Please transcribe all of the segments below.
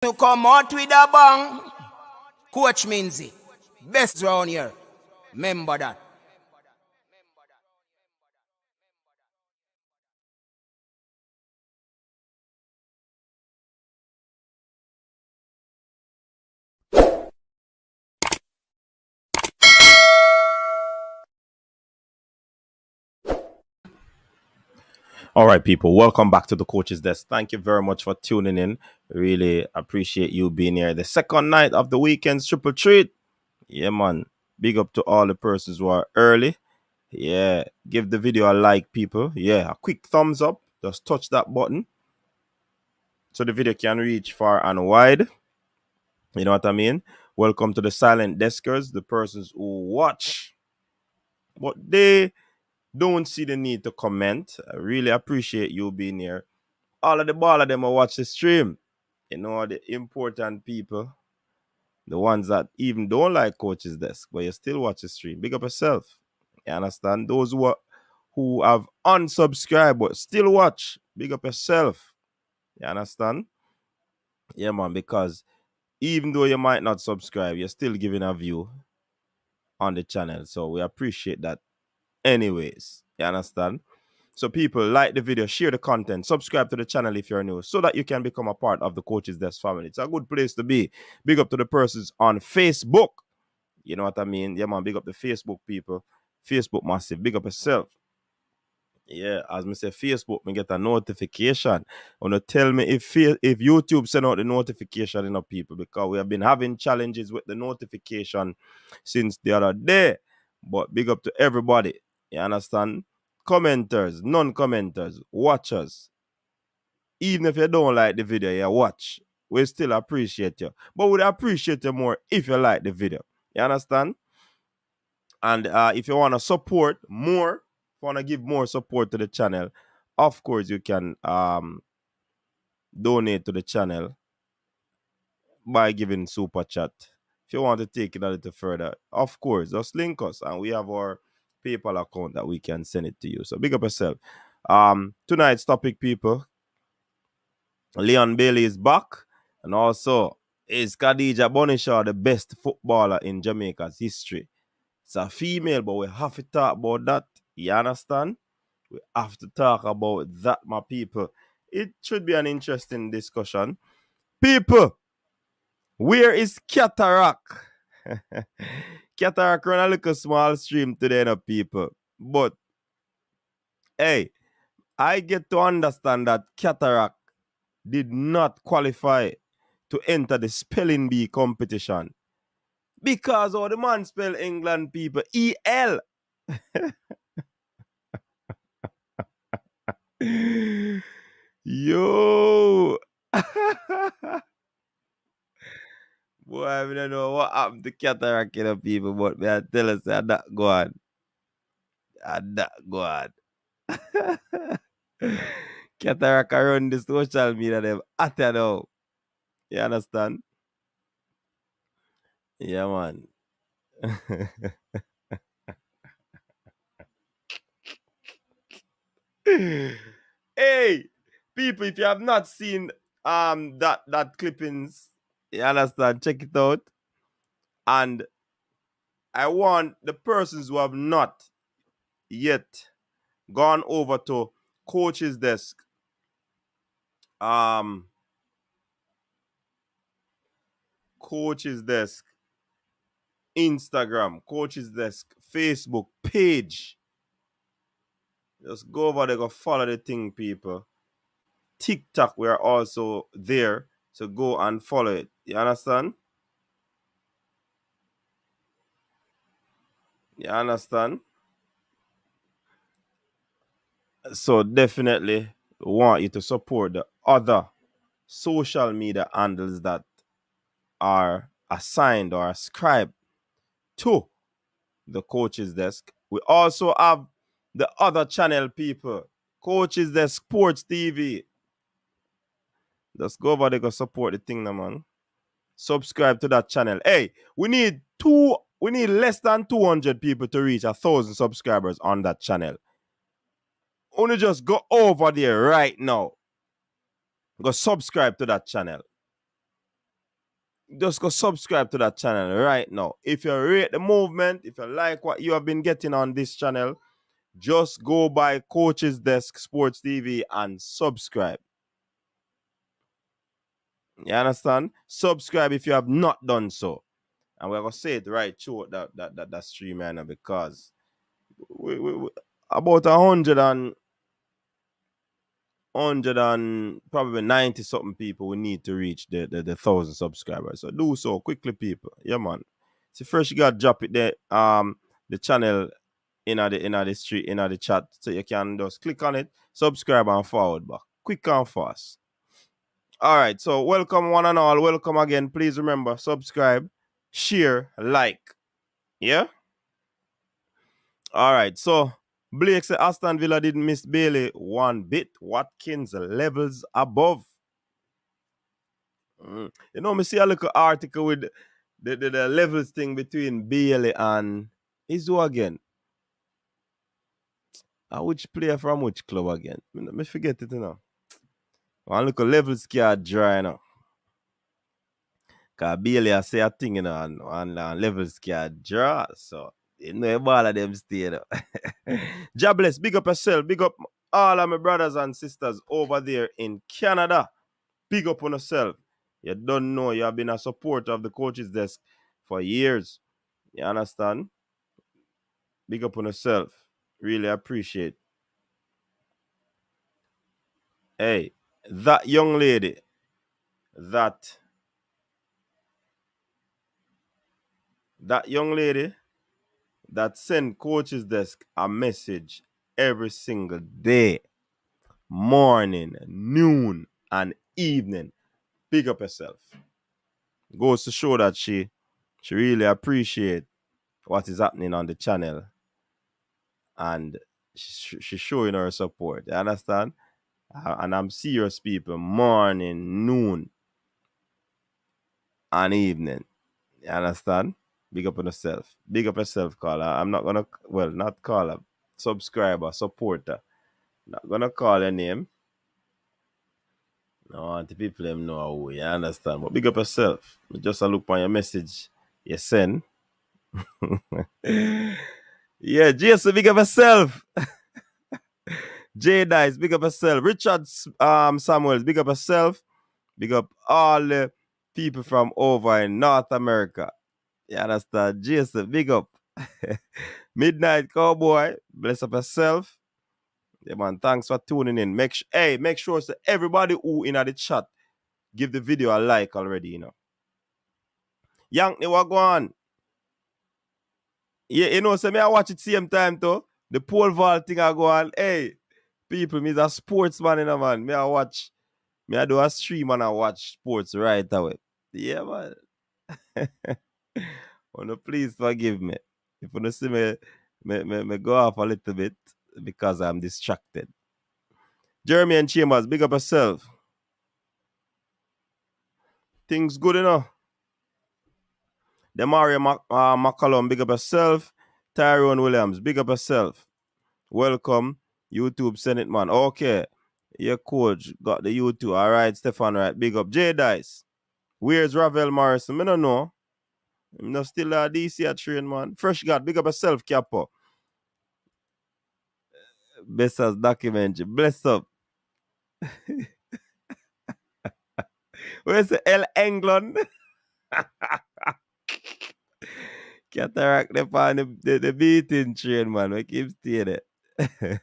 To come out with a bang, Coach Minzy, best round here. Remember that. All right, people, welcome back to the Coach's Desk. Thank you very much for tuning in. Really appreciate you being here. The second night of the weekend's triple treat. Yeah, man. Big up to all the persons who are early. Yeah, give the video a like, people. Yeah, a quick thumbs up. Just touch that button so the video can reach far and wide. You know what I mean? Welcome to the silent deskers, the persons who watch, but they don't see the need to comment. I really appreciate you being here. All of the ball of them will watch the stream. You know, the important people, the ones that even don't like Coach's Desk, but you still watch the stream. Big up yourself. You understand? Those who have unsubscribed but still watch, big up yourself. You understand? Yeah, man, because even though you might not subscribe, you're still giving a view on the channel. So we appreciate that anyways. You understand? So people, like the video, share the content, subscribe to the channel if you're new, so that you can become a part of the Coach's Desk family. It's a good place to be. Big up to the persons on Facebook. You know what I mean? Yeah, man, big up the Facebook people. Facebook massive. Big up yourself. Yeah, as me say, Facebook, me get a notification. Wanna tell me if YouTube send out the notification, people, because we have been having challenges with the notification since the other day. But big up to everybody. You understand? Commenters, non-commenters, watchers. Even if you don't like the video, you watch. We still appreciate you. But we'd appreciate you more if you like the video. You understand? And if you want to support more, if you want to give more support to the channel, of course you can donate to the channel by giving super chat. If you want to take it a little further, of course, just link us and we have our PayPal account that we can send it to you. So big up yourself. Tonight's topic, people, Leon Bailey is back, and also is Khadijah Bonishaw the best footballer in Jamaica's history? It's a female, but we have to talk about that. You understand? We have to talk about that, my people. It should be an interesting discussion. People, where is Cataract? Cataract run a little small stream today, no people. But hey, I get to understand that Cataract did not qualify to enter the spelling bee competition because all the man spell England, people, E-L. Yo. Boy, I don't know what happened to Cataract, people, but me I tell us that not go on. That go on. Cataract around the social media, them at now. You understand? Yeah, man. Hey, people, if you have not seen that clippings, you understand, check it out. And I want the persons who have not yet gone over to Coach's Desk, um Coach's Desk Instagram, Coach's Desk Facebook page. Just go over there, go follow the thing, people. TikTok, we are also there, so go and follow it. You understand? You understand? So definitely want you to support the other social media handles that are assigned or ascribed to the Coach's Desk. We also have the other channel, people. Coach's Desk Sports TV. Just go over there, go support the thing, now, man. Subscribe to that channel. Hey, we need less than 200 people to reach 1,000 subscribers on that channel. Only just go over there right now. Go subscribe to that channel. just go subscribe to that channel right now. If you rate the movement, if you like what you have been getting on this channel, just go by Coach's Desk Sports TV and subscribe. You understand? Subscribe if you have not done so. And we're going to say it right through that stream right now, because we about 100 and probably 90 something people we need to reach the 1,000 subscribers. So do so quickly, people. Yeah, man. See, first you got to drop it there. The channel in the street, in the chat, so you can just click on it, subscribe and forward back. Quick and fast. All right, so welcome one and all. Welcome again. Please remember, subscribe, share, like. Yeah? All right, so Blake said Aston Villa didn't miss Bailey one bit. Watkins levels above. You know, me see a little article with the levels thing between Bailey and Izu again. Which player from which club again? Me forget it, you know. One little levels card dry now. Because Bailey I say a thing, you know, and levels card draw. So, you know, all of them stay, you know. Jobless, big up yourself. Big up all of my brothers and sisters over there in Canada. Big up on yourself. You don't know, you have been a supporter of the Coach's Desk for years. You understand? Big up on yourself. Really appreciate. Hey, that young lady that send Coach's Desk a message every single day, morning, noon, and evening. Big up yourself. Goes to show that she really appreciate what is happening on the channel, and she's showing her support. You understand? And I'm serious, people. Morning, noon, and evening. You understand? Big up on yourself. Big up yourself, caller. I'm not gonna, well, not caller, subscriber, supporter. Not gonna call your name. No, the people them know who, you understand. But big up yourself. Just a look on your message you send. Yeah, Jason, big up yourself. J Dice, big up yourself. Richard Samuels, big up yourself. Big up all the people from over in North America. You understand? Jason, big up. Midnight Cowboy, bless up yourself. Yeah, man, thanks for tuning in. Make sure so everybody who in the chat give the video a like already, you know. Yankney, what go on? Yeah, you know, so me I watch it same time too. The pole vault thing I go on. Hey, people, me is a sportsman, you know, man. Me I do a stream and I watch sports right away. Yeah, man. Oh, no, please forgive me. If you don't see me go off a little bit because I'm distracted. Jeremy and Chambers, big up yourself. Things good enough. Demario McCollum, big up yourself. Tyrone Williams, big up yourself. Welcome. YouTube Senate man. Okay. Your coach got the YouTube. All right, Stefan, right. Big up. J Dice. Where's Ravel Morrison? I don't know. I'm not still a DC at train, man. Fresh God, big up yourself, Capo. Best as documentary. Bless up. Where's the L England? Cataract upon the beating train, man. We keep staying there.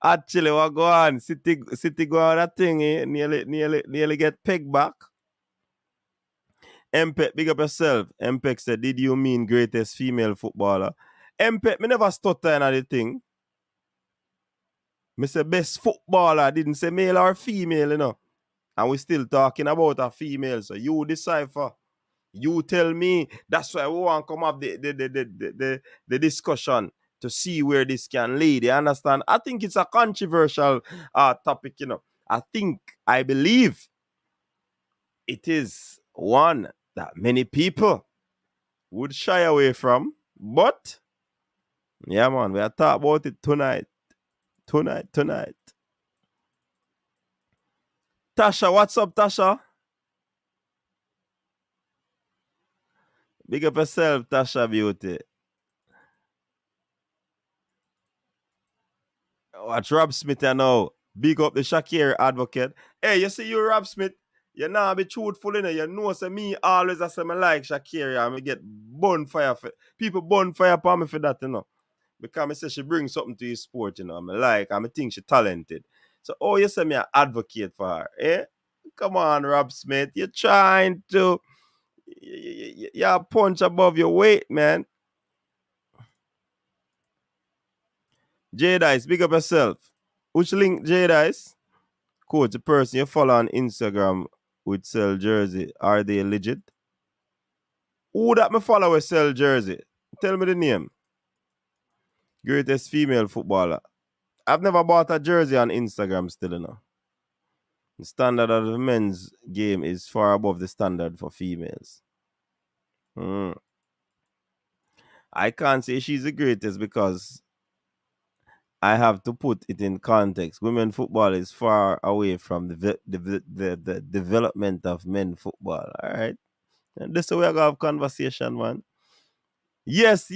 Actually, what go on? City go on that thing, nearly get pegged back. Mpek, big up yourself. Mpek said, did you mean greatest female footballer? Mpek, me never stutter in the thing. Me say best footballer. I didn't say male or female, you know. And we still talking about a female. So you decipher. You tell me. That's why we want to come up the discussion to see where this can lead. You understand? I think it's a controversial topic, you know. I believe it is one that many people would shy away from. But, yeah, man, we'll talk about it tonight. Tonight. Tasha, what's up, Tasha? Big up yourself, Tasha Beauty. Watch Rob Smith you know. Big up the Shakir advocate. Hey, you see you Rob Smith, you now be truthful in it. You know say me always I say me like Shakir and me get bonfire for people bonfire upon me for that, you know. Because I say she brings something to his sport, you know. I think she talented. So you say me an advocate for her, eh? Come on, Rob Smith. You're trying to you're a punch above your weight, man. J Dice, big up yourself. Which link, J Dice? Coach, the person you follow on Instagram with sell jersey, are they legit? Who that me follow with sell jersey? Tell me the name. Greatest female footballer. I've never bought a jersey on Instagram still, you know. The standard of the men's game is far above the standard for females. I can't say she's the greatest because I have to put it in context. Women football is far away from the development of men football. All right. And this is where we have conversation, man. Yes,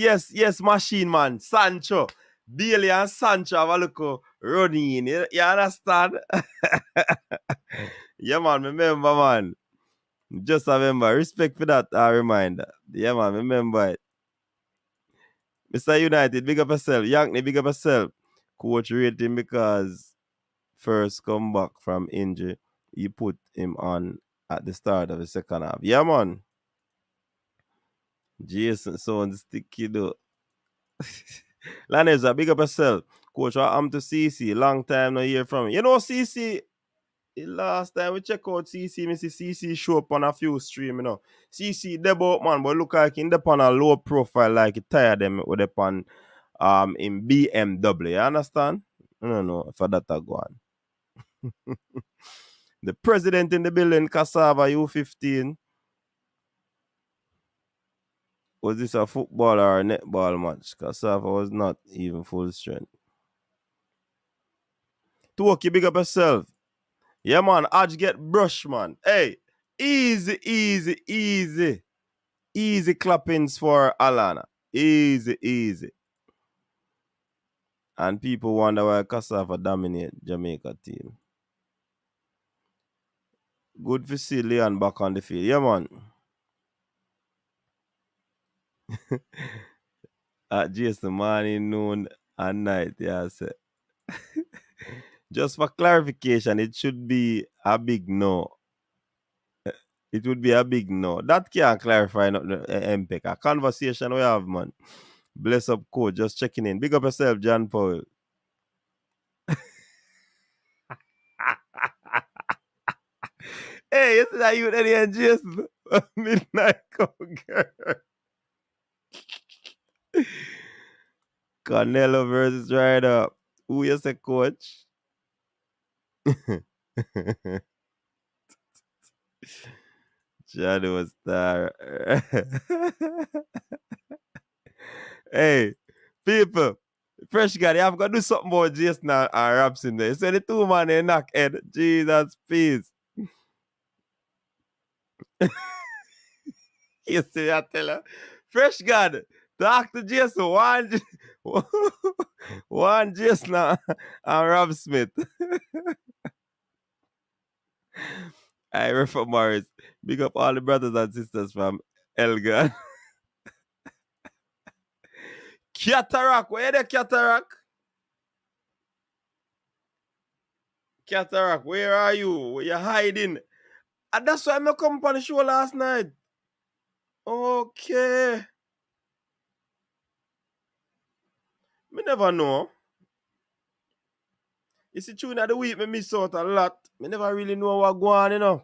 machine man. Sancho. Bailey and Sancho have a look running. You understand? Yeah, man. Remember, man. Just remember. Respect for that reminder. Yeah, man. Remember it. Mr. United, big up yourself. Yankney, big up yourself. Coach rate him because first come back from injury, you put him on at the start of the second half. Yeah, man. Jason sounds sticky though. Laneza, big up yourself. Coach, I'm to CC. Long time no hear from you. You know, CC, the last time we check out CC, me see CC show up on a few stream, you know. CC debut man, but look like in the on a low profile, like he tired them with the pan in BMW. You understand? I don't know for that I go on. The president in the building, Cassava U15. Was this a football or a netball match? Cassava was not even full strength. Toki, big up yourself. Yeah, man. Aj get brush, man. Hey, easy. Easy clappings for Alana. Easy. And people wonder why Cassava dominate Jamaica team. Good to see Leon back on the field. Yeah, man. At Jason, morning, noon, and night. Yeah, sir. Just for clarification, it should be a big no. It would be a big no. That can't clarify nothing, MPEC. A conversation we have, man. Bless up, coach. Just checking in. Big up yourself, John Paul. Hey, you see that you Eddie and Jason? Midnight Cowgirl. Canelo versus Ryder. Who you say, coach? John was star. Hey, people. Fresh guy, you have got to do something about Jason and Raps in there. So the two man they knock head. Jesus, please. You see, I tell her. Fresh God, talk to Jason. One Jason and Rob Smith. I refer Morris. Big up all the brothers and sisters from Elgan. Cataract, where the Cataract? Cataract, where are you? Where you hiding? And that's why I come on the show last night. Okay. Me never know. You see, tune of the week, me miss out a lot. Me never really know what go on, you know.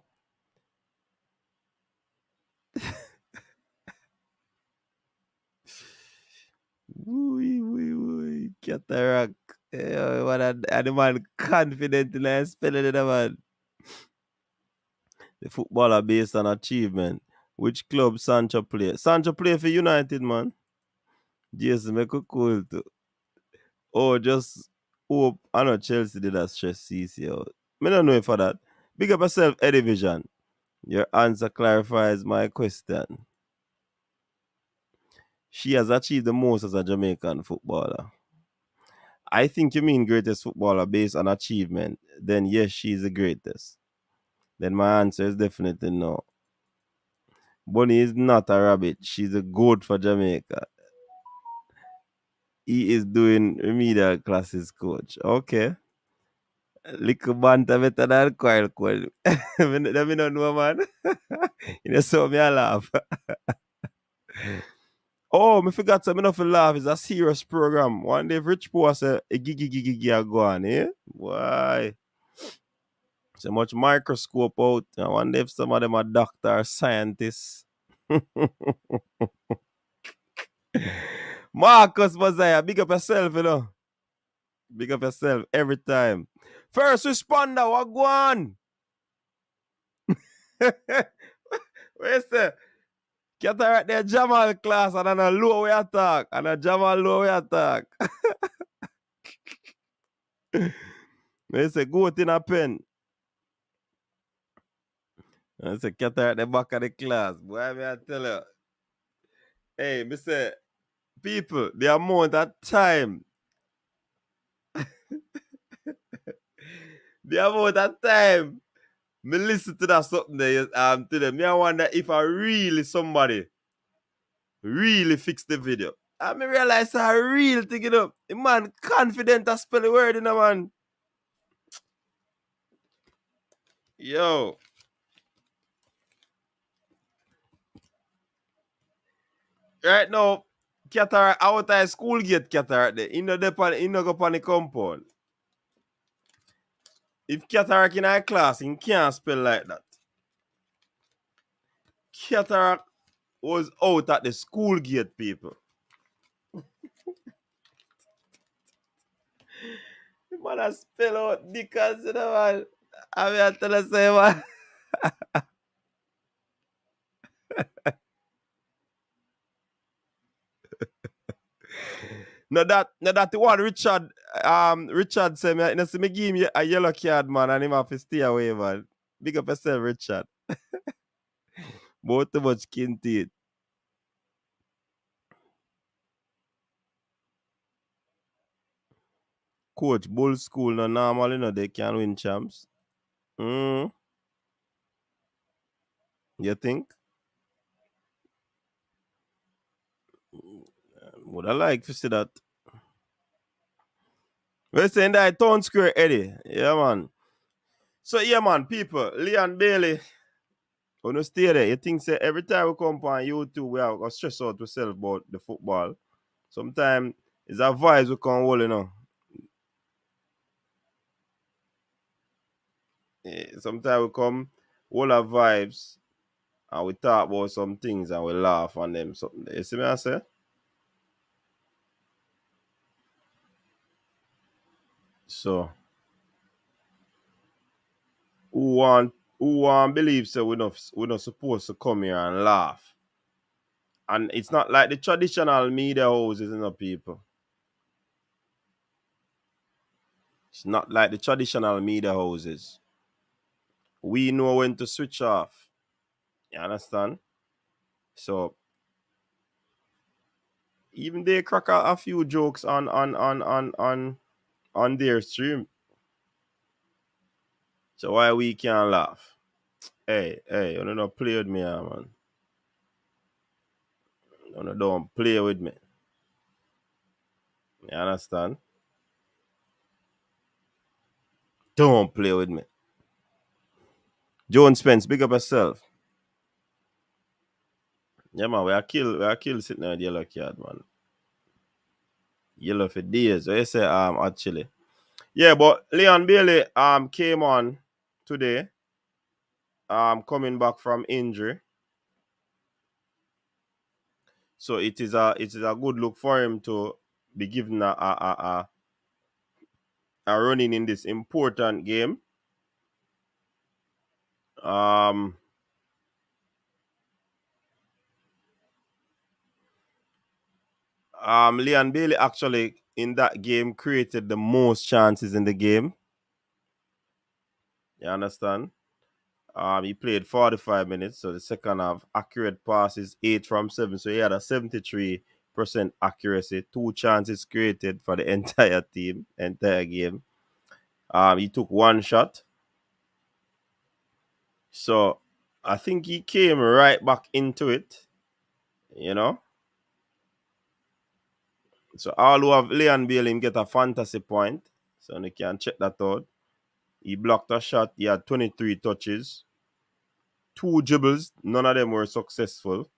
Wee. Cataract. What a man confident in I spelling it, man. The footballer based on achievement. Which club Sancho play? Sancho play for United, man. Jason, make it cool too. Oh, just hope. I know Chelsea did that stress CC out. Me don't know for that. Big up yourself, Eddie Vision. Your answer clarifies my question. She has achieved the most as a Jamaican footballer. I think you mean greatest footballer based on achievement. Then yes, she's the greatest. Then my answer is definitely no. Bunny is not a rabbit. She's a goat for Jamaica. He is doing remedial classes, coach. Okay. Little banter better than coil coil. Let me not know, man. You know, so me a laugh. Oh, me forgot something enough to laugh. It's a serious program. One day, if Rich Poor say, a gigi gigi gigi a go on, eh? Why? So much microscope out. I wonder if some of them are doctor or scientists. Marcus Mosiah, big up yourself, you know. Big up yourself every time. First responder, what go on? Where's the cataract there Jamal class and a low way attack. And a Jamal low way attack. Where's the goat in a pen? I say cataract the back of the class. Boy, me I tell you. Hey, me say, people, the amount of time. The amount of time me listen to that something there to them. Me I wonder if I really somebody really fix the video. I me realize I real thing it up. The man confident to spell the word in a man. Yo. Right now, cataract outside school gate cataract there. In the go on the compound. If cataract in our class, he can't spell like that. Cataract was out at the school gate, people. The man has spell out Dickens, you know, man. I mean, I tell you, say, man. No, that the one Richard said me, you know, see me give him a yellow card, man, and him have to stay away, man. Big up yourself, Richard. Both too much skin teeth. Coach, Bull School, no normal, you know, they can win champs. Mm, you think? Would I like to see that? We're saying that Town Square Eddie. Yeah, man. So, yeah, man, people, Leon Bailey, when you stay there, you think say every time we come on YouTube, we have to stress out ourselves about the football. Sometimes it's a vibes we can hold, you know. Sometimes we come, all our vibes, and we talk about some things and we laugh on them. Something. You see me I say? So, who want believe so we're not supposed to come here and laugh. And it's not like the traditional media houses, you know, people. It's not like the traditional media houses. We know when to switch off. You understand? So even they crack a few jokes on their stream. So why we can't laugh? Hey, you don't play with me, man. You don't play with me. You understand? Don't play with me. Joan Spence, big up yourself. Yeah, man, we are kill sitting on the yellow card, man. Yellow for days. So you say actually. Yeah, but Leon Bailey came on today. Coming back from injury. So it is a good look for him to be given a running in this important game. Um Leon Bailey actually in that game created the most chances in the game. You understand? He played 45 minutes, so the second half accurate passes 8 from 7. So he had a 73 86% accuracy, 2 chances created for the entire game. He took 1 shot. So I think he came right back into it, you know. So all who have Leon Bailey get a fantasy point. So you can check that out. He blocked a shot. He had 23 touches. 2 dribbles. None of them were successful.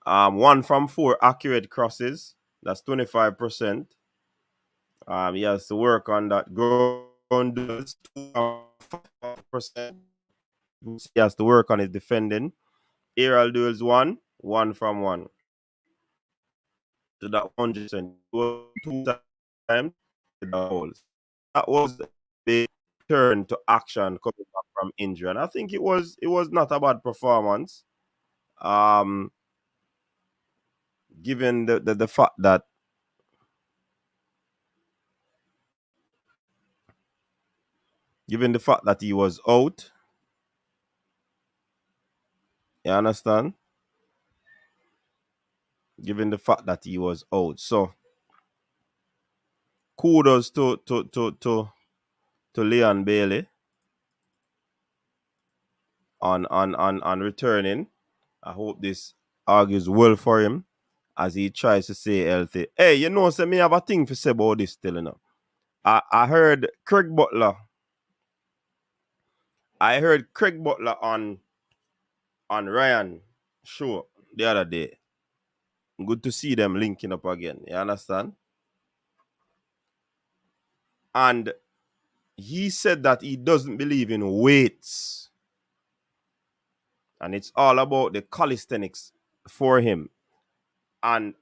1 from 4 accurate crosses. That's 25%. He has to work on that ground duels. 2 from 5%. He has to work on his defending. Aerial duels 1 from 1. So that 100%. 2 times the goals. That was a big turn to action coming back from injury, and I think it was not a bad performance. Um, given the fact that he was out, you understand? Given the fact that he was out, so kudos to Leon Bailey on returning. I hope this argues well for him as he tries to stay healthy. Hey, you know, say me have a thing to say about this still, you know. I heard Craig Butler. I heard Craig Butler on Ryan show the other day. Good to see them linking up again. You understand? And he said that he doesn't believe in weights. And it's all about the calisthenics for him. And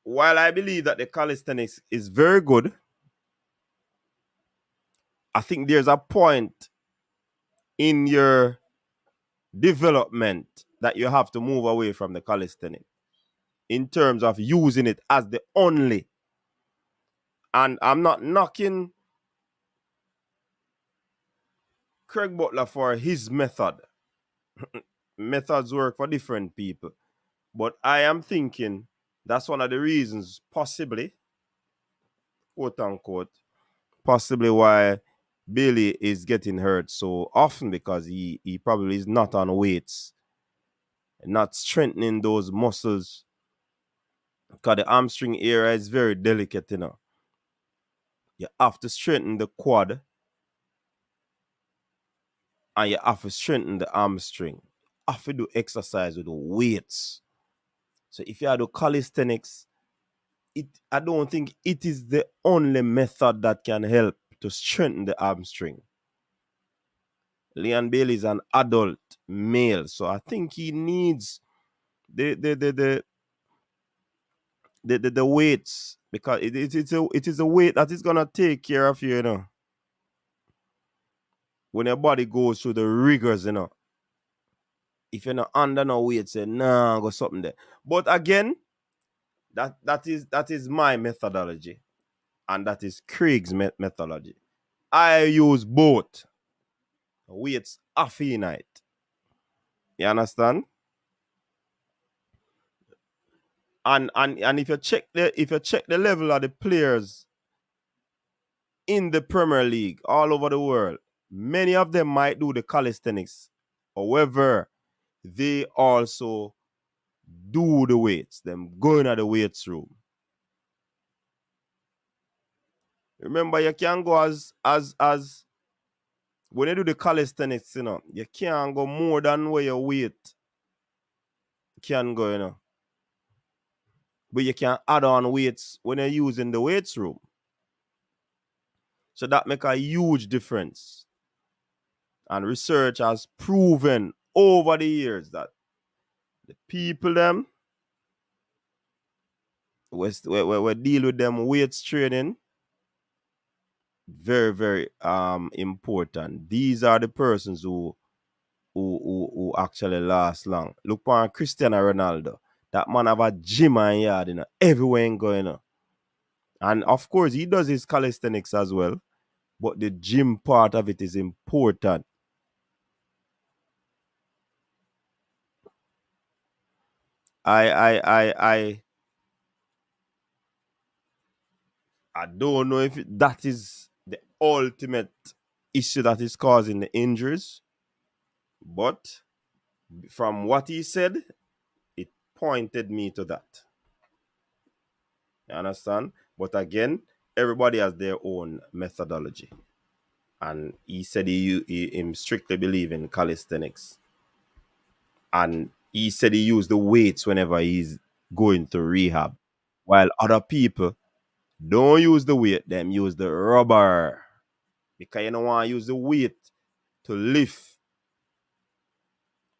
while I believe that the calisthenics is very good, I think there's a point in your development that you have to move away from the calisthenics in terms of using it as the only. And I'm not knocking Craig Butler for his method. Methods work for different people. But I am thinking that's one of the reasons, possibly, quote unquote, possibly why Bailey is getting hurt so often, because he probably is not on weights, not strengthening those muscles. Because the hamstring area is very delicate, you know. You have to strengthen the quad and you have to strengthen the hamstring. You have to do exercise with weights. So if you do calisthenics, I don't think it is the only method that can help to strengthen the hamstring. Leon Bailey is an adult male, so I think he needs the weights, because it is a weight that is gonna take care of you, you know. When your body goes through the rigors, you know. If you're not under no weight, say nah, go something there. But again, that is my methodology, and that is Craig's methodology. I use both weights half a night. You understand? And if you check the level of the players in the Premier League all over the world, many of them might do the calisthenics. However, they also do the weights. Them going to the weights room. Remember, you can go as when you do the calisthenics, you know, you can't go more than where your weight can go, you know. But you can add on weights when you're using the weights room. So that make a huge difference. And research has proven over the years that the people them we deal with them weights training, very, very important. These are the persons who actually last long. Look on Cristiano Ronaldo. That man have a gym and yard, you know, everywhere going on. And of course, he does his calisthenics as well, but the gym part of it is important. I I don't know if that is the ultimate issue that is causing the injuries, but from what he said, it pointed me to that. You understand? But again, everybody has their own methodology. And he said he him strictly believe in calisthenics. And he said he used the weights whenever he's going to rehab. While other people don't use the weight, them use the rubber. Because you don't want to use the weight to lift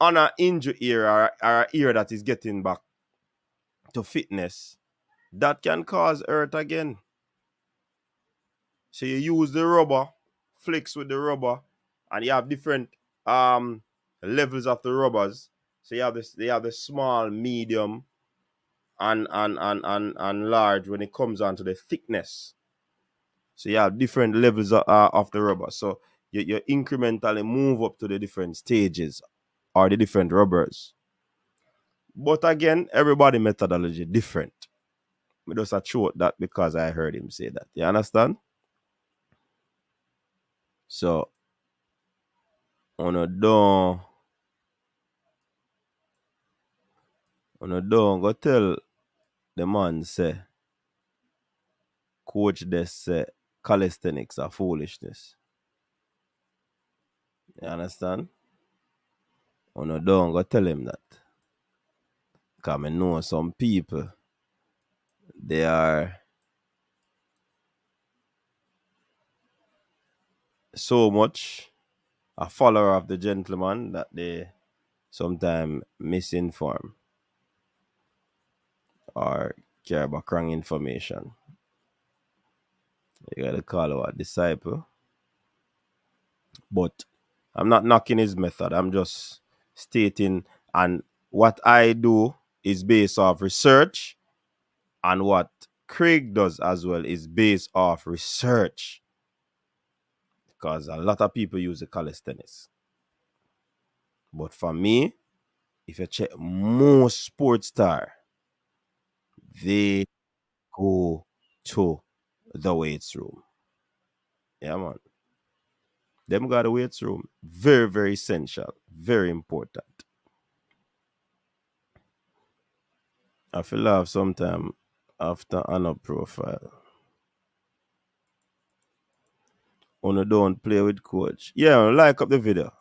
on an injury ear or an ear that is getting back to fitness. That can cause hurt again. So you use the rubber, flex with the rubber, and you have different um levels of the rubbers. So you have the small, medium, and large when it comes on to the thickness. So you have different levels of the rubber. So you incrementally move up to the different stages or the different rubbers. But again, everybody methodology different. I just a throat that because I heard him say that. You understand? So on a don't go tell the man say coach this say calisthenics are foolishness. You understand? On a don't go tell him that. Because I know some people they are so much a follower of the gentleman that they sometimes misinform or care about wrong information. You gotta call our disciple. But I'm not knocking his method. I'm just stating, and what I do is based off research, and what Craig does as well is based off research. Because a lot of people use the calisthenics. But for me, if you check most sports star, they go to the weights room. Yeah, man. Them got a weights room. Very, very essential. Very important. I feel laugh sometime after an profile. Uno don't play with coach. Yeah, like up the video.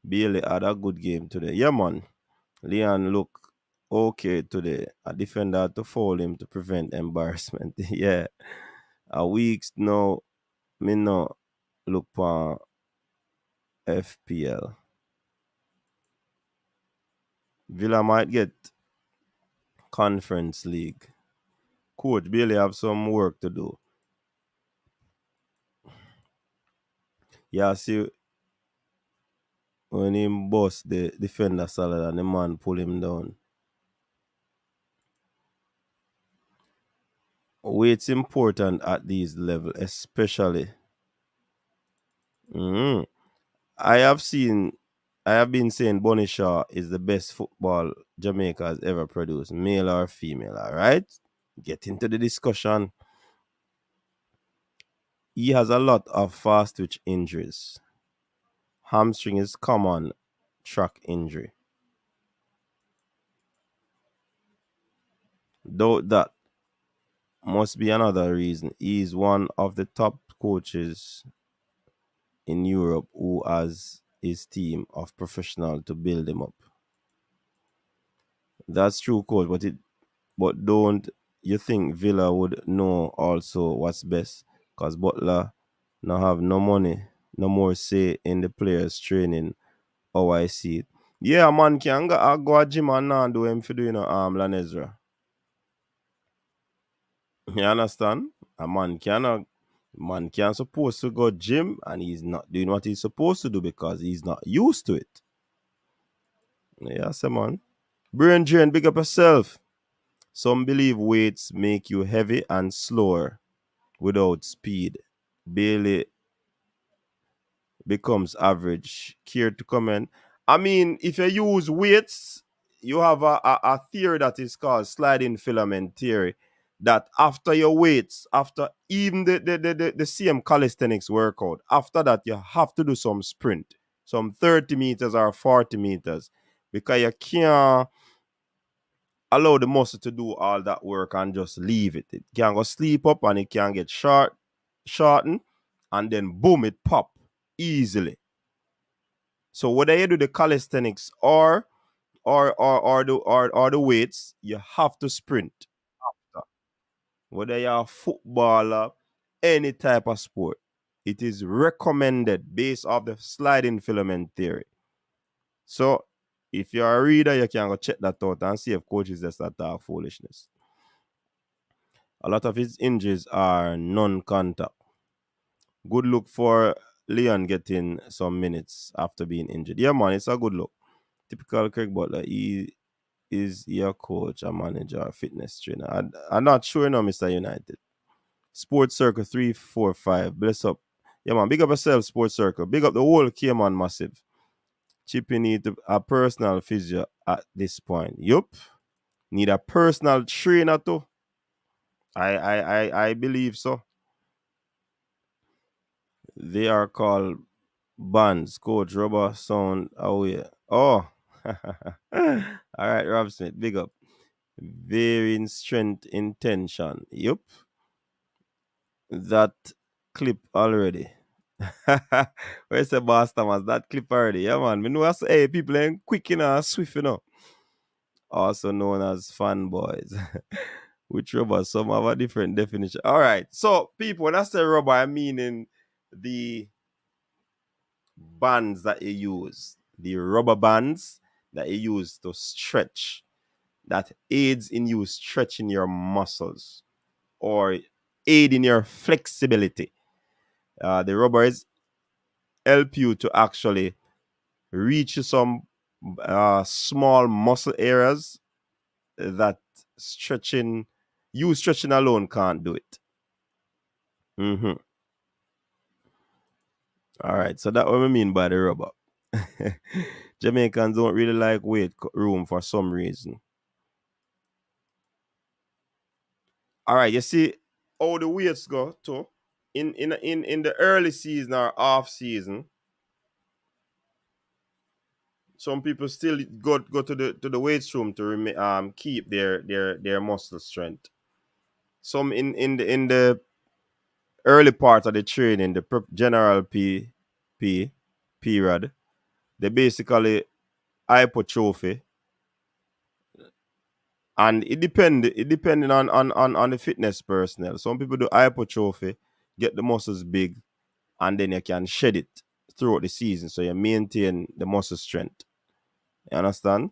Bailey had a good game today. Yeah, man. Leon look okay today. A defender to foul him to prevent embarrassment. Yeah. A weeks now, me no look for FPL. Villa might get Conference League. Coach Bailey have some work to do. Yeah, see when him bust the defender salad and the man pull him down. Weight's important at these levels, especially. Mhm. I have seen, I have been saying Bonnie Shaw is the best football Jamaica has ever produced, male or female. All right, get into the discussion. He has a lot of fast twitch injuries. Hamstring is common track injury. Though that must be another reason. He is one of the top coaches in Europe who has his team of professional to build him up. That's true, coach, but don't you think Villa would know also what's best? Because Butler now have no money, no more say in the players' training. How I see it. Yeah, man can go a gym and not do him for doing Lanezra. You understand? A man can supposed to go gym and he's not doing what he's supposed to do because he's not used to it. Yeah, say man. Brain drain, big up yourself. Some believe weights make you heavy and slower without speed. Bailey becomes average. Care to comment? I mean, if you use weights, you have a theory that is called sliding filament theory. That after your weights, after even the same calisthenics workout, after that you have to do some sprint, some 30 meters or 40 meters, because you can't allow the muscle to do all that work and just leave it. It can go sleep up and it can get shortened, and then boom, it pop easily. So whether you do the calisthenics or the weights, you have to sprint. Whether you're a footballer, any type of sport, it is recommended based off the sliding filament theory. So if you're a reader, you can go check that out and see if coaches just that talk foolishness. A lot of his injuries are non-contact. Good look for Leon getting some minutes after being injured. Yeah, man, it's a good look. Typical Craig Butler. He is your coach, a manager, a fitness trainer. I'm not sure now, Mr. United. Sports Circle 345. Bless up. Yeah, man. Big up yourself, Sports Circle. Big up the whole Cayman Massive. Chippy need a personal physio at this point. Yup. Need a personal trainer too. I believe so. They are called bands. Coach Rubber Sound Away. Oh. All right, Rob Smith. Big up. Varying strength intention. Yup. That clip already. Where's the boss Thomas? That clip already. Yeah, man. Me know I say, hey, people ain't quick enough, swift enough. Also known as fanboys. Which rubber? Some have a different definition. All right. So, people, when I say rubber, I mean in the bands that you use. The rubber bands that you use to stretch. That aids in you stretching your muscles or aid in your flexibility. The rubbers help you to actually reach some small muscle areas that stretching alone can't do it. Mm-hmm. All right, so that's what I mean by the rubber. Jamaicans don't really like weight room for some reason. All right, you see how the weights go too. In the early season or off season, some people still go to the weights room to keep their muscle strength. Some in the early part of the training, the general P period, they basically hypertrophy, and it depending on the fitness personnel. Some people do hypertrophy, get the muscles big, and then you can shed it throughout the season, so you maintain the muscle strength. You understand?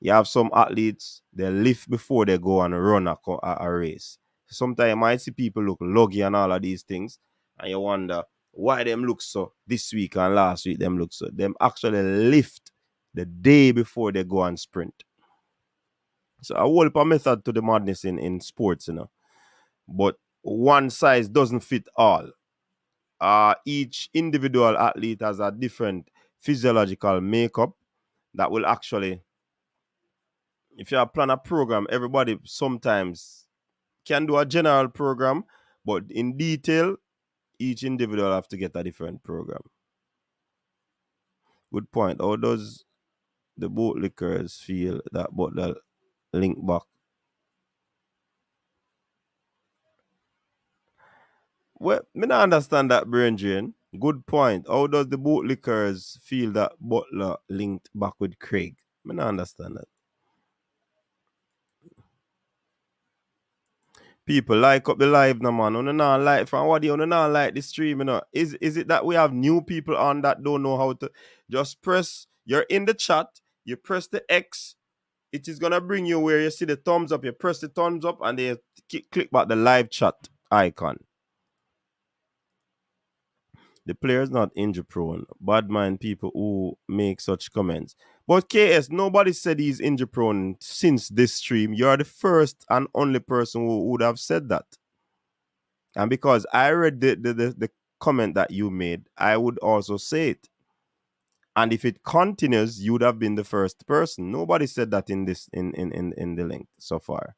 You have some athletes, they lift before they go and run a race. Sometimes you might see people look luggy and all of these things, and you wonder why them look so this week and last week them look so. Them actually lift the day before they go and sprint. So a whole heap of method to the madness in sports, you know. But one size doesn't fit all. Each individual athlete has a different physiological makeup that will actually, if you plan a program, everybody sometimes can do a general program, but in detail, each individual have to get a different program. Good point. How does the bootlickers feel that Butler link back? Well, me not understand that, brain drain. Good point. How does the bootlickers feel that Butler linked back with Craig? Me not understand that. People like up the live now, man. On not like from what you not like the stream, you know. Is it that we have new people on that don't know how to just press? You're in the chat, you press the X, it is gonna bring you where you see the thumbs up. You press the thumbs up and they click back the live chat icon. The player is not injury prone. Bad mind people who make such comments. But KS, nobody said he's injury prone since this stream. You're the first and only person who would have said that. And because I read the comment that you made, I would also say it. And if it continues, you'd have been the first person. Nobody said that in this in the link so far.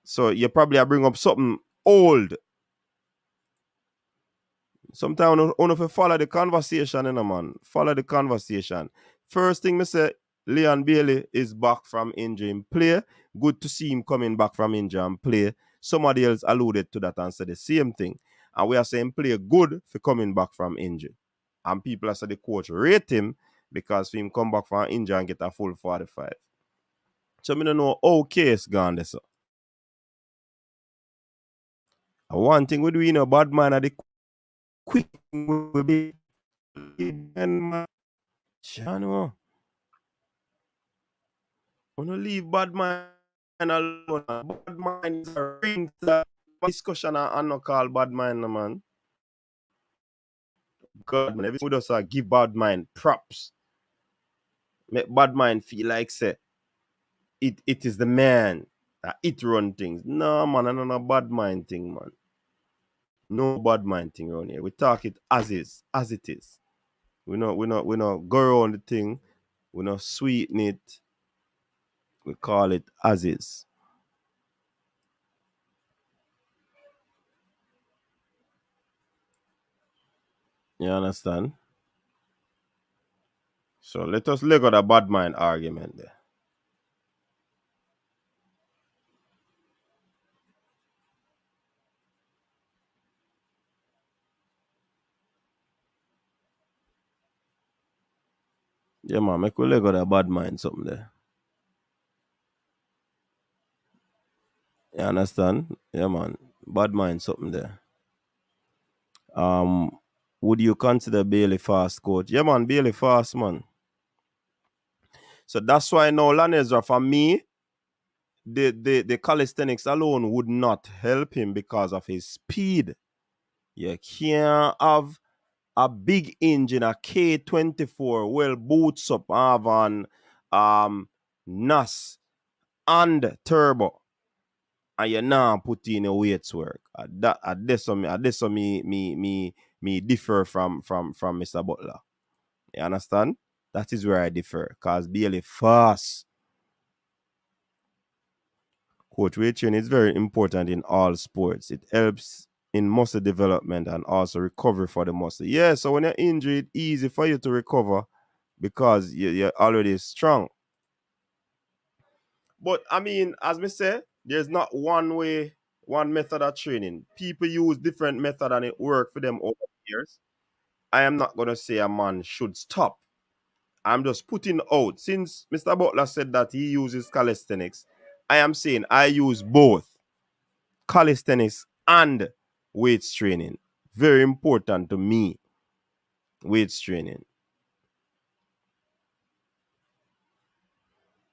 So you probably bring up something old. Sometimes you have to follow the conversation, man. Follow the conversation. First thing me say, Leon Bailey is back from injury and play. Good to see him coming back from injury and play. Somebody else alluded to that and said the same thing. And we are saying play good for coming back from injury. And people are saying the coach rate him because for him come back from injury and get a full 45. So me don't know how case gone this. And one thing we do, bad man at the quick will be and Chano. Wanna leave bad mind alone. Bad mind is a ring that discussion and not call bad mind, no, man. God, man, everything we just give bad mind props. Make bad mind feel like say it is the man that it run things. No, man, I don't know bad mind thing, man. No bad mind thing around here. We talk it as it is. We not go around the thing. We not sweeten it. We call it as is. You understand? So let us look at the bad mind argument there. Yeah, man, make we look at the bad mind something there. You understand? Yeah, man. Bad mind something there. Um, would you consider Bailey fast, coach? Yeah, man, Bailey fast, man. So that's why now Lanezra, for me, the calisthenics alone would not help him because of his speed. You can't have a big engine, a K24, well boots up, have on NAS and turbo. And you now put in a weights work. This me differ from Mr. Butler. You understand? That is where I differ. Cause Bailey fast. Coach, weight training is very important in all sports. It helps in muscle development and also recovery for the muscle. Yeah, so when you're injured, it's easy for you to recover because you're already strong. But I mean, as me say, there's not one way, one method of training. People use different method and it worked for them over the years. I am not gonna say a man should stop. I'm just putting out, since Mr. Butler said that he uses calisthenics, I am saying I use both calisthenics and weights training. Very important to me, weights training.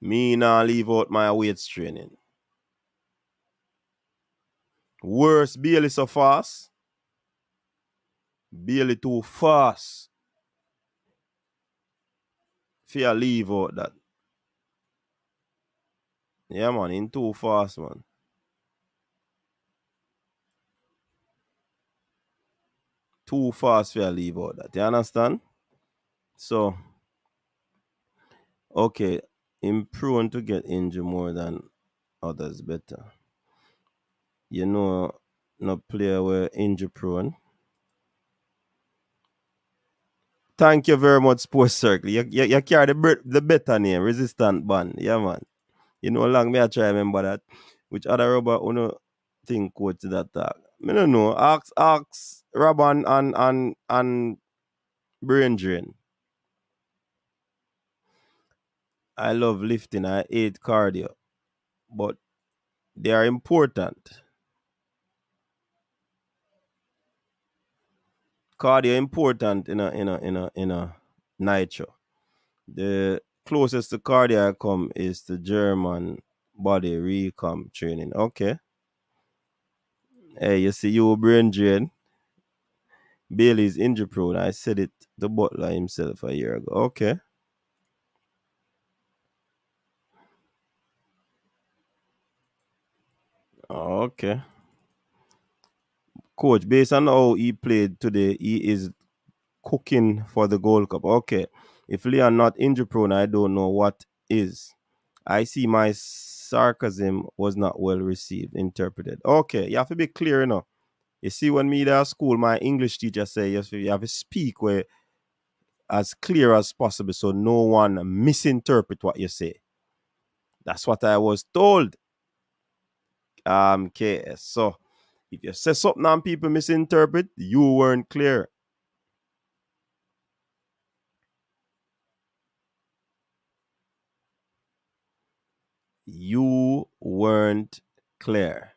Me now leave out my weights training. Worse, Bailey so fast. Bailey too fast. Fear leave out that. Yeah, man, in too fast, man. Too fast fear leave out that. You understand? So, okay, I'm prone to get injured more than others better. You know, no player were injury prone. Thank you very much, Sports Circle. You carry the better name, Resistant Band. Yeah, man. You know, long me I try remember that. Which other rubber uno think coach that talk. Me don't know. Ask Robin and Brain Drain. I love lifting. I hate cardio, but they are important. Cardio important in a nitro. The closest to cardio I come is the German body recom training. Okay. Hey, you see you brain drain. Bailey's injury prone. I said it to Butler himself a year ago. Okay. Okay. Coach, based on how he played today, he is cooking for the Gold Cup. Okay. If Leon not injury prone, I don't know what is. I see my sarcasm was not well received, interpreted. Okay, you have to be clear enough. You see, when me there at school, my English teacher say you have to speak where as clear as possible so no one misinterpret what you say. That's what I was told. KS. So if you say something and people misinterpret, you weren't clear. You weren't clear.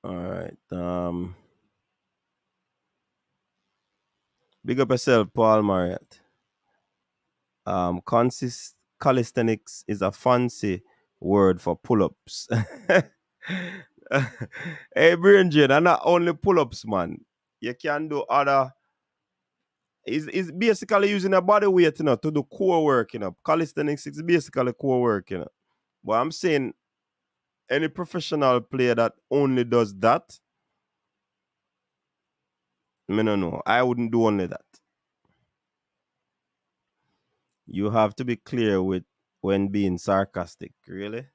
All right. Big up yourself, Paul Marriott. Calisthenics is a fancy word for pull-ups. Hey, Brain Jane, and not only pull-ups, man. You can do other. It's basically using a body weight, to do core work, Calisthenics is basically core work, But I'm saying any professional player that only does that, me no know. I wouldn't do only that. You have to be clear with when being sarcastic, really.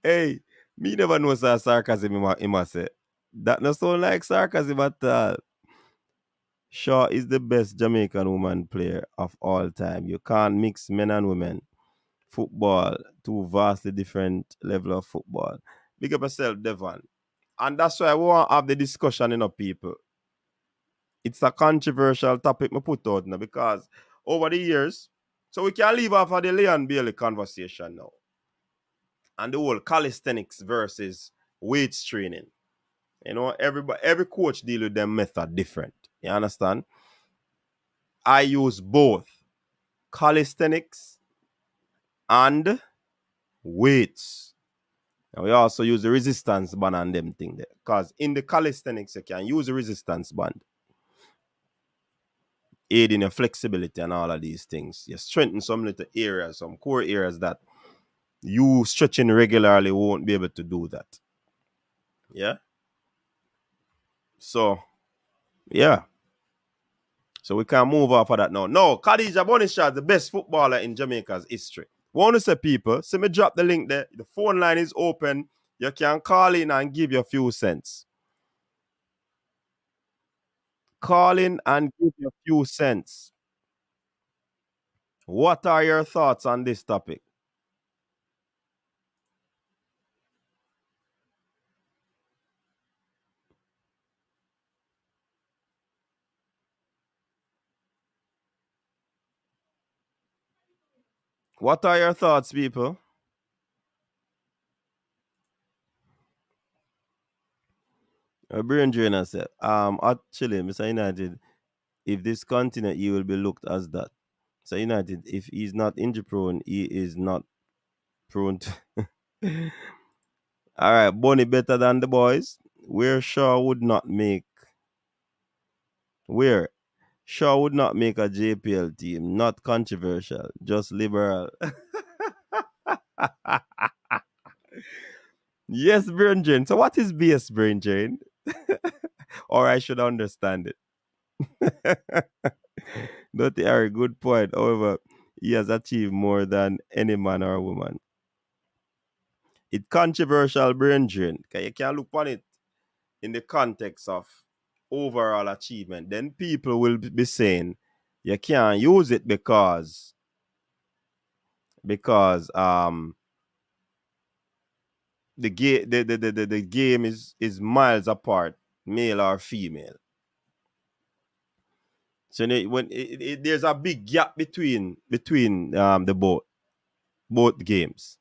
Hey, me never know sarcasm in say. That no sound like sarcasm at all. Shaw is the best Jamaican woman player of all time. You can't mix men and women. Football, two vastly different level of football. Big up yourself, Devon. And that's why we want to have the discussion, people. It's a controversial topic me put out now because over the years, so we can leave off of the Leon Bailey conversation now. And the whole calisthenics versus weights training. Every coach deal with them method different. You understand? I use both calisthenics and weights. And we also use the resistance band and them thing there. Because in the calisthenics, you can use the resistance band, aid in your flexibility and all of these things. You strengthen some little areas, some core areas that you stretching regularly won't be able to do that. Yeah. So, yeah. So we can move off of that now. No, Khadijah Bonisha is the best footballer in Jamaica's history. Want to say, people, see me drop the link there. The phone line is open. You can call in and give your few cents. Call in and give your few cents. What are your thoughts on this topic? What are your thoughts, people? Brain Drainer said, actually, Mr. United, if this continue, he will be looked as that. So United, if he's not injury prone, he is not prone to. All right, Bonnie better than the boys. Where Shaw would not make where Shaw would not make a JPL team. Not controversial, just liberal. Yes, brain drain. So what is BS brain drain? Or I should understand it. Not a good point. However, he has achieved more than any man or woman. It's controversial brain drain. You can look on it in the context of overall achievement. Then people will be saying you can't use it because the game is miles apart, male or female. So there's a big gap between the both games,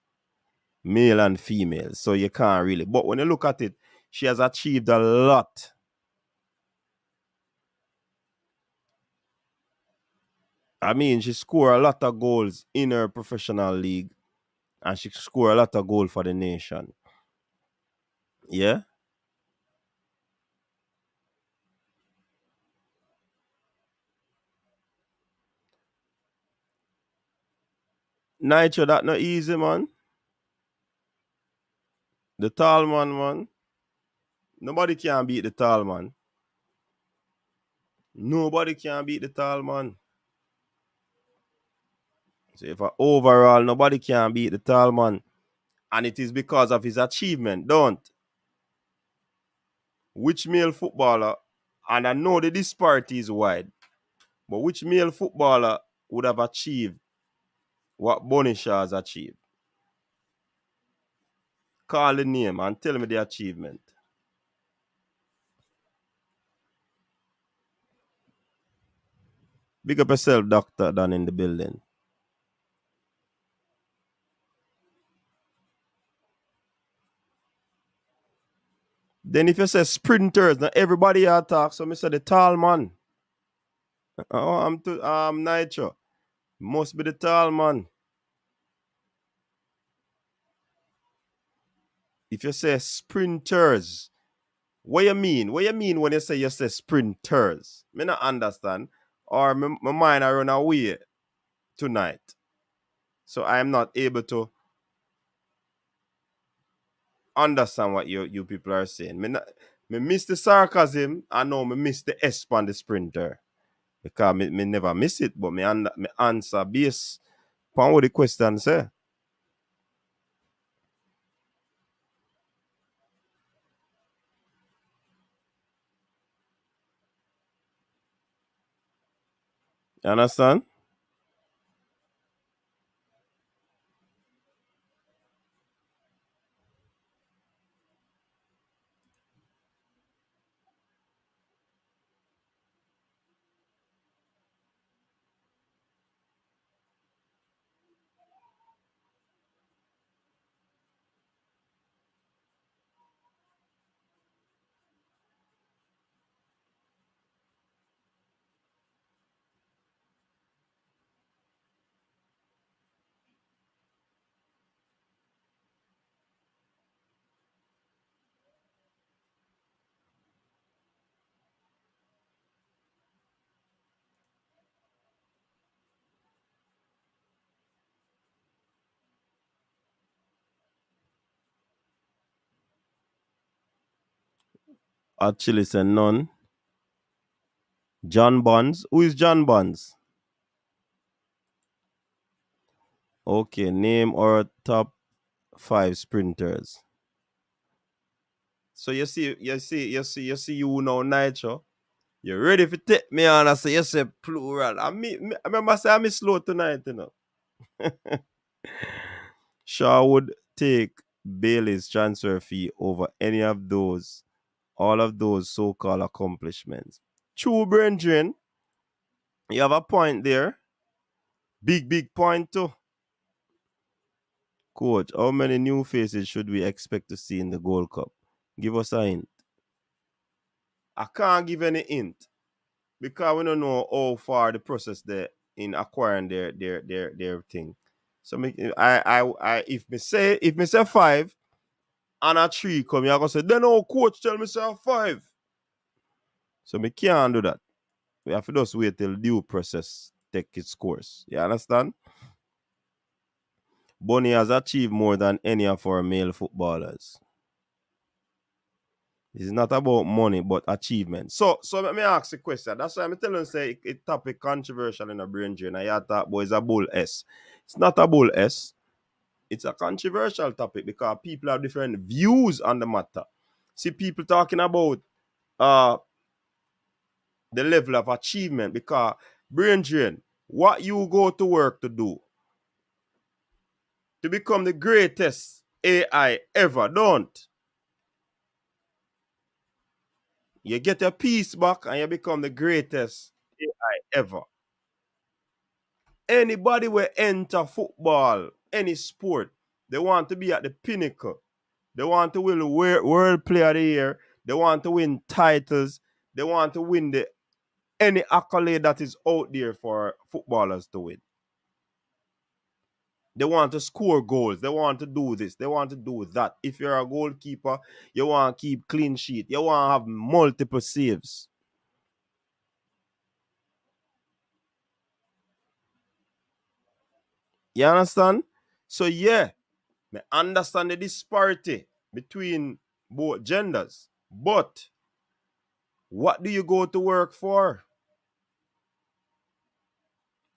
male and female. So you can't really. But when you look at it, she has achieved a lot. I mean, she scored a lot of goals in her professional league. And she scored a lot of goals for the nation. Yeah? Nitro, that not easy, man. The tall man, man. Nobody can beat the tall man. Nobody can beat the tall man. So if I overall, nobody can beat the tall man. And it is because of his achievement, don't? Which male footballer, and I know the disparity is wide, but which male footballer would have achieved what Bonisha has achieved? Call the name and tell me the achievement. Big up yourself, doctor, down in the building. Then if you say sprinters, now everybody here talk, so me say the tall man. Oh, I'm Nitro. Must be the tall man. If you say sprinters, what you mean? What you mean when you say sprinters? Me not understand. Or my mind I run away tonight. So I am not able to understand what you people are saying. Me miss the sarcasm. I know me miss the S on the sprinter. Because me never miss it, but me answer based upon what the question say. You understand? Actually, say none. John Bonds. Who is John Bonds? Okay, name our top five sprinters. So you know Nitro. You ready for take me on? I say you say plural. I remember say I'm slow tonight, you know. Shaw would take Bailey's transfer fee over any of those, all of those so-called accomplishments. True, Brendan. You have a point there. Big point too. Coach, how many new faces should we expect to see in the Gold Cup? Give us a hint. I can't give any hint because we don't know how far the process there in acquiring their thing. So if me say five and a three come, you gonna say then no coach tell me say five. So me can't do that. We have to just wait till due process take its course. You understand? Bonnie has achieved more than any of our male footballers. It's not about money, but achievement. So let me ask a question. That's why I'm telling you, say it topic controversial in a brain drain. I thought boy, it's a bull S. It's not a bull S. It's a controversial topic because people have different views on the matter. See people talking about uh the level of achievement because brain drain, what you go to work to do to become the greatest AI ever, don't. You get your piece back and you become the greatest AI ever. Anybody will enter football, any sport, they want to be at the pinnacle. They want to win the World Player of the Year. They want to win titles. They want to win the any accolade that is out there for footballers to win. They want to score goals. They want to do this. They want to do that. If you're a goalkeeper, you want to keep clean sheet. You want to have multiple saves. You understand? So yeah, I understand the disparity between both genders. But what do you go to work for?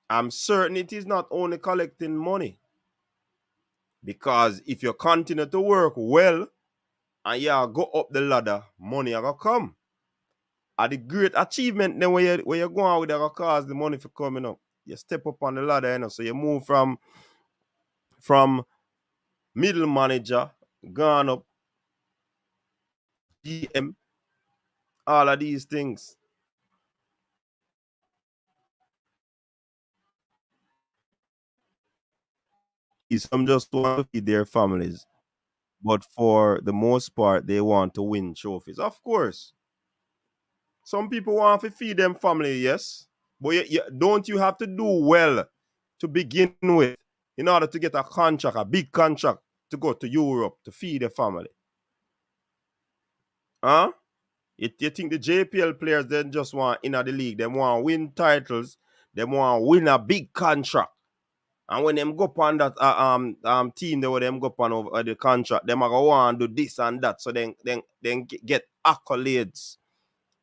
I'm certain it is not only collecting money. Because if you continue to work well and you go up the ladder, money are gonna come. And the great achievement then where you go on with that cause the money for coming up. You step up on the ladder, so you move from middle manager, gone up, GM, all of these things. Some just want to feed their families, but for the most part, they want to win trophies. Of course, some people want to feed them family, yes, but don't you have to do well to begin with in order to get a contract, a big contract to go to Europe to feed the family? Huh? You think the JPL players then just want in the league, they want to win titles, they want to win a big contract. And when them go up on that team, they will them go up on over the contract, them are going to want to do this and that. So then get accolades.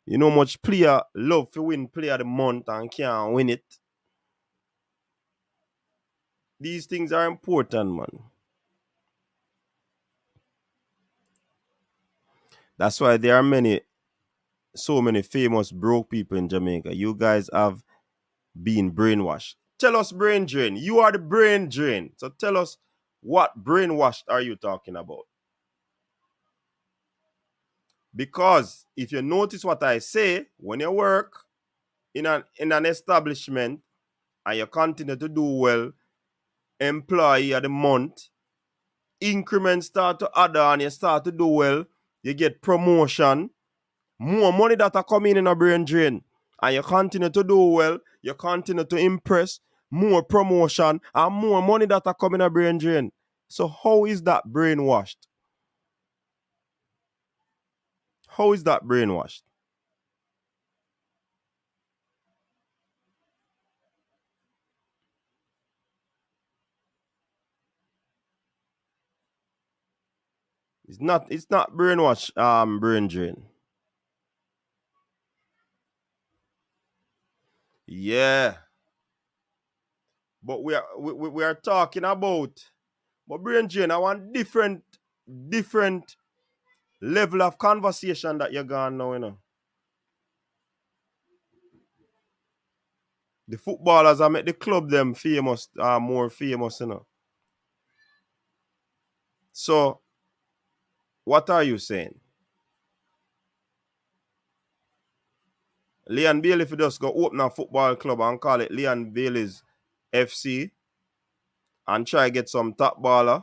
You know much player love to win player of the month and can't win it. These things are important, man. That's why there are so many famous broke people in Jamaica. You guys have been brainwashed. Tell us brain drain. You are the brain drain. So tell us, what brainwashed are you talking about? Because if you notice what I say, when you work in an establishment and you continue to do well, employee of the month, increments start to add on, you start to do well, you get promotion, more money that are coming in a brain drain, and you continue to do well, you continue to impress, more promotion, and more money that are coming in a brain drain. So how is that brainwashed? How is that brainwashed? It's not brainwash brain drain. Yeah. But we are talking about, but brain drain, I want different level of conversation that you're going now. The footballers are make the club them famous, more famous. So what are you saying? Leon Bailey, if you just go open a football club and call it Leon Bailey's FC and try get some top baller.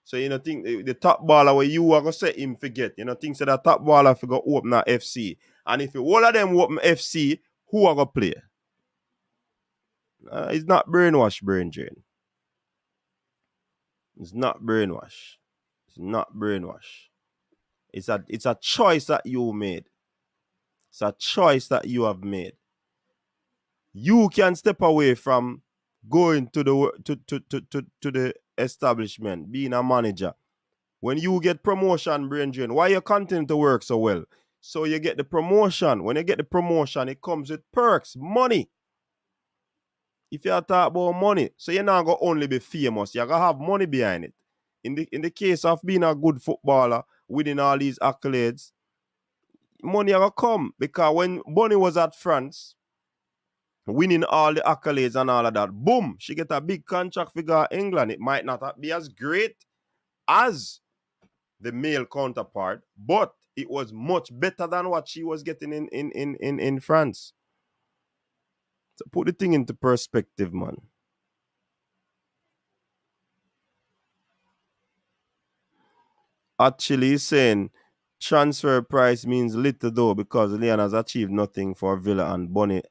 So you know think the top baller where you are gonna set him forget. You know, think say that top baller if you go open a FC. And if you all of them open FC, who are gonna play? It's not brainwash, brain drain. It's not brainwash. It's not brainwash. It's a choice that you made. It's a choice that you have made. You can step away from going to the establishment, being a manager. When you get promotion, brain drain, why you continue to work so well? So you get the promotion. When you get the promotion, it comes with perks, money. If you talk about money, so you're not gonna only be famous, you're gonna have money behind it. In the case of being a good footballer, winning all these accolades, money gonna come. Because when Bonnie was at France, winning all the accolades and all of that, boom, she get a big contract figure England. It might not be as great as the male counterpart, but it was much better than what she was getting in France. So put the thing into perspective, man. Actually saying transfer price means little though, because Leon has achieved nothing for Villa and Bonnie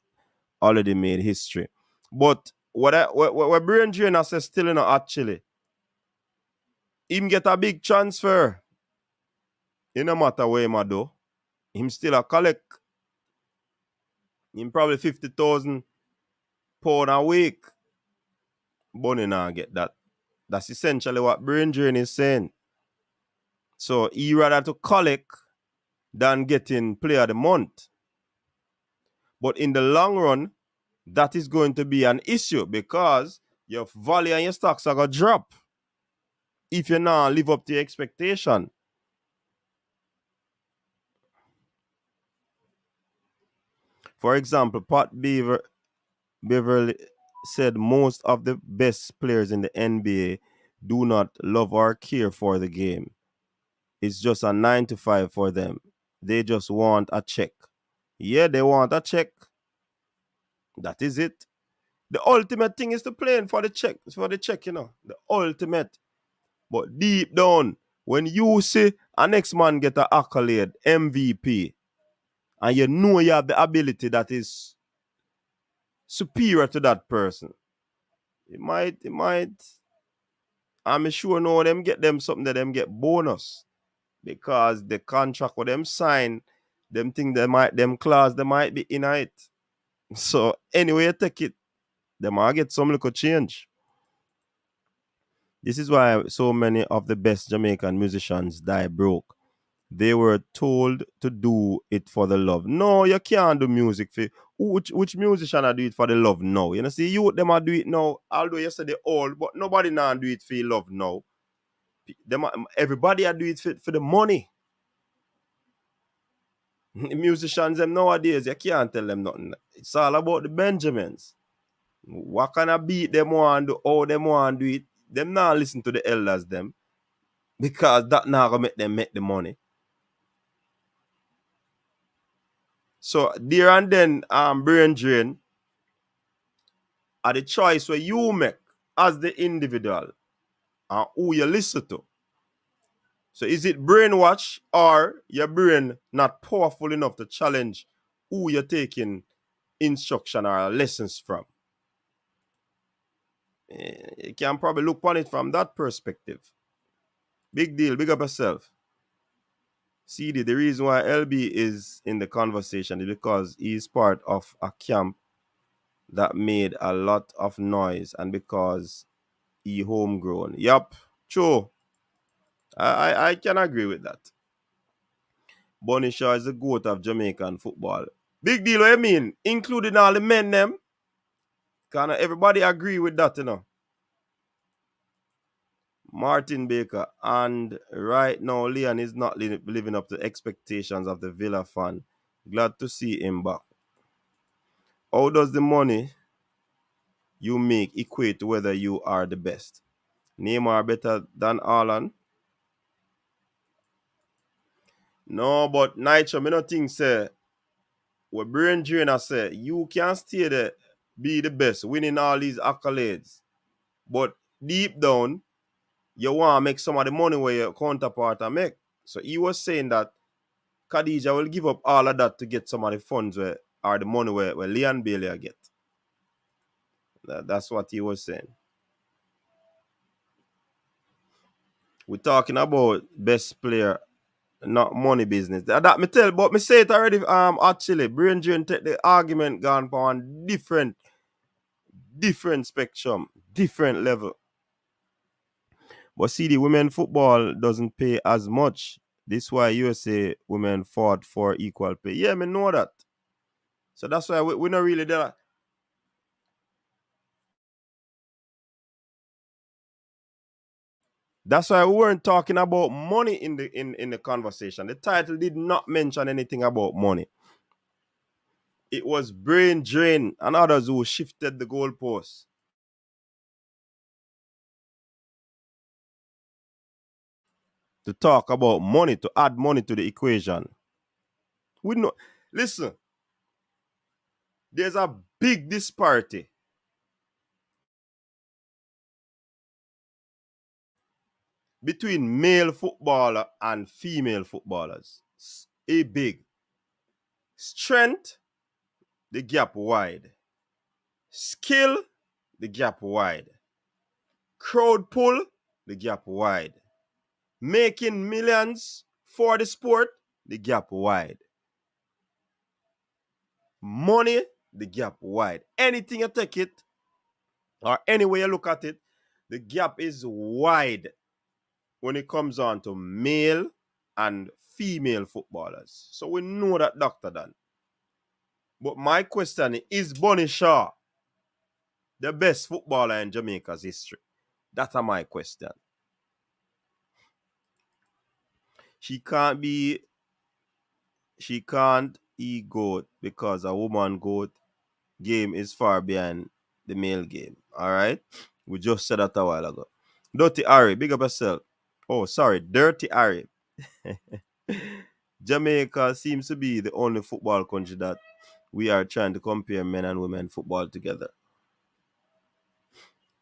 already made history. But what brain drainer says still in actually. Him get a big transfer. It no matter where him a do. Him still a collect. Him probably 50,000 pound a week. Bunny now get that. That's essentially what brain drain is saying. So he rather to collect than getting player of the month. But in the long run, that is going to be an issue because your value and your stocks are going to drop if you not live up to your expectation. For example, Beverly said most of the best players in the NBA do not love or care for the game. It's just a 9 to 5 for them. They just want a check. Yeah, they want a check. That is it. The ultimate thing is to play for the check, The ultimate. But deep down, when you see a next man get an accolade, MVP, and you know you have the ability that is superior to that person, it might, I'm sure no them get them something that them get bonus. Because the contract with them sign, them thing them clause they might be in it. So anyway you take it, they might get some little change. This is why so many of the best Jamaican musicians die broke. They were told to do it for the love. No, you can't do music for which musician are do it for the love now. You know, see you them are do it now, although you say they old, but nobody now do it for love now. Everybody are do it for the money. The musicians them nowadays, you can't tell them nothing. It's all about the Benjamins. What kind of beat them want do, how them want do it. Them not listen to the elders them. Because that not gonna make them make the money. So there and then brain drain are the choice where you make as the individual and who you listen to. So is it brainwash or your brain not powerful enough to challenge who you're taking instruction or lessons from? You can probably look on it from that perspective. Big deal, big up yourself. CD, the reason why LB is in the conversation is because he's part of a camp that made a lot of noise and because he homegrown. Yup, true. I can agree with that. Bonnie Shaw is the goat of Jamaican football. Big deal, what you mean? Including all the men them. Can everybody agree with that, you know? Martin Baker, and right now Leon is not living up to expectations of the Villa fan. Glad to see him back. How does the money you make equate to whether you are the best? Neymar better than Haaland? No, but Nitro, me not think say what brain drainer say you can stay there, be the best, winning all these accolades. But deep down, you want to make some of the money where your counterpart are make. So he was saying that Khadijah will give up all of that to get some of the funds where or the money where Leon Bailey get. That's what he was saying. We're talking about best player, not money business. That me tell, but me say it already. Actually, brain drain take the argument gone on different spectrum, different level. But see, the women football doesn't pay as much. This is why USA women fought for equal pay. Yeah, me know that. So that's why we're not really there. That's why we weren't talking about money in the conversation. The title did not mention anything about money. It was brain drain and others who shifted the goalposts. To talk about money, to add money to the equation. We know. Listen, there's a big disparity between male footballer and female footballers. A big strength, the gap wide. Skill, the gap wide. Crowd pull, the gap wide. Making millions for the sport, the gap wide. Money, the gap wide. Anything you take it, or any way you look at it, the gap is wide when it comes on to male and female footballers. So we know that, Dr. Dan. But my question is Bunny Shaw the best footballer in Jamaica's history? That's my question. She can't goat because a woman goat game is far behind the male game. All right? We just said that a while ago. Dirty Harry, big up yourself. Oh, sorry, Dirty Harry. Jamaica seems to be the only football country that we are trying to compare men and women football together.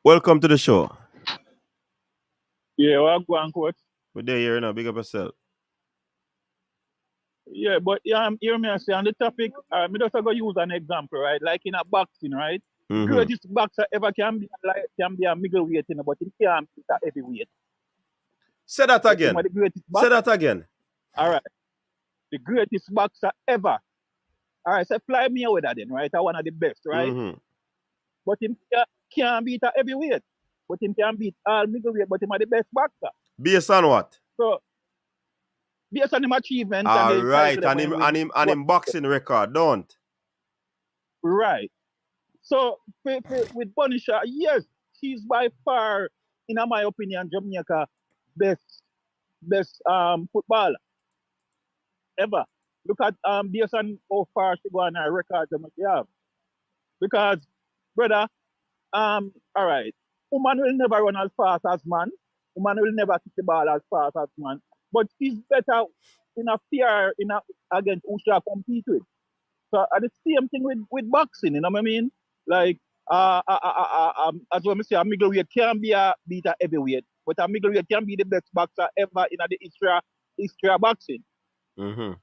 Welcome to the show. Yeah, well, go on, coach. We're there here now. Big up yourself. Yeah, but hear me say on the topic, me just go use an example, right? Like in a boxing, right? Mm-hmm. Greatest boxer ever can be a middleweight, but he can't be a heavyweight. Say that again. Say that again. All right. The greatest boxer ever. All right, so fly me away that then, right? I one of the best, right? Mm-hmm. But him can't beat a heavyweight. But him can beat all middleweight, but him are the best boxer. Based on what? So based on him achievement. All right, and him boxing record, don't? Right. So with Punisher, yes, she's by far, in my opinion, Jamaica best footballer ever. Look at based on how far she go on her record she have. Because, brother, all right, woman will never run as fast as man. Woman will never kick the ball as fast as man. But she's better in a fair against who she compete with. So the same thing with boxing, you know what I mean? Like as well, I say, a middleweight can beat a heavyweight, but a middleweight can be the best boxer ever in the history of boxing. Mm-hmm.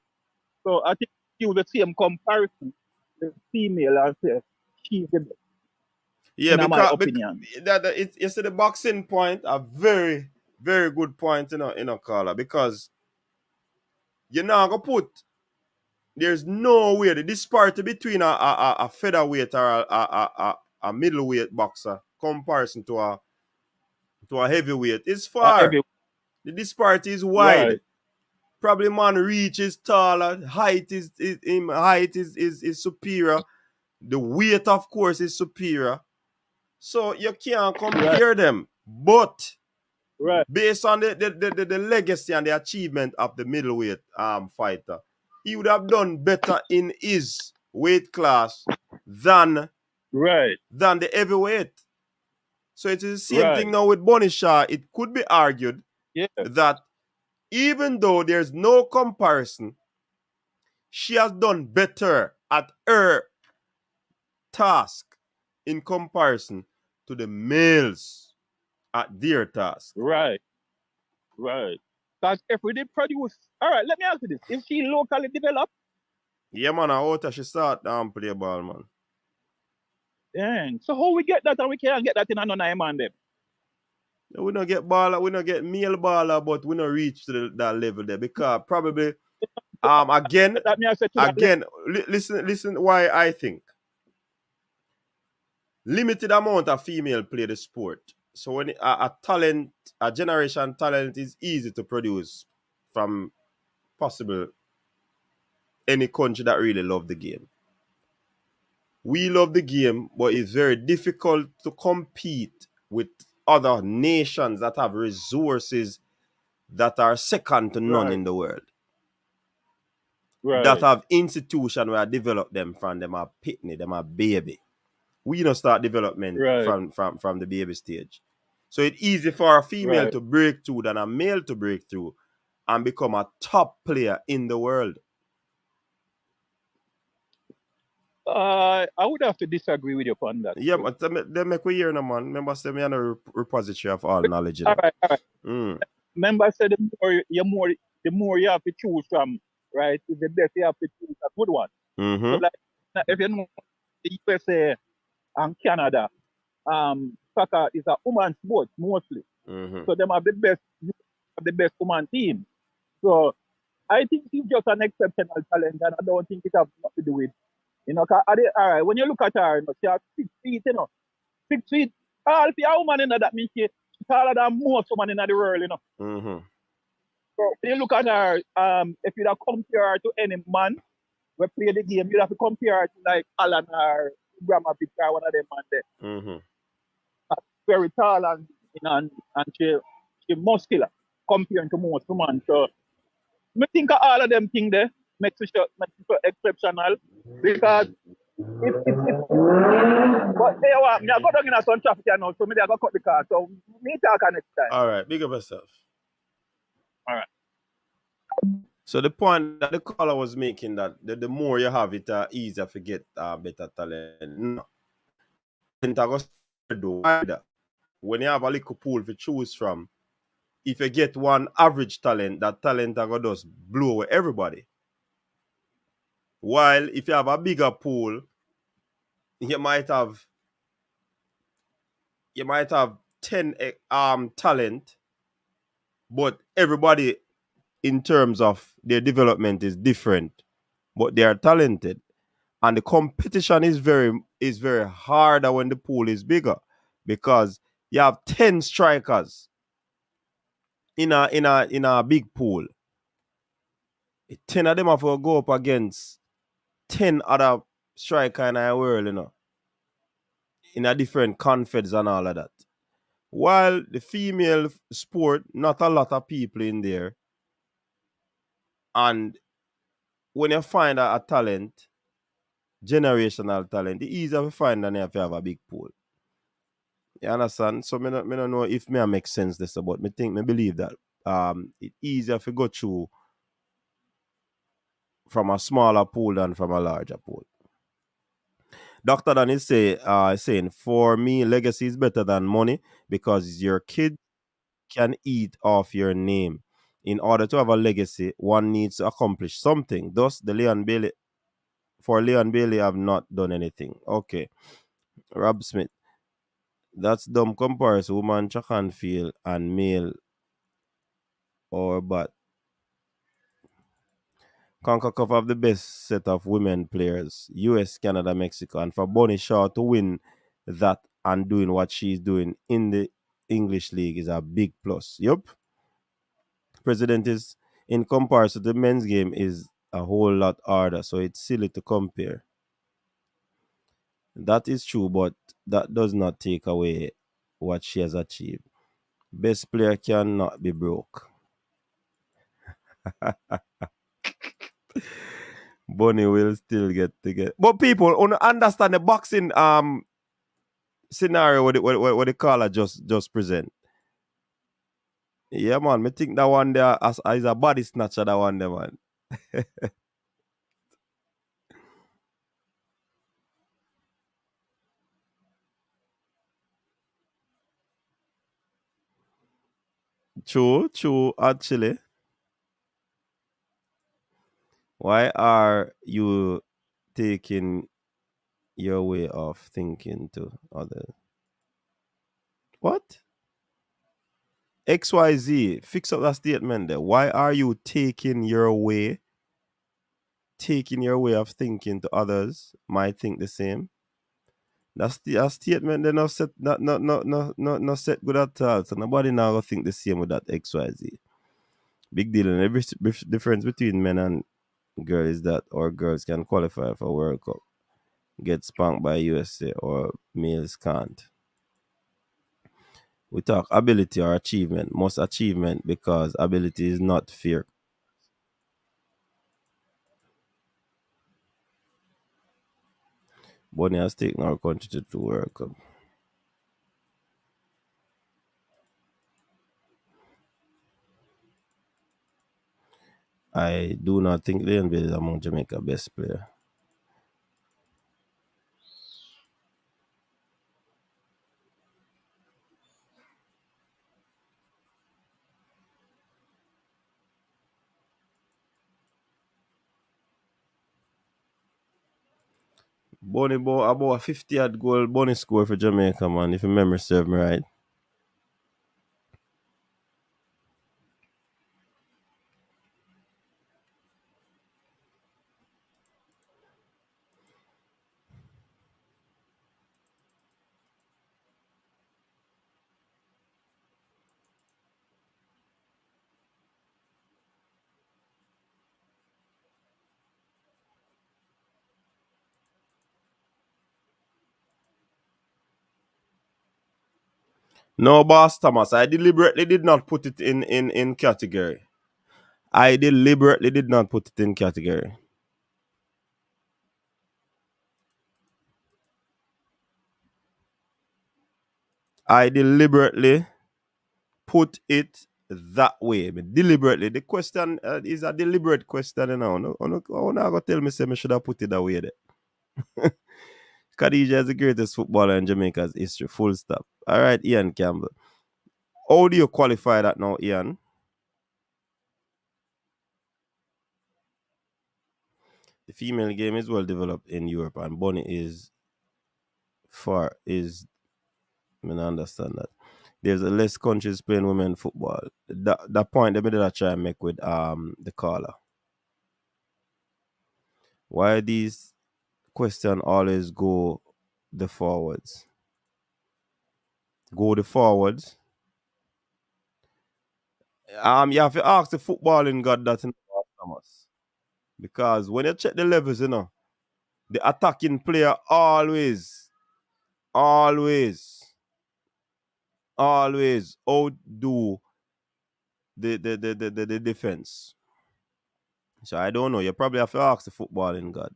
So I think you the same comparison, the female, and say she's the best. Yeah, in my opinion. It's the boxing point, a very, very good point, caller, because you're not gonna put. There's no way the disparity between a featherweight or a middleweight boxer comparison to a heavyweight is far. The disparity is wide. Right. Probably man reach is taller, height is superior. The weight, of course, is superior. So you can't compare them. But based on the legacy and the achievement of the middleweight fighter, he would have done better in his weight class than the heavyweight. So it is the same thing now with Bunny Shaw. It could be argued that even though there's no comparison, she has done better at her task in comparison to the males at their task. Right. Because if we did produce, all right, let me ask you this. If she locally developed? Yeah, man, how she start play ball, man. Dang. So how we get that and we can't get that in another man them? We don't get baller, we don't get male baller, but we don't reach to that level there because probably again listen why I think limited amount of female play the sport. So when a generation talent is easy to produce from possible any country that really love the game. We love the game, but it's very difficult to compete with other nations that have resources that are second to none in the world. That have institutions where I develop them from them are pitney, them are baby. We don't start development from the baby stage. So it's easy for a female to break through than a male to break through and become a top player in the world. I would have to disagree with you on that. Yeah, but they make we hear no man. Remember, say me on a repository of all knowledge. All right. Remember, say the more you have to choose from, right? Is the best you have to choose a good one. Mm-hmm. So like if you know the USA and Canada, soccer is a woman sport mostly. Mm-hmm. So them have the best woman team. So I think she's just an exceptional talent, and I don't think it has nothing to do with, all right, when you look at her, she has 6 feet, 6 feet. All if you're a woman, that means she's taller than most women in the world, Mm-hmm. So when you look at her, if you compare her to any man we play the game, you have to compare her to like Alan or Grandma Victor, one of them man there. Mm-hmm. Very tall and she muscular compared to most women. So I think all of them things there makes it so exceptional because but hey, what? I go down in some traffic now, so maybe I go cut the car. So me talk next time. All right, big up yourself. All right. So the point that the caller was making that the more you have it, easier to get better talent. No. When you have a little pool to choose from, if you get one average talent, that talent are gonna just blow away everybody. While if you have a bigger pool, you might have 10 talent, but everybody in terms of their development is different, but they are talented. And the competition is very harder when the pool is bigger because you have 10 strikers in a big pool. 10 of them have to go up against 10 other strikers in the world, in a different confeds and all of that. While the female sport, not a lot of people in there. And when you find a talent, generational talent, it's easier to find than if you have a big pool. You understand? So me don't know if me make sense this, but me believe that it's easier to go through from a smaller pool than from a larger pool. Dr. Dan is saying, for me, legacy is better than money because your kid can eat off your name. In order to have a legacy, one needs to accomplish something. Thus, Leon Bailey have not done anything. Okay. Rob Smith. That's dumb comparison. Woman track and field and male or but CONCACAF have the best set of women players, US, Canada, Mexico, and for Bonnie Shaw to win that and doing what she's doing in the English League is a big plus. Yup. President is in comparison to the men's game is a whole lot harder, so it's silly to compare. That is true, but that does not take away what she has achieved. Best player cannot be broke. Bonnie will still get to get. But people understand the boxing scenario what the caller just present. Yeah, man. Me think that one there as a body snatcher, that one there, man. True, actually. Why are you taking your way of thinking to others? What? XYZ, fix up that statement there. Why are you taking your way of thinking to others might think the same? That's a statement they not set not set good at all. So nobody now go think the same with that XYZ. Big deal. And every difference between men and girls is that our girls can qualify for World Cup, get spanked by USA, or males can't. We talk ability or achievement, most achievement because ability is not fair. Bonnie has taken our country to the World Cup. I do not think Leon Bailey is among Jamaica's best player. Bonnie about a 50-odd goal Bonnie score for Jamaica, man, if your memory serve me right. No, Boss Thomas, I deliberately did not put it in category. I deliberately did not put it in category. I deliberately put it that way. Deliberately. The question is a deliberate question, you know. No, not gonna tell me say me should have put it that way there. Khadijah is the greatest footballer in Jamaica's history. Full stop. All right, Ian Campbell. How do you qualify that now, Ian? The female game is well developed in Europe, and Bonnie is I mean, I understand that. There's a less countries playing women football. That point that I try and make with the caller. Why these question always go the forwards? Go the forwards. You have to ask the footballing god that in Thomas. Because when you check the levels, you know, the attacking player always outdo the defense. So I don't know. You probably have to ask the footballing god.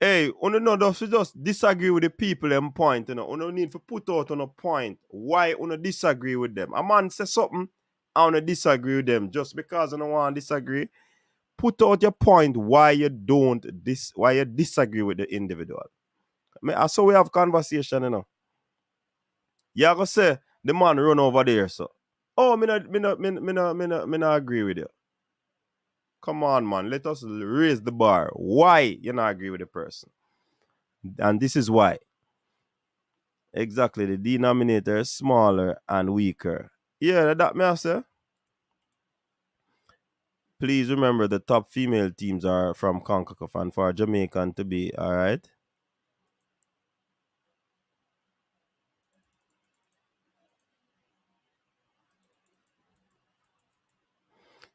Hey, you know, just disagree with the people and point, you know. You need to put out on a point why you disagree with them. A man say something, I want to disagree with them. Just because you don't want to disagree, put out your point why you why you disagree with the individual. I saw we have conversation, you know. You gonna say the man run over there, so. Oh, me not agree with you. Come on, man. Let us raise the bar. Why you not agree with the person? And this is why. Exactly. The denominator is smaller and weaker. Yeah, that may I say. Please remember the top female teams are from CONCACAF and for Jamaican to be, all right?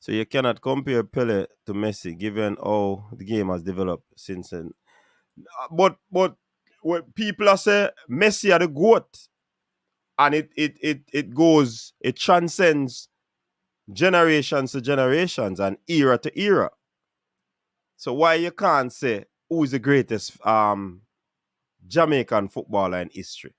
So you cannot compare Pele to Messi given how the game has developed since then. But when people are say Messi are the GOAT and it transcends generations to generations and era to era. So why you can't say who is the greatest Jamaican footballer in history?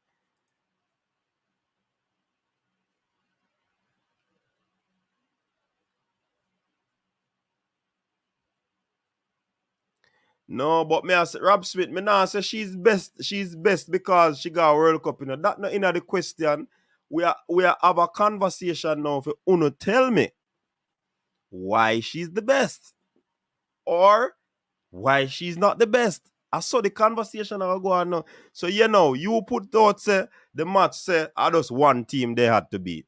No, but me I say Rob Smith, me now say she's best because she got a World Cup, you know. That not in the question. We are have a conversation now for Uno tell me why she's the best. Or why she's not the best. I saw the conversation I go on now. So you know, you put out say the match say I just one team they had to beat.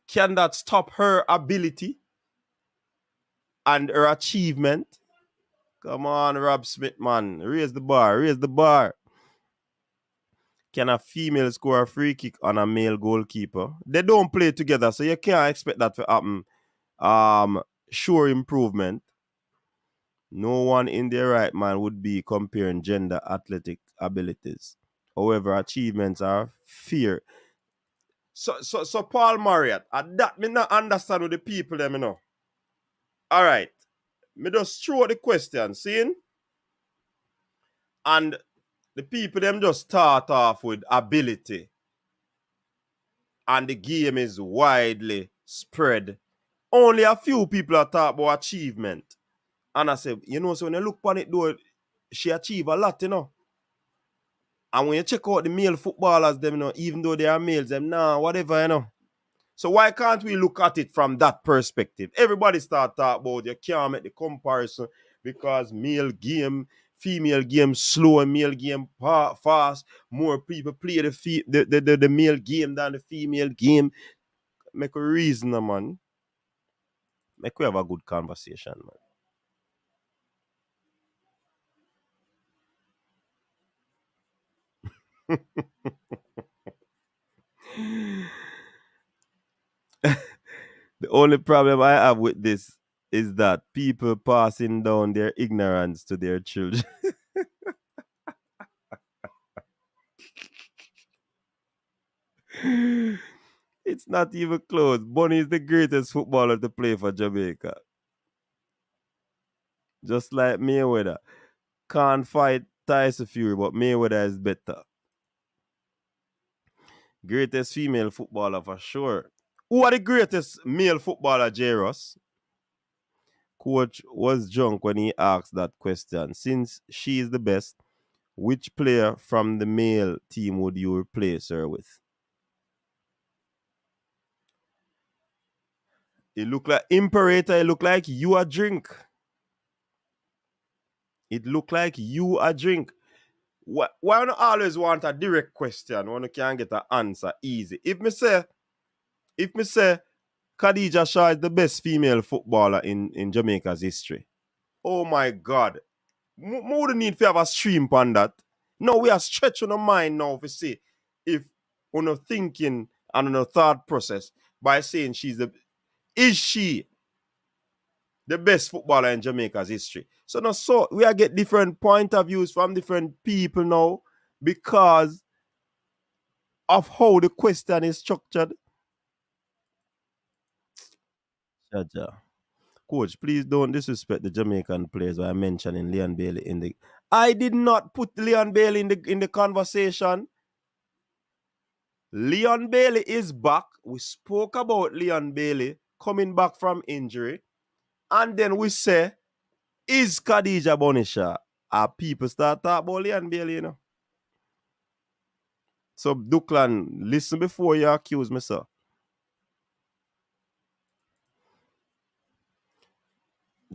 Can that stop her ability and her achievement? Come on, Rob Smith, man. Raise the bar, raise the bar. Can a female score a free kick on a male goalkeeper? They don't play together, so you can't expect that to happen. Sure improvement. No one in their right mind would be comparing gender athletic abilities. However, achievements are fear. So Paul Marriott, that me not understand with the people them, you know. All right. Me just throw the question, seeing? And the people them just start off with ability. And the game is widely spread. Only a few people are talking about achievement. And I say, you know, so when you look on it though, she achieve a lot, you know. And when you check out the male footballers, them, you know, even though they are males, them, nah, whatever, you know. So why can't we look at it from that perspective? Everybody start talking about you can't make the comparison because male game, female game slow, male game fast. More people play the male game than the female game. Make a reason, man. Make we have a good conversation, man. The only problem I have with this is that people passing down their ignorance to their children. It's not even close. Bunny is the greatest footballer to play for Jamaica. Just like Mayweather. Can't fight Tyson Fury, but Mayweather is better. Greatest female footballer for sure. Who are the greatest male footballer, Jairus? Coach was drunk when he asked that question. Since she is the best, which player from the male team would you replace her with? It look like Imperator, it look like you a drink. It look like you a drink. Why not always want a direct question when you can get an answer easy? If me say Khadijah Shaw is the best female footballer in Jamaica's history. Oh my God. More than need to have a stream on that. No, we are stretching our mind now to see if we're not thinking and on a thought process by saying is she the best footballer in Jamaica's history? So we are get different point of views from different people now because of how the question is structured. Jaja. Coach, please don't disrespect the Jamaican players by mentioning Leon Bailey in the. I did not put Leon Bailey in the conversation. Leon Bailey is back. We spoke about Leon Bailey coming back from injury. And then we say, is Khadijah Bonisha? People start talking about Leon Bailey, you know. So, Duklan, listen before you accuse me, sir.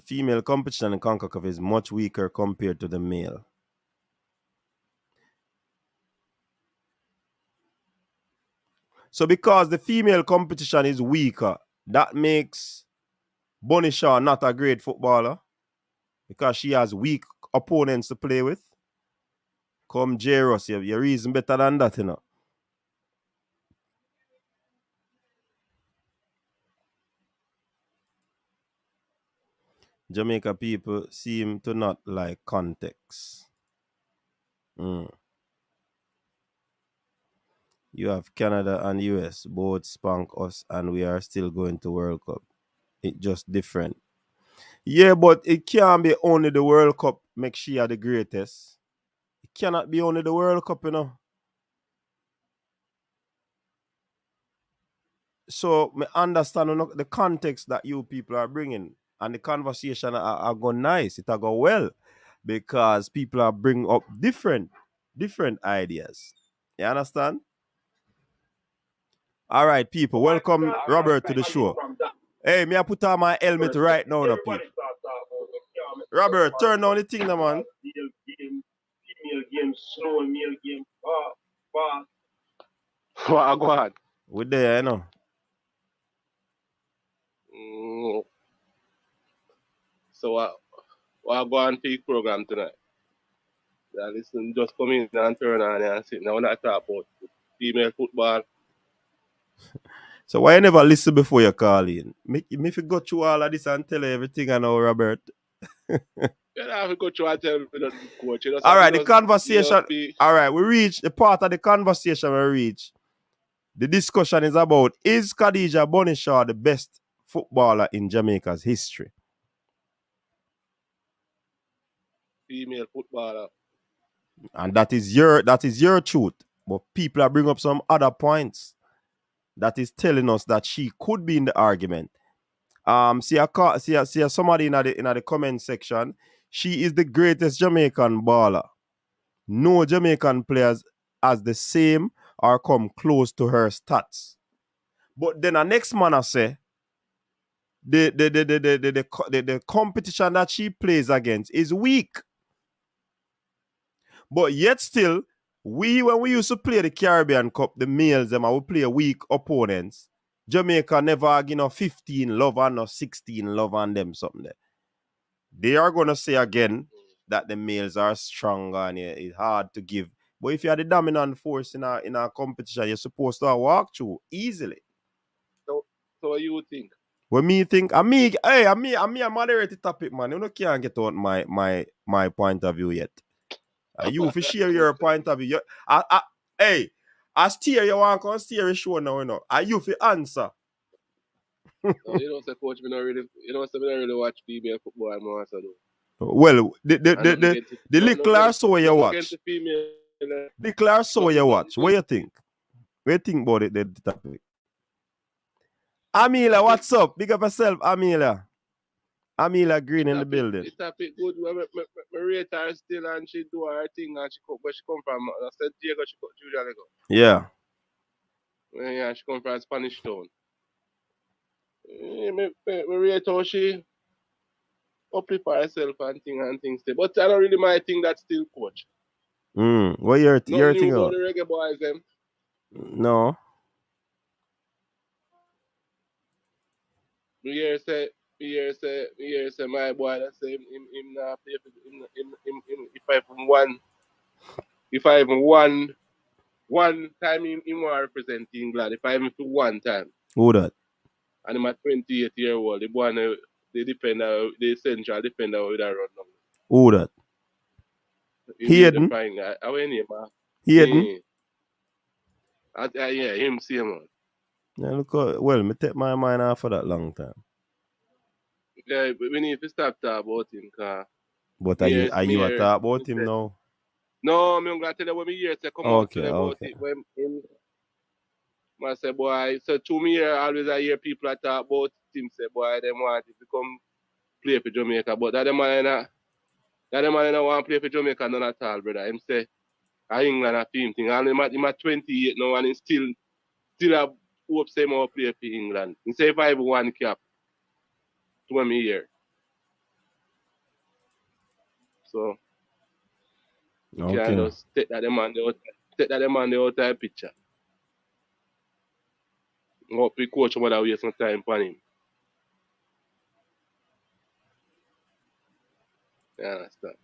Female competition in CONCACAF is much weaker compared to the male. So because the female competition is weaker, that makes Bonisha not a great footballer because she has weak opponents to play with. Come Jairus, you reason better than that, you know. Jamaica people seem to not like context. You have Canada and US both spank us and we are still going to World Cup. It's just different. Yeah, but it can't be only the World Cup make she are the greatest. It cannot be only the World Cup, you know. So me understand the context that you people are bringing and the conversation are go nice. It go well because people are bringing up different ideas. You understand? All right, people. Welcome Robert to the show. Hey, me I put on my helmet right now, no people. Robert, turn on the thing, no, man. Female game slow, male game fast. What go on? We there, you know. So what go on peak program tonight? Yeah, listen, just come in and turn on and sit. Now when I talk about female football. So why you never listen before you call in? Me if you go through all of this and tell you everything I know, Robert. You have to go through and tell the coach. All right, the conversation. All right, we reach the part of the conversation we reach. The discussion is about, is Khadijah Bonisha the best footballer in Jamaica's history? Female footballer. And that is your truth. But people are bringing up some other points that is telling us that she could be in the argument. See somebody in the comment section. She is the greatest Jamaican baller. no Jamaican players has the same or come close to her stats. But then the next man I say the competition that she plays against is weak. But yet still, when we used to play the Caribbean Cup, the males them, I would play weak opponents. Jamaica never, 15 love and or 16 love on them something there. They are gonna say again that the males are stronger and it's hard to give. But if you are the dominant force in a competition, you're supposed to walk through easily. So what you think? What me think? I moderate the topic, man. You can't get out my point of view yet. You if you share your point of view. I steer you want to steer your show now, Are you for answer? No, coach, me not really watch female football more so though. Well, the little or so you watch. The little or so you watch. What you think? What you think about it, the topic? Amila, what's up? Big up yourself, Amila. Amila Green in the building. It's topic good. Me rate her still and she do her thing and where she come from. St. Diego, she usually go. Yeah. Yeah, she come from Spanish Town. Me rate how she uplift herself and things. But I don't really mind think that still coach. What your thing about the Reggae Boyz them? No. Me hear say my boy that say him not play for him if I even one time him want represent England, if I even for one time. Who that? And him at 28-year-old, the boy the defender, the central defender with that run now. Who that? Hayden? Hayden? Yeah, him same one. Yeah, look, me take my mind off for that long time. Yeah, but we need to stop talking about him, cause. But are you talk about him now? No, I'm gonna tell you what me hear say come out today about it when him. I say boy, so 2 years always I hear people talk about him say boy them want to come play for Jamaica, but that man want to play for Jamaica none at all, brother. Him say England a team thing. And him at 28 now and he still have hope say more play for England. He say 5-1 cap. 20 years. So you can just take that man the outside picture. Hope the coach would have waste some time for him. You understand?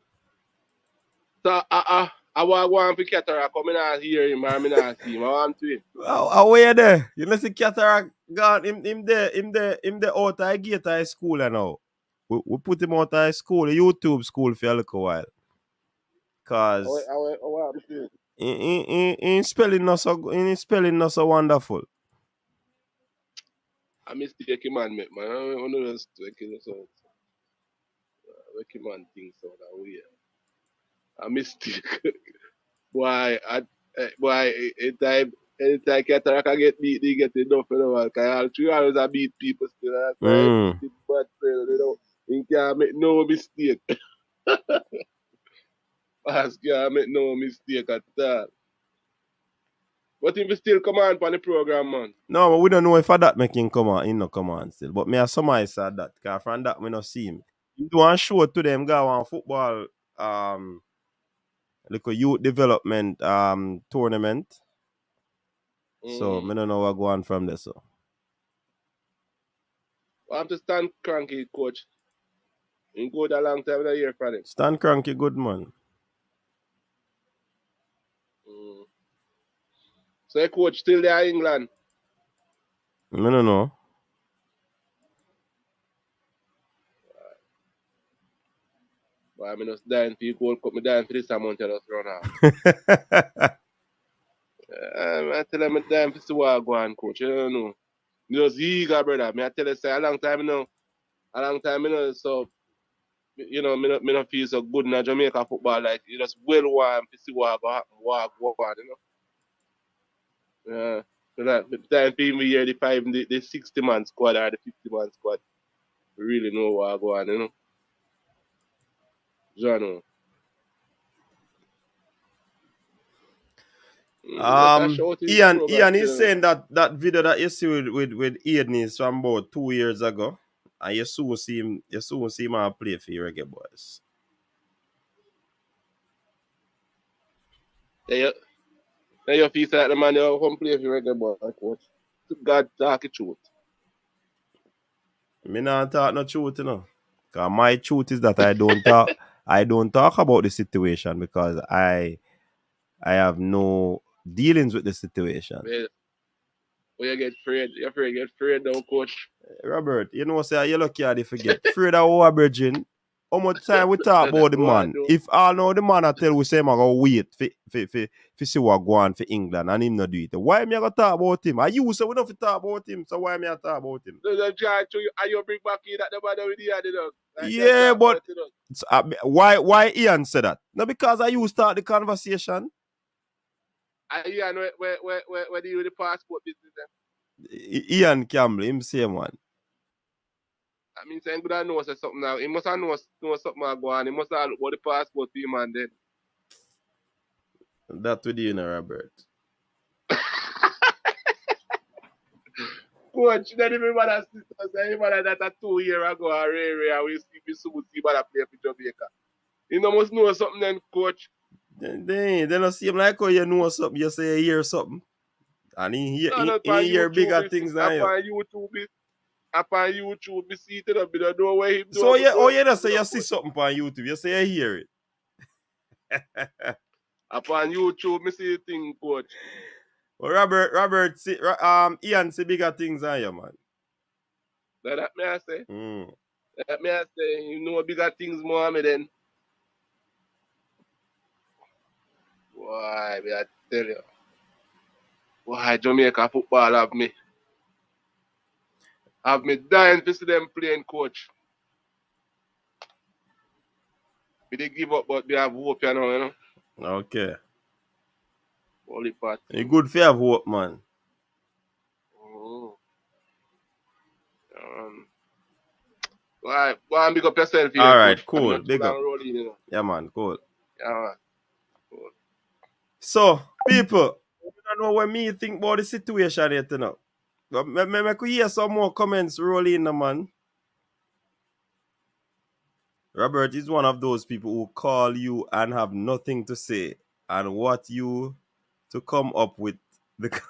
So I want to Cataract come in and hear him or I not see him. I want to him. How are you there? You know see Cataract gone him the outside gate of school now. We put him out of school, YouTube school for a little while. Cause in spelling not so wonderful. I mistake him man, man. I don't know so make him man think so that way. I mistake. Anytime Cataract I get beat, they get enough for the one. Because all 3 hours I beat people still. That's why bad player, they don't. He can't make no mistake. Pass can't make no mistake at all. But if he still come on the program, man. No, but we don't know if that make him come on. He no come on still. But me a summarize that. Because from that, we no see him. He do one show to them, go on football, like a youth development tournament. So, I don't know what go on from there, so. I have to stand cranky, coach. He go a long time in a year for him. Stand cranky, good man. So, coach still there in England? I don't know. But I'm just dying for you, Gold Cup. I'm dying for this amount of just run off. I tell him I'm dying for see what go on, coach. You don't know. You just eager, brother. I tell you, say, a long time, so, me not feel so good in Jamaica football. Like, you just well want to see what go happen, what go on, Yeah. So that time for me here, the 60-man squad or the 50-man squad, we really know what go on, You know. Ian is saying that video that you see with Aiden is from about 2 years ago, and you soon see him play for your Reggae Boyz. Yeah, you feel like the man you come play for Reggae Boyz, coach. God talk the truth. Me not talk no truth, you know. Cause my truth is that I don't talk I don't talk about the situation because I have no dealings with the situation. Well, you get afraid. You're afraid get afraid now, coach. Robert, you know, say you lucky I forget. Afraid of our virgin. How much time we talk about the man? If all know the man I tell we say I'm gonna wait for see what go on for England and him not do it. Why me I gonna talk about him? I you say we don't talk about him, so why me I talk about him? You bring back in that the man with the other dog. Yeah, but why Ian said that? No, because you start the conversation. Ian, where do you do the passport business then? Ian Campbell, him same one. I mean, saying good I know something now. He must have know something go on. He must have look about the passport for him and then. That with you, Robert. Coach, then remember that sister say that 2 years ago, we see play for Jamaica. You know, must know something then, coach. They don't seem like how you know something, you say you hear something. And he hear bigger things than you. Upon YouTube, be seated up, you don't know where him so you don't say you see something on YouTube, you say you hear it. Upon YouTube, me see the thing, coach. Well, Robert, Ian see bigger things than you, man. That me I say. That me I say, you know bigger things more me then. Why, me I tell you. Why Jamaica football have me dying to see them playing, coach. We they give up, but they have hope, you know. Okay. Holy part. It's good for you have hope, man. Why big up yourself here, alright, coach. cool. Big up. Rolling, you know. Yeah, man, cool. Yeah, man. Cool. So, people, I don't know what me think about the situation yet, you know. But I could hear some more comments rolling, man. Robert is one of those people who call you and have nothing to say and want you to come up with the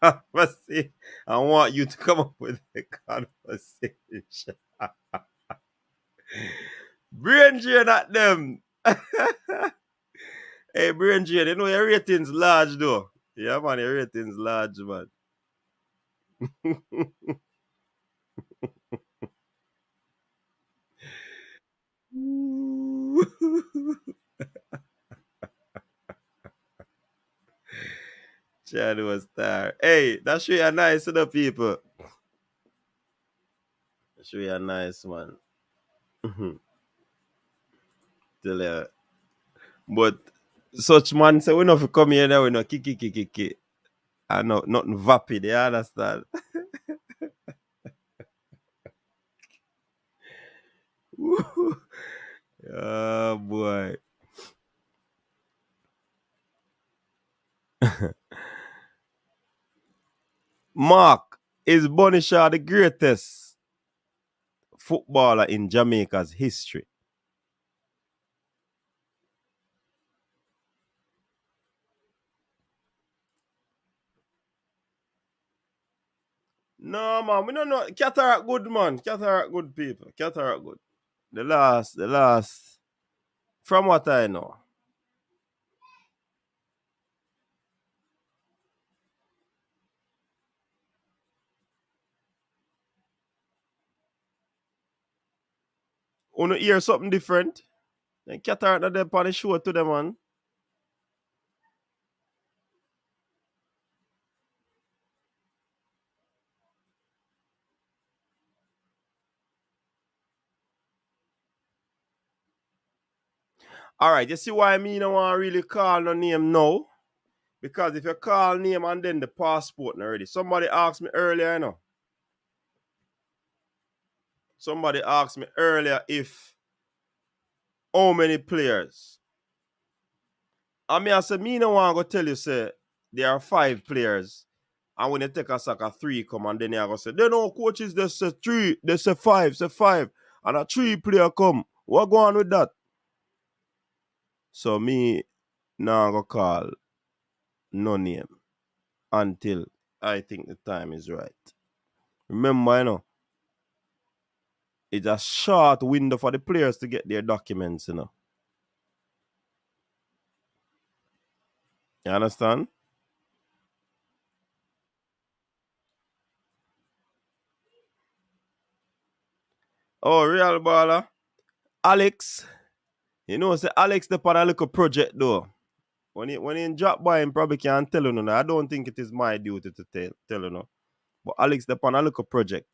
conversation. I want you to come up with the conversation. Brain drain at them. Hey, brain drain, you know your rating's large though. Yeah, man, your rating's large, man. Chad was there. Hey, that show you nice to the people. That show you nice, man. Tell you. But such man say we not fi come here now, we no kiki. I know nothing vapid, you understand? Oh boy. Mark, is Bunny Shaw the greatest footballer in Jamaica's history? No, man, we don't know. Cataract good, man. Cataract good people. Cataract good. The last, from what I know. Wanna hear something different? Then Cataract not there on the show to them, man. Alright, you see why me don't want to really call no name now? Because if you call name and then the passport already. Somebody asked me earlier, you know. Somebody asked me earlier if how many players. I mean, I said, me no want to tell you, say, there are 5 players, and when you take a sack, 3 come, and then you are going to say, they know coaches, they say 3, they say 5, and a 3 player come. What go on with that? So me now go call no name until I think the time is right. Remember, you know, it's a short window for the players to get their documents, you know. You understand? Oh, real baller. Alex. You know, say Alex the on a little project though. When he drop by, him probably can't tell you no. I don't think it is my duty to tell you no. But Alex the on a little project.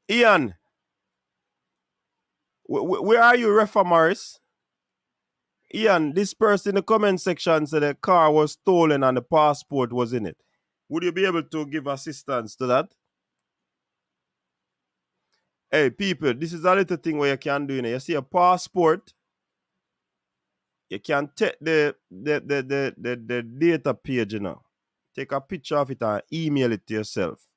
Ian, where are you, Refa Morris? Ian, this person in the comment section said the car was stolen and the passport was in it. Would you be able to give assistance to that? Hey, people, this is a little thing where you can do. You know, you see a passport, you can take the data page, you know. Take a picture of it and email it to yourself.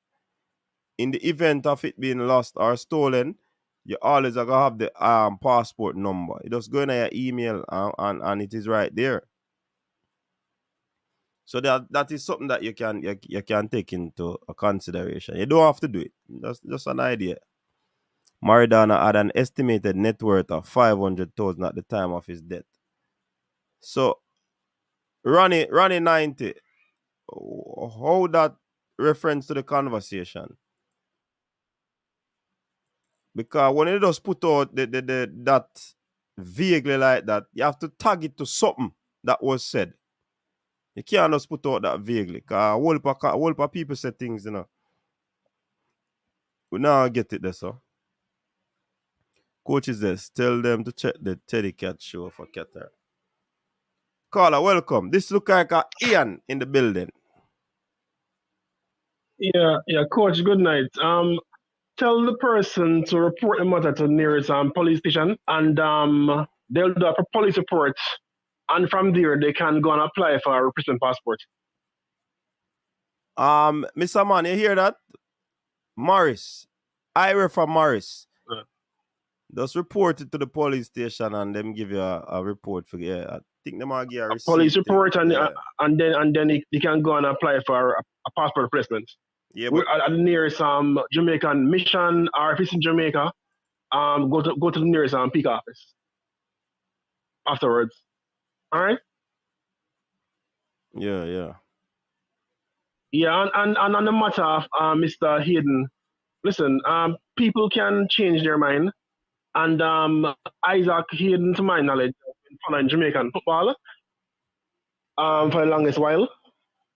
In the event of it being lost or stolen, you always are gonna have the passport number. You just go in your email and it is right there. So that is something that you can take into a consideration. You don't have to do it. That's just an idea. Maradona had an estimated net worth of 500,000 at the time of his death. So Ronnie 90, how that reference to the conversation? Because when you just put out that vaguely like that, you have to tag it to something that was said. You can't just put out that vaguely. Because a whole lot of people say things, you know. We now get it there, so. Coaches this, tell them to check the Teddy Cat show for Qatar. Caller, welcome. This look like a Ian in the building. Yeah, coach, good night. Tell the person to report the matter to the nearest police station, and they'll do a police report, and from there they can go and apply for a replacement passport. Mr. Man, you hear that? Morris. I refer Morris. Yeah. Just report it to the police station and them give you a report for I think they might give a receipt. Police report thing. and then you can go and apply for a passport replacement. Yeah, but at the nearest Jamaican mission, or if it's in Jamaica, go to the nearest peak office afterwards. All right. Yeah. Yeah, and on the matter of Mr. Hayden, listen, people can change their mind, and Isaac Hayden, to my knowledge, has been following Jamaican football for the longest while,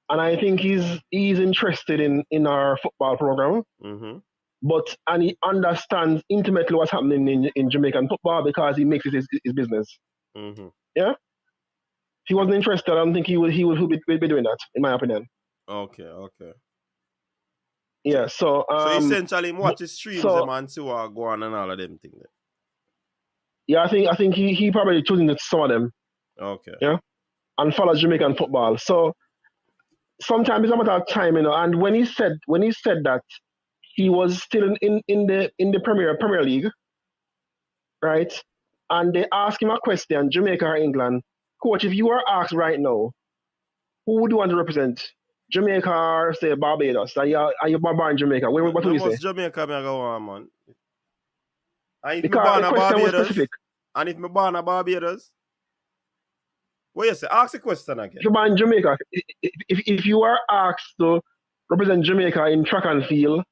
and I think he's interested in our football program. Mm-hmm. And he understands intimately what's happening in Jamaican football because he makes it his business. Mm-hmm. Yeah. If he wasn't interested, I don't think he would be doing that, in my opinion. Okay. Yeah, so essentially watch his streams and see what go on and all of them things. Yeah, I think he probably choosing some of them. Okay. Yeah. And follow Jamaican football. So sometimes it's a matter of time, you know. And when he said that he was still in the Premier League, right? And they asked him a question, Jamaica or England, coach, if you were asked right now, who would you want to represent? Jamaica or say Barbados? Are you born in Jamaica? What would you say? Jamaica me go on, man. And if because the question was specific. And if me born a Barbados? What you say? Ask the question again. If you're born in Jamaica, if you are asked to represent Jamaica in track and field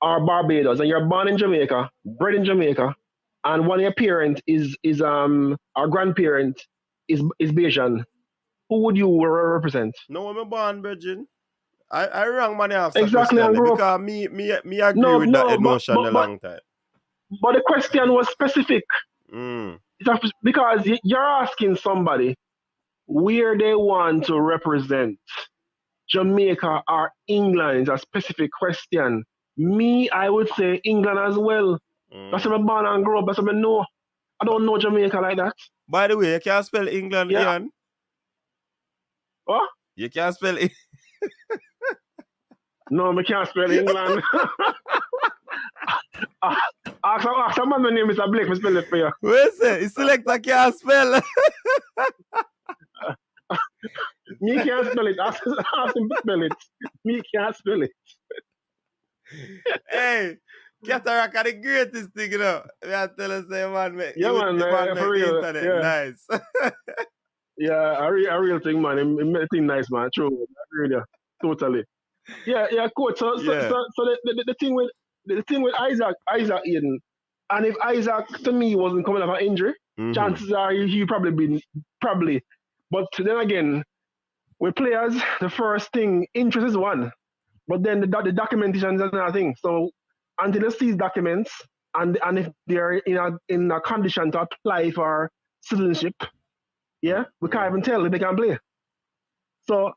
or Barbados, and you're born in Jamaica, bred in Jamaica, and one of your parents is our grandparent is Bayesian, who would you represent? No, I'm born virgin. I wrong money ask exactly, question because me agree with that notion a long time. But the question was specific. Mm. Because you're asking somebody where they want to represent Jamaica or England is a specific question. Me, I would say England as well. That's why I'm born and grow up. That's why I know. I don't know Jamaica like that. By the way, you can't spell England, Yeah. Ian. What? You can't spell No, I can't spell England. Ask someone my name is Blake, I spell it for you. Where's it? You selector can't spell. Me can't spell it. Ask him to spell it. Me can't spell it. Hey, cataract are the greatest thing, you know. We are telling say man make for real. internet Yeah. nice. Yeah, a real thing, man. It make the thing nice, man. True. I agree with you. Totally. Yeah, coach. So the thing with Isaac Eden, and if Isaac to me wasn't coming off an injury, chances are he probably. But then again, with players, the first thing interest is one, but then the documentation is another thing. So until they see documents and if they're in a condition to apply for citizenship, yeah, we can't even tell if they can play. So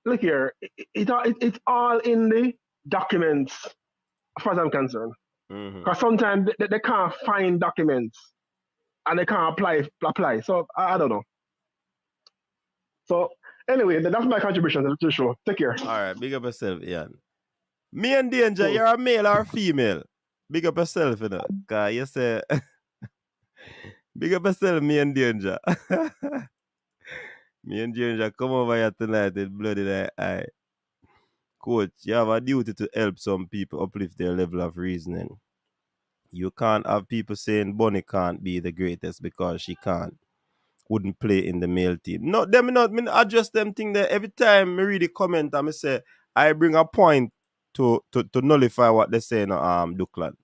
look here, it's all in the documents, as far as I'm concerned. Because sometimes they can't find documents and they can't apply. So I don't know. So anyway, that's my contribution to the show. Take care. All right, big up yourself, Ian. Me and Danger, you're a male or a female? Big up yourself, you know. Cause you say, big up yourself, me and Danger. Me and Danger come over here tonight with bloody eye. Coach, you have a duty to help some people uplift their level of reasoning. You can't have people saying Bonnie can't be the greatest because she wouldn't play in the male team. No, them not me address them thing there every time me read the comment and me say I bring a point to nullify what they say in Duckland.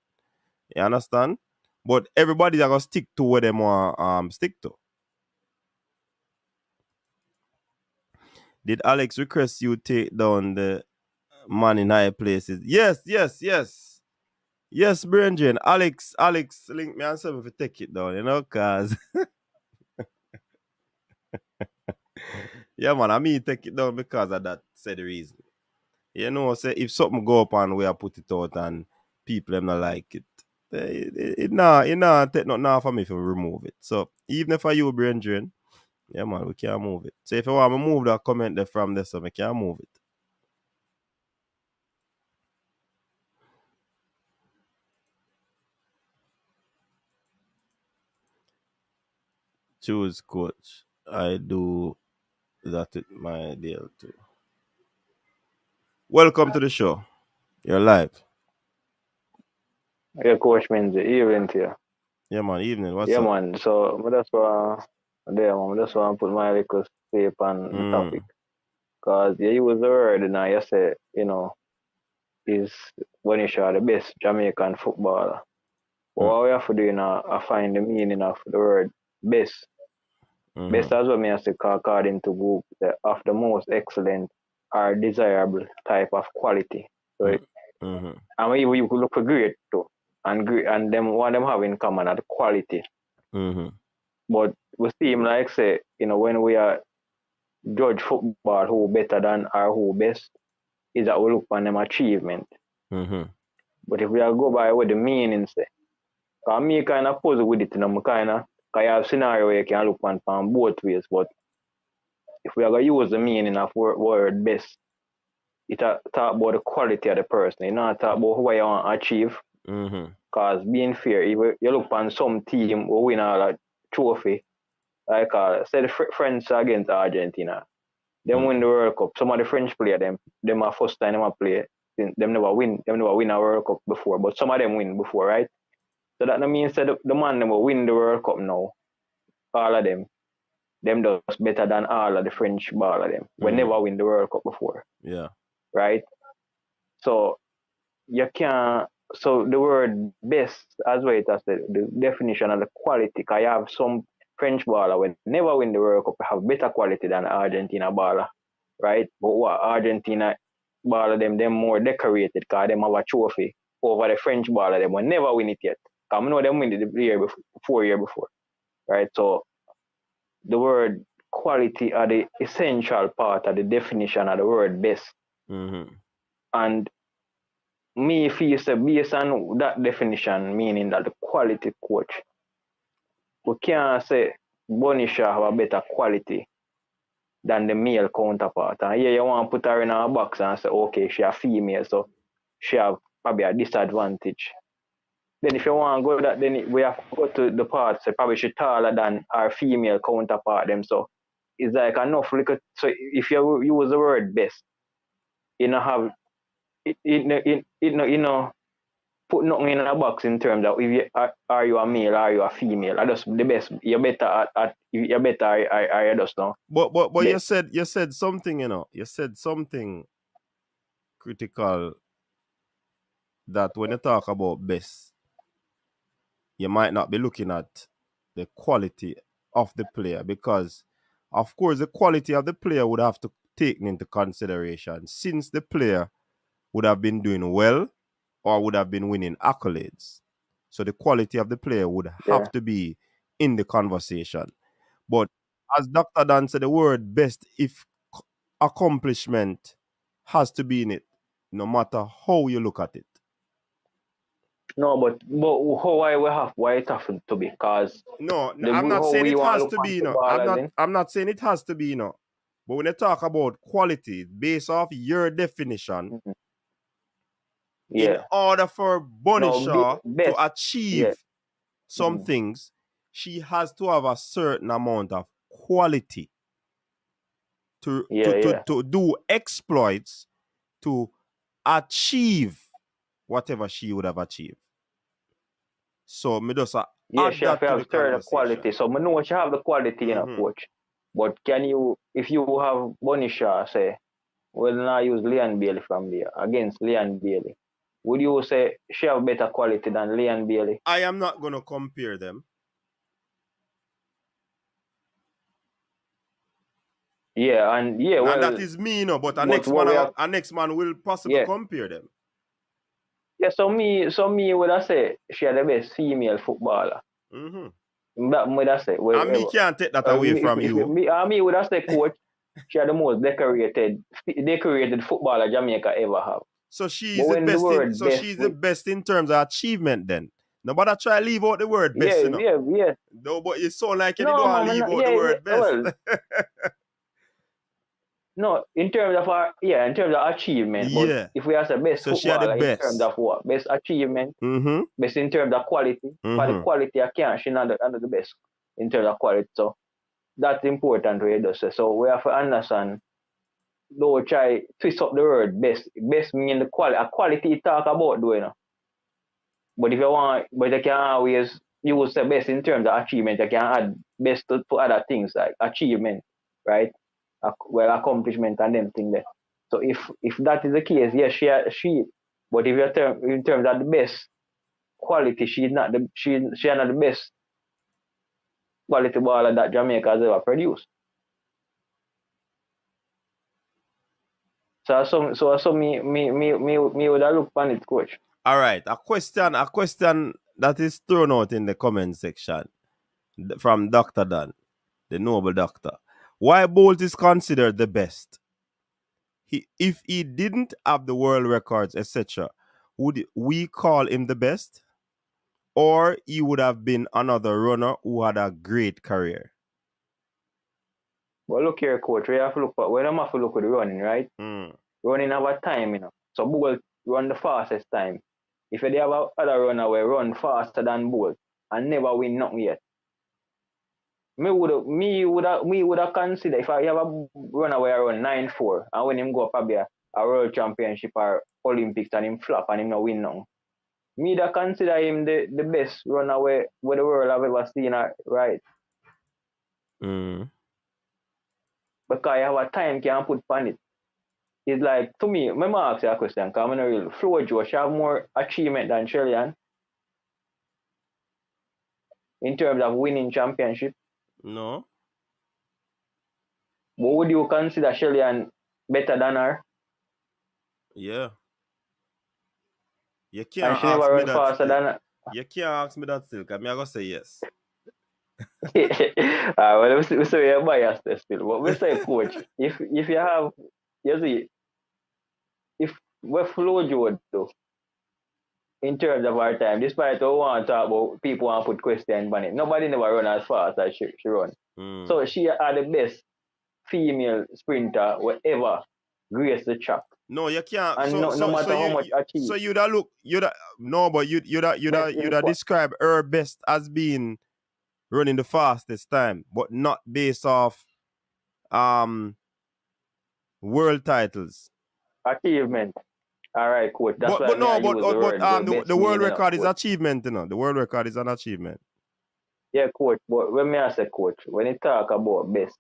You understand? But everybody are gonna stick to what they want stick to. Did Alex request you take down the man in high places? Yes. Yes, Brendan. Alex link me and something to take it down, you know, cause yeah man, I mean take it down because of that said reason. You know, say if something go up and we are put it out and people them not like it, it nah take nothing off for me to remove it. So even if I you Brendan, yeah man, we can't move it. So if you want to move that comment there from there, so we can't move it. Choose coach. I do that with my deal too. Welcome to the show. You're live. Yeah, Coach Minzy, evening to you. Yeah man, evening. What's yeah, up? man. So I just want to put my little step on the topic. Because you use the word and you say, you know, is when you show the best Jamaican footballer. But what we have to do now, I find the meaning of the word best. Best as well, I say, according to Google, of the most excellent or desirable type of quality. So, and even you could look for great too. And them what them have in common are the quality. But we see him like say, you know, when we are judge football who better than or who best, is that we look on them achievement. But if we are go by what the meaning say, because me kind of puzzle with it, you know, because you have scenario where you can look on from both ways, but if we are going to use the meaning of word best, it talk about the quality of the person, you know, talk about who you want to achieve. Because being fair, if you look on some team who win a trophy, like say the French against Argentina, them win the World Cup. Some of the French players, them are first time them play, them never win a World Cup before, but some of them win before, right? So that means that the man never win the World Cup now. All of them does better than all of the French ball of them. We never win the World Cup before. Yeah. Right? So you can't. So the word best, as well as the definition of the quality, because you have some French baller when never win the World Cup have better quality than Argentina baller, right? But what Argentina baller them more decorated because them have a trophy over the French baller them will never win it yet. Because I know them win it the year before, 4 years before, right? So the word quality are the essential part of the definition of the word best. And me feel say based on that definition, meaning that the quality coach, we can't say Bonisha have a better quality than the male counterpart. And here you want to put her in a box and say, okay, she a female, so she have probably a disadvantage. Then if you want to go that, then we have to go to the part, so probably she taller than our female counterpart them. So it's like enough. So if you use the word best, you know have put nothing in a box in terms of if you are you a male or are you a female. I just the best. You're better at you're better. I just know. But you said something. You said something critical that when you talk about best, you might not be looking at the quality of the player, because of course the quality of the player would have to take into consideration, since the player would have been doing well or would have been winning accolades. So the quality of the player would have to be in the conversation. But as Dr. Dan said, the word best, if accomplishment has to be in it, no matter how you look at it. No, but why it have to be? Because no, I'm not saying it has to be, I'm not saying it has to be, But when you talk about quality based off your definition, in order for Bonisha to achieve some things, she has to have a certain amount of quality to do exploits to achieve whatever she would have achieved. So me just she have to have certain quality. So I know she have the quality in a coach. But can you, if you have Bonisha, say, well, now use Leon Bailey from there against Leon Bailey, would you say she have better quality than Leon Bailey? I am not going to compare them. And that is me, but our next man will possibly compare them. Yeah, so me would I say she had the best female footballer. That would I say. And me can't take that away from you. Me would I say, coach, she had the most decorated footballer Jamaica ever have. So she's the best in terms of achievement then. Nobody try to leave out the word best, Yeah. No, but it's so like you don't want to leave out the word best. Well, no, in terms of achievement. But if we have the best footballer in terms of what? Best achievement, best in terms of quality. For the quality I can't, she's not the best in terms of quality. So that's important to do. So we have to understand, don't try twist up the word best. Best meaning the quality. A quality you talk about though, But if you want, but you can always use the best in terms of achievement. You can add best to other things like achievement, right? Accomplishment and them thing there. So if that is the case, yes, she. But if you're in terms of the best quality, she's not the best quality baller that Jamaica has ever produced. So me would have looked on it, coach. All right, a question that is thrown out in the comment section from Dr. Dan, the noble doctor. Why Bolt is considered the best? If he didn't have the world records, etc., would we call him the best? Or he would have been another runner who had a great career? Well, look here, coach. We have to look at the running, right? Running have a time, So Bolt run the fastest time. If they have other runner who run faster than Bolt and never win nothing yet, me would have considered if I have a runner where I run 9-4 and when him go probably a world championship or Olympics and him flop and him not win nothing, me would consider him the best runner where the world have ever seen, right? Because I have a time can put on it. It's like, to me, let me ask you a question, because I'm not real. Flo Joe, she have more achievement than Shellyan in terms of winning championship. No. But would you consider Shellyan better than her? Yeah. You can't ask me that still. You can't ask me that still, because I'm going to say yes. Well, we say you're biased still. But we say, coach, if you have, you see, if we're Flo Joe, though, in terms of our time, despite what we want to talk about, people want to put questions on it. Nobody never run as fast as she run. So she are the best female sprinter whatever grace the track. No, you can't. And no matter how much achieve. So you'd describe her best as being running the fastest time, but not based off world titles. Achievement. All right, coach. That's but the world record is coach. achievement, you know. The world record is an achievement. Yeah, coach. But when me I say coach, when you talk about best,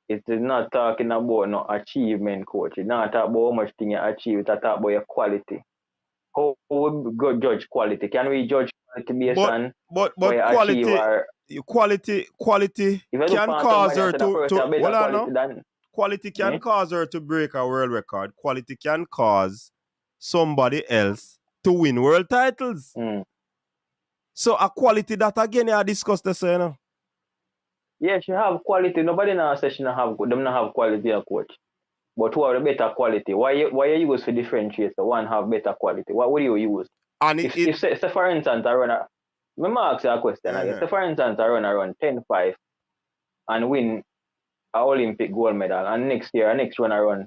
it is not talking about no achievement, coach. It's not talking about how much thing you achieve. It's talking about your quality. How we go judge quality? Can we judge quality based on but quality can cause her to quality can cause her to break a world record. Quality can cause somebody else to win world titles. So a quality that again I discussed this, you know. Yeah, she have quality. Nobody now says she not have quality, coach. But who are the better quality? Why you use to differentiate? So one have better quality. What would you use? And if say for instance I run a, let me ask you a question again. Say for instance I run 10-5 and win an Olympic gold medal, and next run I run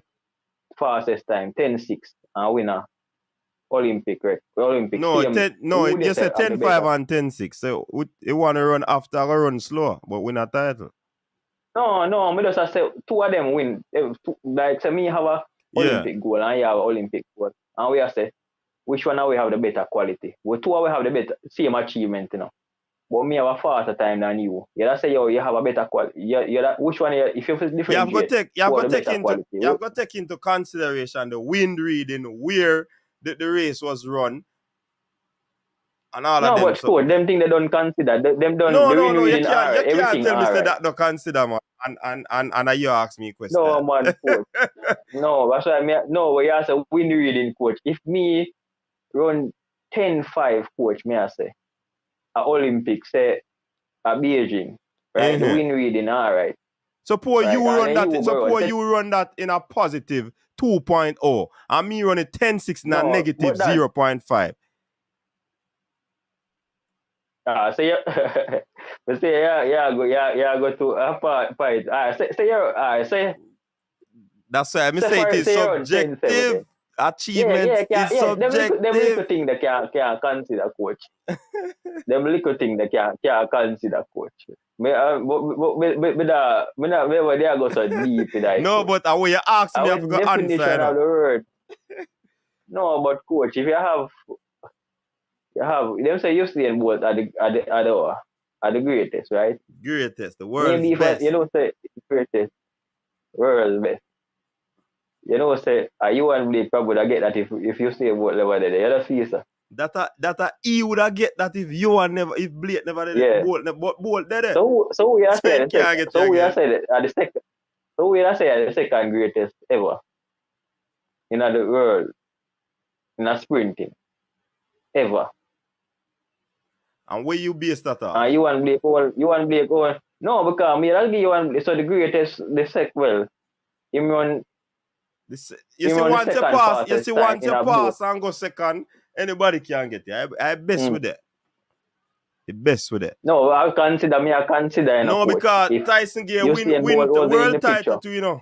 fastest time 10-6 and win a Olympic. No, you said 10-5 and 10-6. So you want to run after a run slower, but win a title. No, me just say two of them win. Like say me have a Olympic goal and you have an Olympic goal, and we say which one we have the better quality. We two we have the better same achievement, you know. But me have a faster time than you. You just say you have a better quality. Which one if you differentiate? You have to take into consideration the wind reading, where the race was run. And all of them. But sport, them thing they don't consider. Them don't. You can't tell me say that don't consider, man. And you ask me a question. No, man, coach. No, that's why but you say win reading, coach. If me run 10-5, coach, me I say at Olympics, say at Beijing, right? The win reading, all right. Suppose you run that in a positive 2.0, and me run a 10-6 in a negative 0.5. So you go to a fight. Say that's why I say it is subjective. Achievement is subjective. Them little thing they can't consider, coach. Them little thing they can't consider, coach. Me they go so deep in that. No, but when you ask me, I've got answer. Of the word. No, but coach, if you have them say Usain Bolt are the greatest, right? Greatest, the world's best. You don't say greatest, world's best. You know, say you and Blake probably would get that if Usain Bolt never did it. You don't see, sir. That he would have get that if Blake never did it. Bolt did it. So we are saying the second greatest ever in the world in a sprinting ever. And where you base that on? You want Blake on? No, because me I'll give you one. So the greatest, the second, him run. You see once you pass and go second, anybody can get it. I best with it. The best with it. No, I consider. No, because Tyson Gay win the world title too, you know.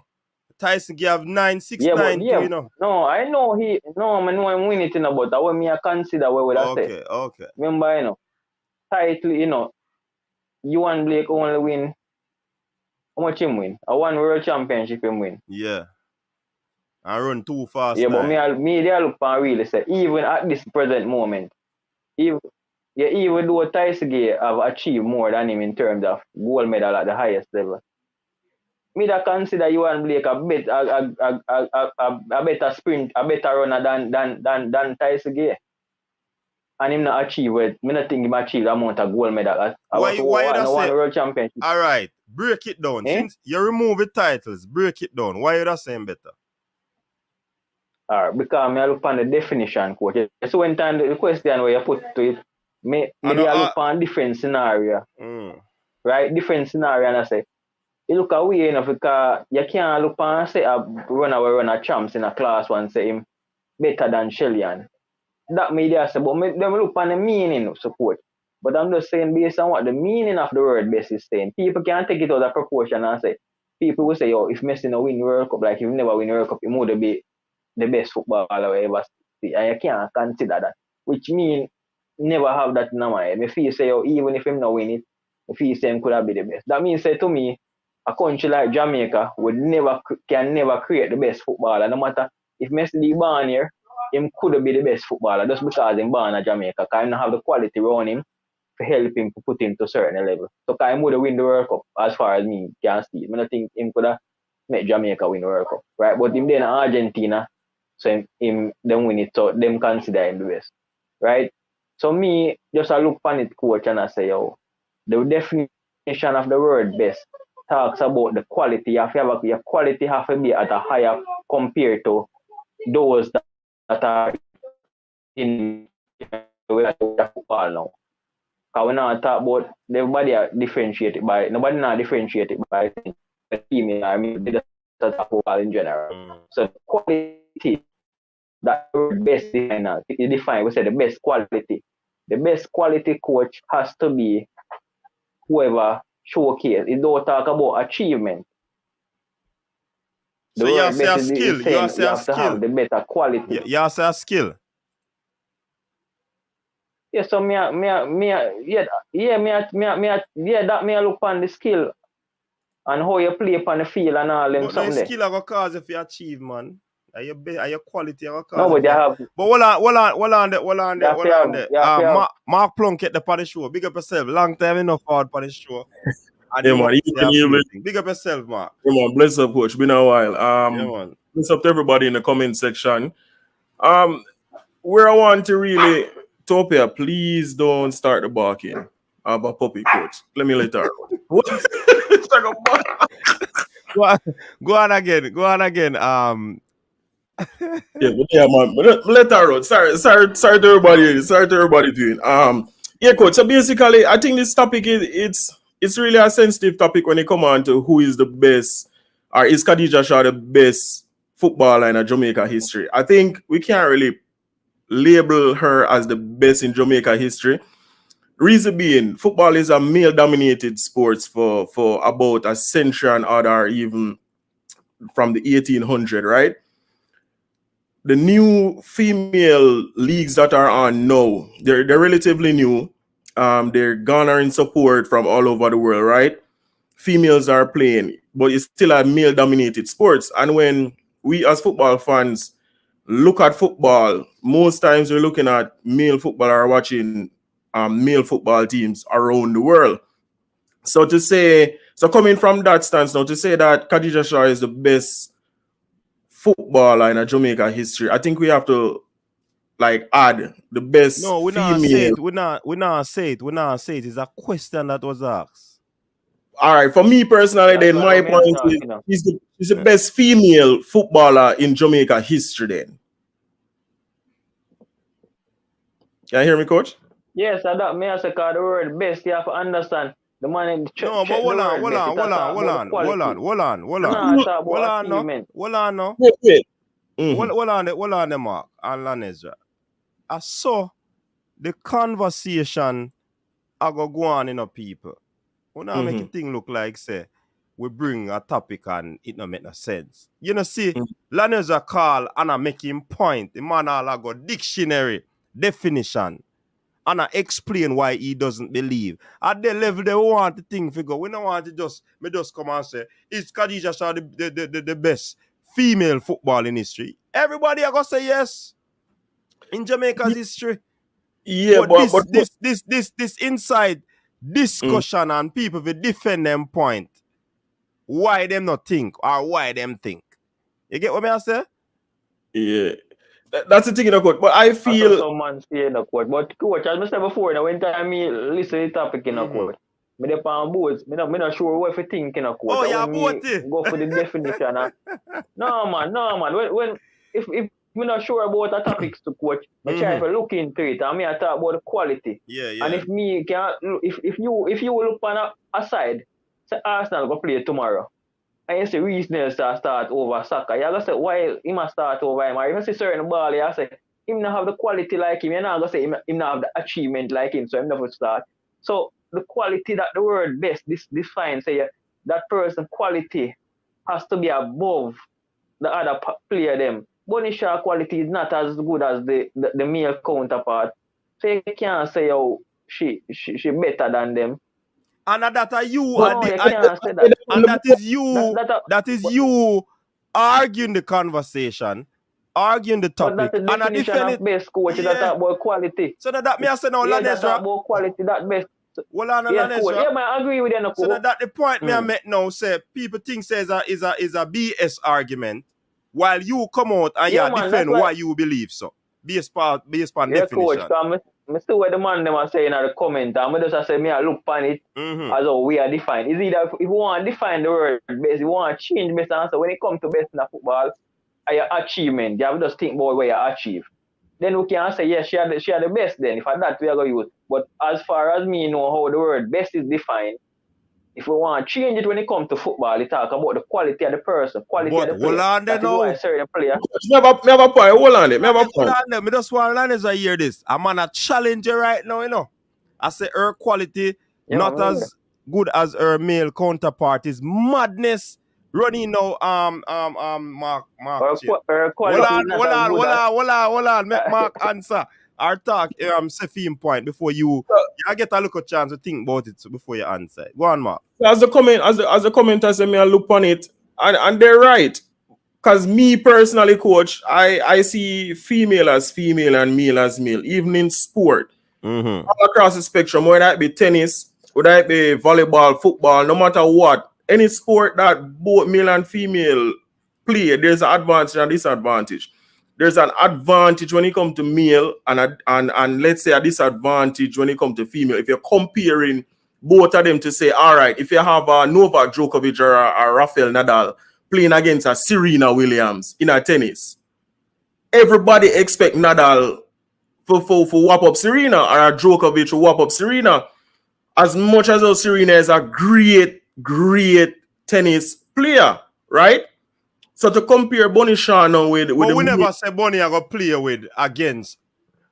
Tyson Gay have 9-6-9 too, you know. No, I know I know him win it in about that. What me I consider what would I say. Okay. Remember, you know, title, you know, you and Blake only win. How much him win? A one world championship him win. Yeah. And run too fast. Yeah, but me they look and really say, even at this present moment, even though Tyson Gay have achieved more than him in terms of gold medal at the highest level, me that consider you and Blake a better sprint, a better runner than Tyson Gay. And him not achieve it. Me not think him achieve the amount of gold medal. Why you say world championship? All right, break it down. Since you remove the titles, break it down. Why you that saying better? Because me look on the definition, coach. So when time the question where you put to it, me look on different scenario. Right? Different scenario, and I say, you look away enough because you can't look and say a runner champs in a class one say him better than Shellian. that media say, but them look on the meaning of support. But I'm just saying based on what the meaning of the word best is saying. People can't take it out of proportion and say, people will say, if Messi no win World Cup, like if you never win World Cup, you would be the best footballer we ever see. And you can't consider that. Which means never have that in mind. If you say, even if him not win it, if you say him could have been the best. That means say to me, a country like Jamaica can never create the best footballer. No matter if Messi be born here, him could be the best footballer just because him born in Jamaica. Because he don't have the quality around him to help him to put him to a certain level. So because he would have win the World Cup as far as me can see. I don't think him could have made Jamaica win the World Cup. Right? But him then in Argentina, so him them win it, so them consider him the best. Right? So me, just I look on it, coach, and I say, the definition of the word best talks about the quality. Your quality have to be at a higher compared to those that are in the football now. Because we now talk about everybody are differentiated by nobody not differentiated by the female. I mean, they just talk about football in general. So quality, that word best definer, it define. We say the best quality. The best quality coach has to be whoever showcase. It don't talk about achievement. The So you word say best a skill. you have to have the better quality. You say a skill. Yeah, so that me look on the skill and how you play upon the field and all them but something the there. skill are gonna cause if you achieve, man. Are your quality are gonna cause. No, but you have. But hold on there. Mark Plunkett the on the show. Big up yourself. Long time enough forward on the show. Yeah, man. Big up yourself, Mark. Yeah, man. Bless up, coach. Been a while. Yeah, man. Bless up to everybody in the comment section. Where I want to really Topia, please don't start the barking about puppy, coach. Let me let her. What? Go on again. Yeah, man. Let her out. Sorry to everybody. Sorry to everybody doing. Yeah, coach. So basically, I think this topic it's really a sensitive topic when it comes on to who is the best, or is Khadijah Shaw the best footballer in Jamaica history. I think we can't really label her as the best in Jamaica history. Reason being, football is a male-dominated sport for about a century and other, even from the 1800s, right? The new female leagues that are on now, they're relatively new. They're garnering support from all over the world, right? Females are playing, but it's still a male-dominated sports. And when we as football fans look at football, most times we're looking at male football or watching male football teams around the world. So coming from that stance now, to say that Khadijah Shaw is the best footballer in Jamaica history, I think we have to add the best female. No, we not say it. We not say it. It's a question that was asked. All right, for me personally, then my point is he's the best female footballer in Jamaica history then. Can you hear me, coach? Yes, I don't. Me I say the word best. You have to understand the man in the No, but hold on. Hold on, Mark and Lanezra. I saw the conversation I go on in a people. We now make a thing look like say we bring a topic and it not make no sense. You know, see, Lanezra call and I make him point. The man all go dictionary definition. And I explain why he doesn't believe. At the level they want the thing to go. We don't want to just come and say, is Khadijah Shaw the best female football in history? Everybody are gonna say yes. In Jamaica's history. Yeah, but this inside discussion and people will defend them point. Why them not think or why them think. You get what I say? Yeah. That's the thing in the court. But I feel someone say in the court. But coach, as I said before, when time me listen to the topic in the court, me dey on boards. Me not sure what you think in the court. Oh, yeah, both. Go for the definition. No man. When if me not sure about the topics to coach, me try to look into it and me I talk about the quality. Yeah. And if me can if you look on a side, say Arsenal go play tomorrow. And you see Reese Nelson start over soccer. You gotta say why he must start over him. Or if you see certain ball, you say him not have the quality like him. You're not gonna say him not have the achievement like him, so him never start. So the quality that the word best this defines, say that person quality has to be above the other player them. Bunny Shaw quality is not as good as the male counterpart. So you can't say she better than them. And that are you, no, you can't say that. And that is you. That is you arguing the conversation, arguing the topic. But that's the definition of best coach. Yeah. That about quality. So that me I say now, yeah, that's about quality. That best. Well, on yeah, cool. Yeah, I agree with you. So that the point me I make now, say people think says is a BS argument, while you come out and you defend why you believe so. Based on definition. Coach, I still what the man them are saying in the comment, and I just say me I look upon it as how we are defined. Is either if you want to define the word best, you want to change best answer when it comes to best in the football, your achievement, you have to just think about what you achieve. Then we can say yes, she are the best then. If that we are going to use. But as far as me know how the word best is defined, if we want to change it when it comes to football, it talk about the quality of the person, quality of the player. Hold on there now. Certain player. Me have a point. Hold on there. Me have a point. Hold on there. Me just want to hear this. I'm on a challenge right now, you know. I say her quality not as good as her male counterpart is madness. Running now, Mark. Her quality Hold on. Make Mark answer. Our talk, Sefim point before you get a look at chance to think about it before you answer. Go on, Mark. As the commenter say, me I look on it, and they're right. Because me personally, coach, I see female as female and male as male, even in sport. All across the spectrum, whether it be tennis, whether it be volleyball, football, no matter what, any sport that both male and female play, there's an advantage and disadvantage. There's an advantage when it comes to male and let's say a disadvantage when it comes to female. If you're comparing both of them to say, all right, if you have a Novak Djokovic or a Rafael Nadal playing against a Serena Williams in a tennis, everybody expect Nadal for whop up Serena or a Djokovic to whop up Serena. As much as Serena is a great tennis player, right? So to compare Bunny Shaw now with we never say Bunny are going to play with against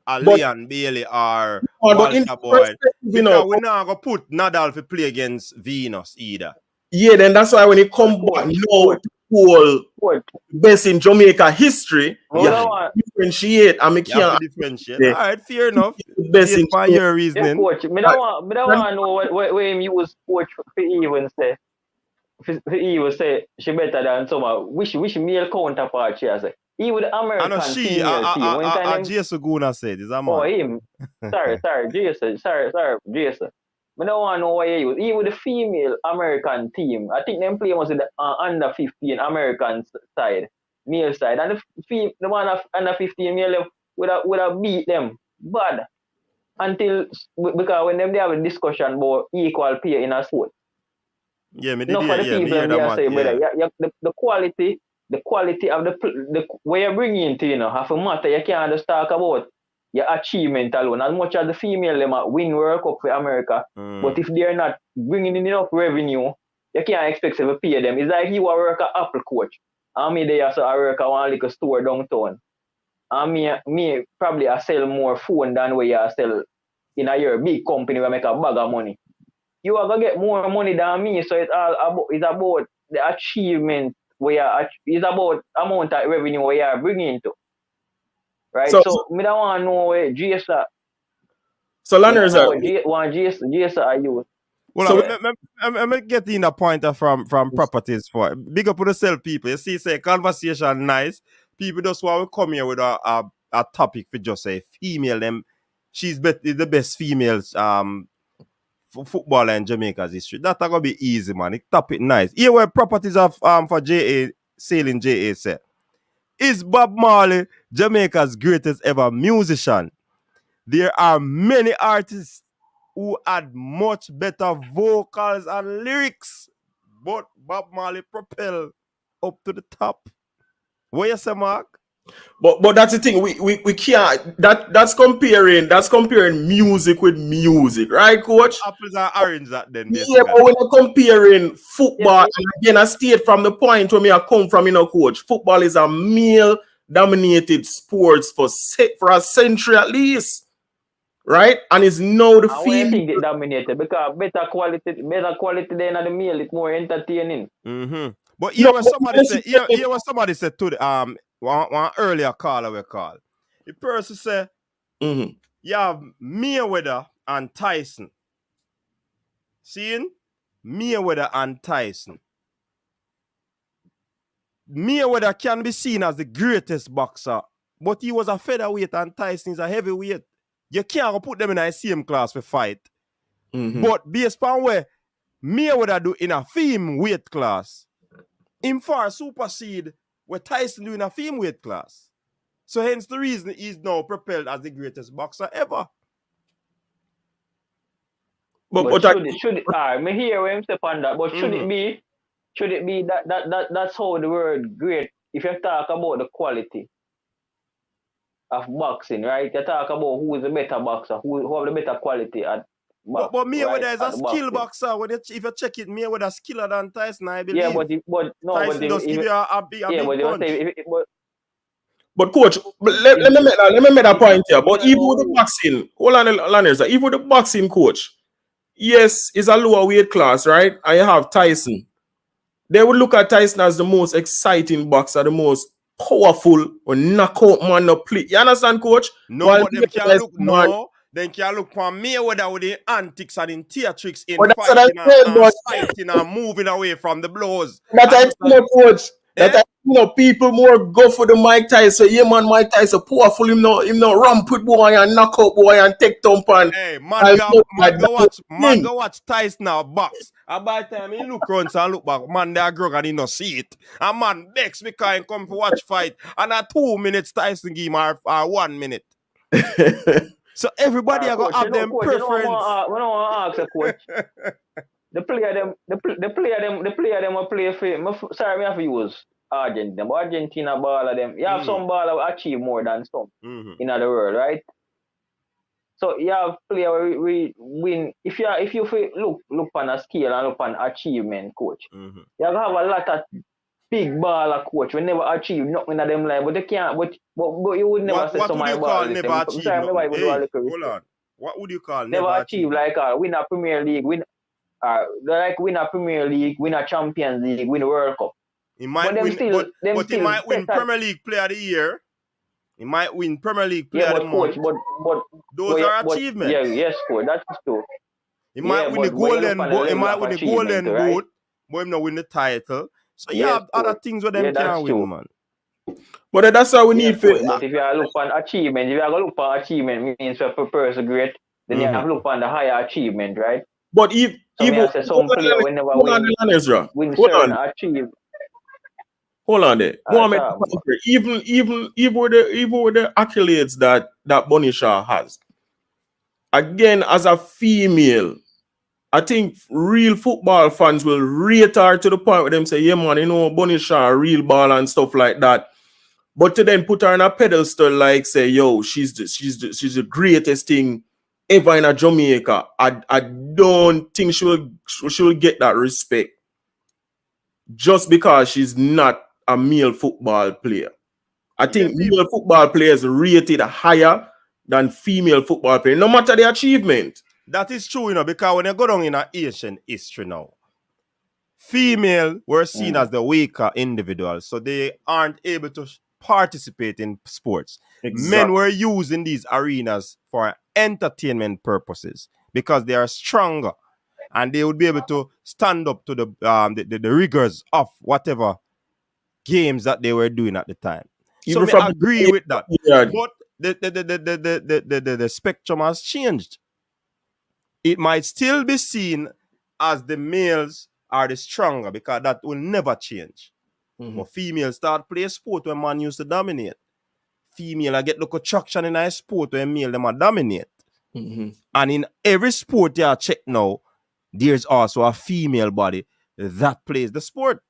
Leon Bailey or Walter Boyd. We're not going to put Nadal to play against Venus either. Yeah, then that's why when it come back now to whole best in Jamaica history, you have to differentiate. And differentiate. All right, fair enough. Best in your reasoning. Yeah, coach. I don't want to know what him use coach for even say. He would say she better than some which male counterpart she has. He would American female team. Jason Guna said, is that man? Oh, him. Sorry, Jason. Sorry, Jason. I don't want to know why he use. He with the female American team. I think them play was in the under 15 American side, male side, and the one of under 15 male would have beat them bad until because when they have a discussion about equal pay in a sport. Yeah, me no, for the people they say, brother, the quality of the way you're bringing into, have a matter. You can't just talk about your achievement alone. As much as the female them win World Cup for America, but if they're not bringing in enough revenue, you can't expect to pay them. It's like you work at Apple coach, and me there so I work at one little store downtown, and me probably I sell more phone than where you sell in a year big company where make a bag of money. You are gonna get more money than me, so it's about the achievement where it's about amount of revenue where you are bringing into, right? So me don't want to know where GSA. So learners are GSA I use. Well, so, I'm getting a pointer from properties for big up to the sell people. You see, say conversation nice. People just want to come here with a topic for just say female them. She's the best females footballer in Jamaica's history. That's gonna be easy, man. It topic nice. Here where properties of for JA Sailing JA said. Is Bob Marley Jamaica's greatest ever musician? There are many artists who had much better vocals and lyrics, but Bob Marley propelled up to the top. What you say, Mark? But that's the thing. We can't. That's comparing music with music, right, coach? Apples and oranges that then. Yeah, but when you're comparing football, and again, I state from the point where I come from, coach. Football is a male dominated sports for a century at least. Right? And it's now the And female. why you think it dominated? Because better quality than the male, it's more entertaining. But here was somebody said, here was somebody said to the one earlier caller we call. The person said, you have Mayweather and Tyson. Seeing? Mayweather and Tyson. Mayweather can be seen as the greatest boxer, but he was a featherweight and Tyson is a heavyweight. You can't put them in the same class for fight. But based on where Mayweather do in a female weight class, him far supersede what Tyson do in a female weight class. So hence the reason he's now propelled as the greatest boxer ever. But should it me hear him step on that, but should it be that's how the word great, if you talk about the quality of boxing, right? You talk about who is the better boxer, who have the better quality at but Mayweather is a skill boxer. If you check it, Mayweather skiller than Tyson, I believe. Yeah, Tyson does give you a big punch. But coach, let me make that point here. But even with the boxing, hold on, even with the boxing, coach, yes, it's a lower weight class, right? And you have Tyson. They would look at Tyson as the most exciting boxer, the most powerful or knockout man to play. You understand, coach? No, but them can't look. No, then can't look for Mayweather with the antics and the theatrics in fighting and moving away from the blows. That I know, coach. That I know people more go for the Mike Tyson. Yeah, man, Mike Tyson powerful. Him no rampant boy and knockout boy and take thump and. Hey, man, go watch Tyson now box. And by the time he look around and look back, man, they grog and he no see it. And man, next because he come to watch fight. And at 2 minutes, Tyson give him 1 minute. So everybody are gonna have them preference. We don't want to ask a coach. The player them will play for. Sorry, me have to use Argentina. But Argentina ball of them. You have some ball that achieve more than some in the world, right? So you have player we win. If you look on a scale and look on achievement, coach. You have a lot of big baller coach we never achieve nothing in them life, but they can't. But you would never say some of ball. Never achieve. Hold on. What would you call never achieve? Like win a Premier League, win a Premier League, win a Champions League, win a World Cup. He might win, but he might win Premier League Player of the Year. He might win Premier League Player of the Month. But those are achievements. Yes, coach, that's true. He might win the Golden Boot. He might win the Golden Boot, but he not win the title. So you have other things where them can win, man. But that's how we need for. But if you look for achievement, means for a person great, then you have to look on the higher achievement, right? But even some player will never win certain achieve. Hold on there. Even with the accolades that Bunny Shaw has, again as a female, I think real football fans will rate her to the point where them say, yeah man, you know, Bunny Shaw, real ball and stuff like that. But to then put her on a pedestal like say, yo, she's the greatest thing ever in a Jamaica. I don't think she will get that respect just because she's not a male football player. I think male football players rated higher than female football players, no matter the achievement. That is true, you know, because when you go down in an Asian history now, female were seen as the weaker individuals, so they aren't able to participate in sports. Exactly. Men were used in these arenas for entertainment purposes because they are stronger and they would be able to stand up to the rigors of whatever games that they were doing at the time. So I agree with that. Yeah. But the spectrum has changed. It might still be seen as the males are the stronger because that will never change. But females start play sport when man used to dominate. Female get local traction in a sport when male them are dominate. And in every sport you check now, there's also a female body that plays the sport.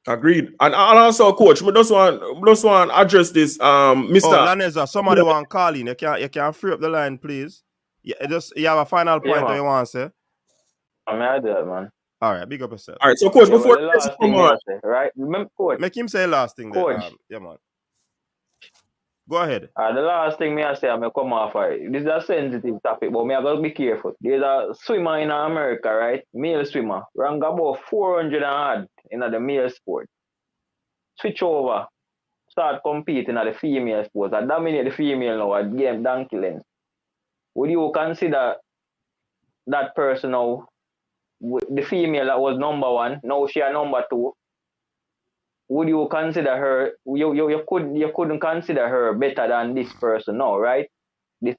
Agreed. And also, coach, but just want address this, Mr. Oh, Laneza, somebody want to call in. You can free up the line, please. You have a final point you want to say? I do that, man. All right, big up yourself. All right, so coach, before come on, right? Remember, coach. Make him say last thing. Coach. Yeah, man. Go ahead. The last thing I say, I'm going to come off it. This is a sensitive topic, but I got to be careful. There's a swimmer in America, right? Male swimmer. Rank about 400 and odd in the male sport. Switch over. Start competing at the female sport. I dominate the female now at game donkey length. Would you consider that person now, the female that was number one, now she a number two? Would you consider her? You couldn't consider her better than this person now, right? There's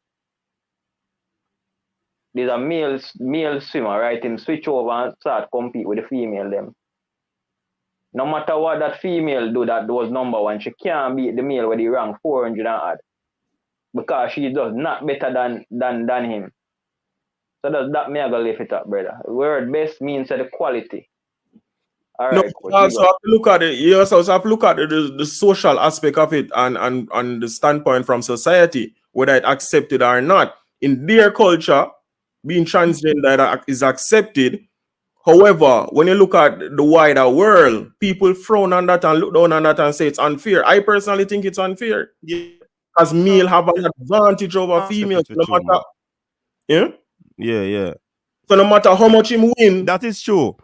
a male swimmer, right? Him switch over and start compete with the female them. No matter what that female do that was number one, she can't beat the male with the rank 400 and odd. Because she does not better than him. So does that me I go lift it up, brother. Word best means the quality. All right. You also have to look at it. You also have to look at the social aspect of it and the standpoint from society, whether it accepted or not. In their culture, being transgender is accepted. However, when you look at the wider world, people frown on that and look down on that and say it's unfair. I personally think it's unfair. Because male have an advantage over female. No matter, yeah. So no matter how much him win, that is true.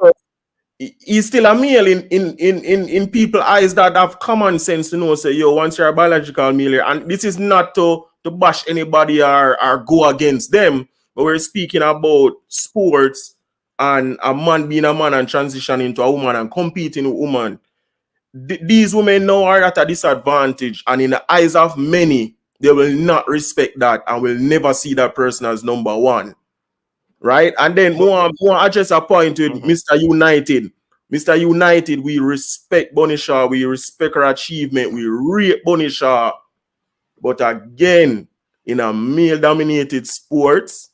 He's still a male in people's eyes that have common sense to know, say, yo, once you're a biological male, and this is not to bash anybody or go against them, but we're speaking about sports and a man being a man and transitioning into a woman and competing with women. These women now are at a disadvantage, and in the eyes of many, they will not respect that and will never see that person as number one. Right? And then more address a point with Mr. United. Mr. United, we respect Bunny Shaw, we respect her achievement, we rate Bunny Shaw. But again, in a male-dominated sports,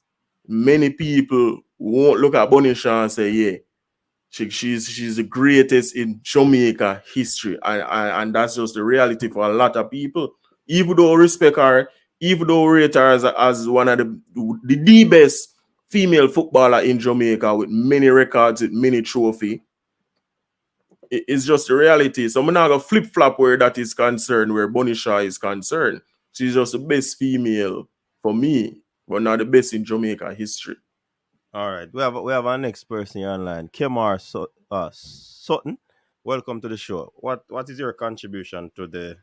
many people won't look at Bunny Shaw and say, yeah, she's the greatest in Jamaica history. And that's just the reality for a lot of people. Even though we respect her, even though we rate her as one of the best female footballer in Jamaica with many records, with many trophies, it's just the reality. So I'm not going to flip-flop where that is concerned, where Bunny Shaw is concerned. She's just the best female for me, but not the best in Jamaica history. All right. We have our next person here online, Kemar Sutton. Welcome to the show. What is your contribution to the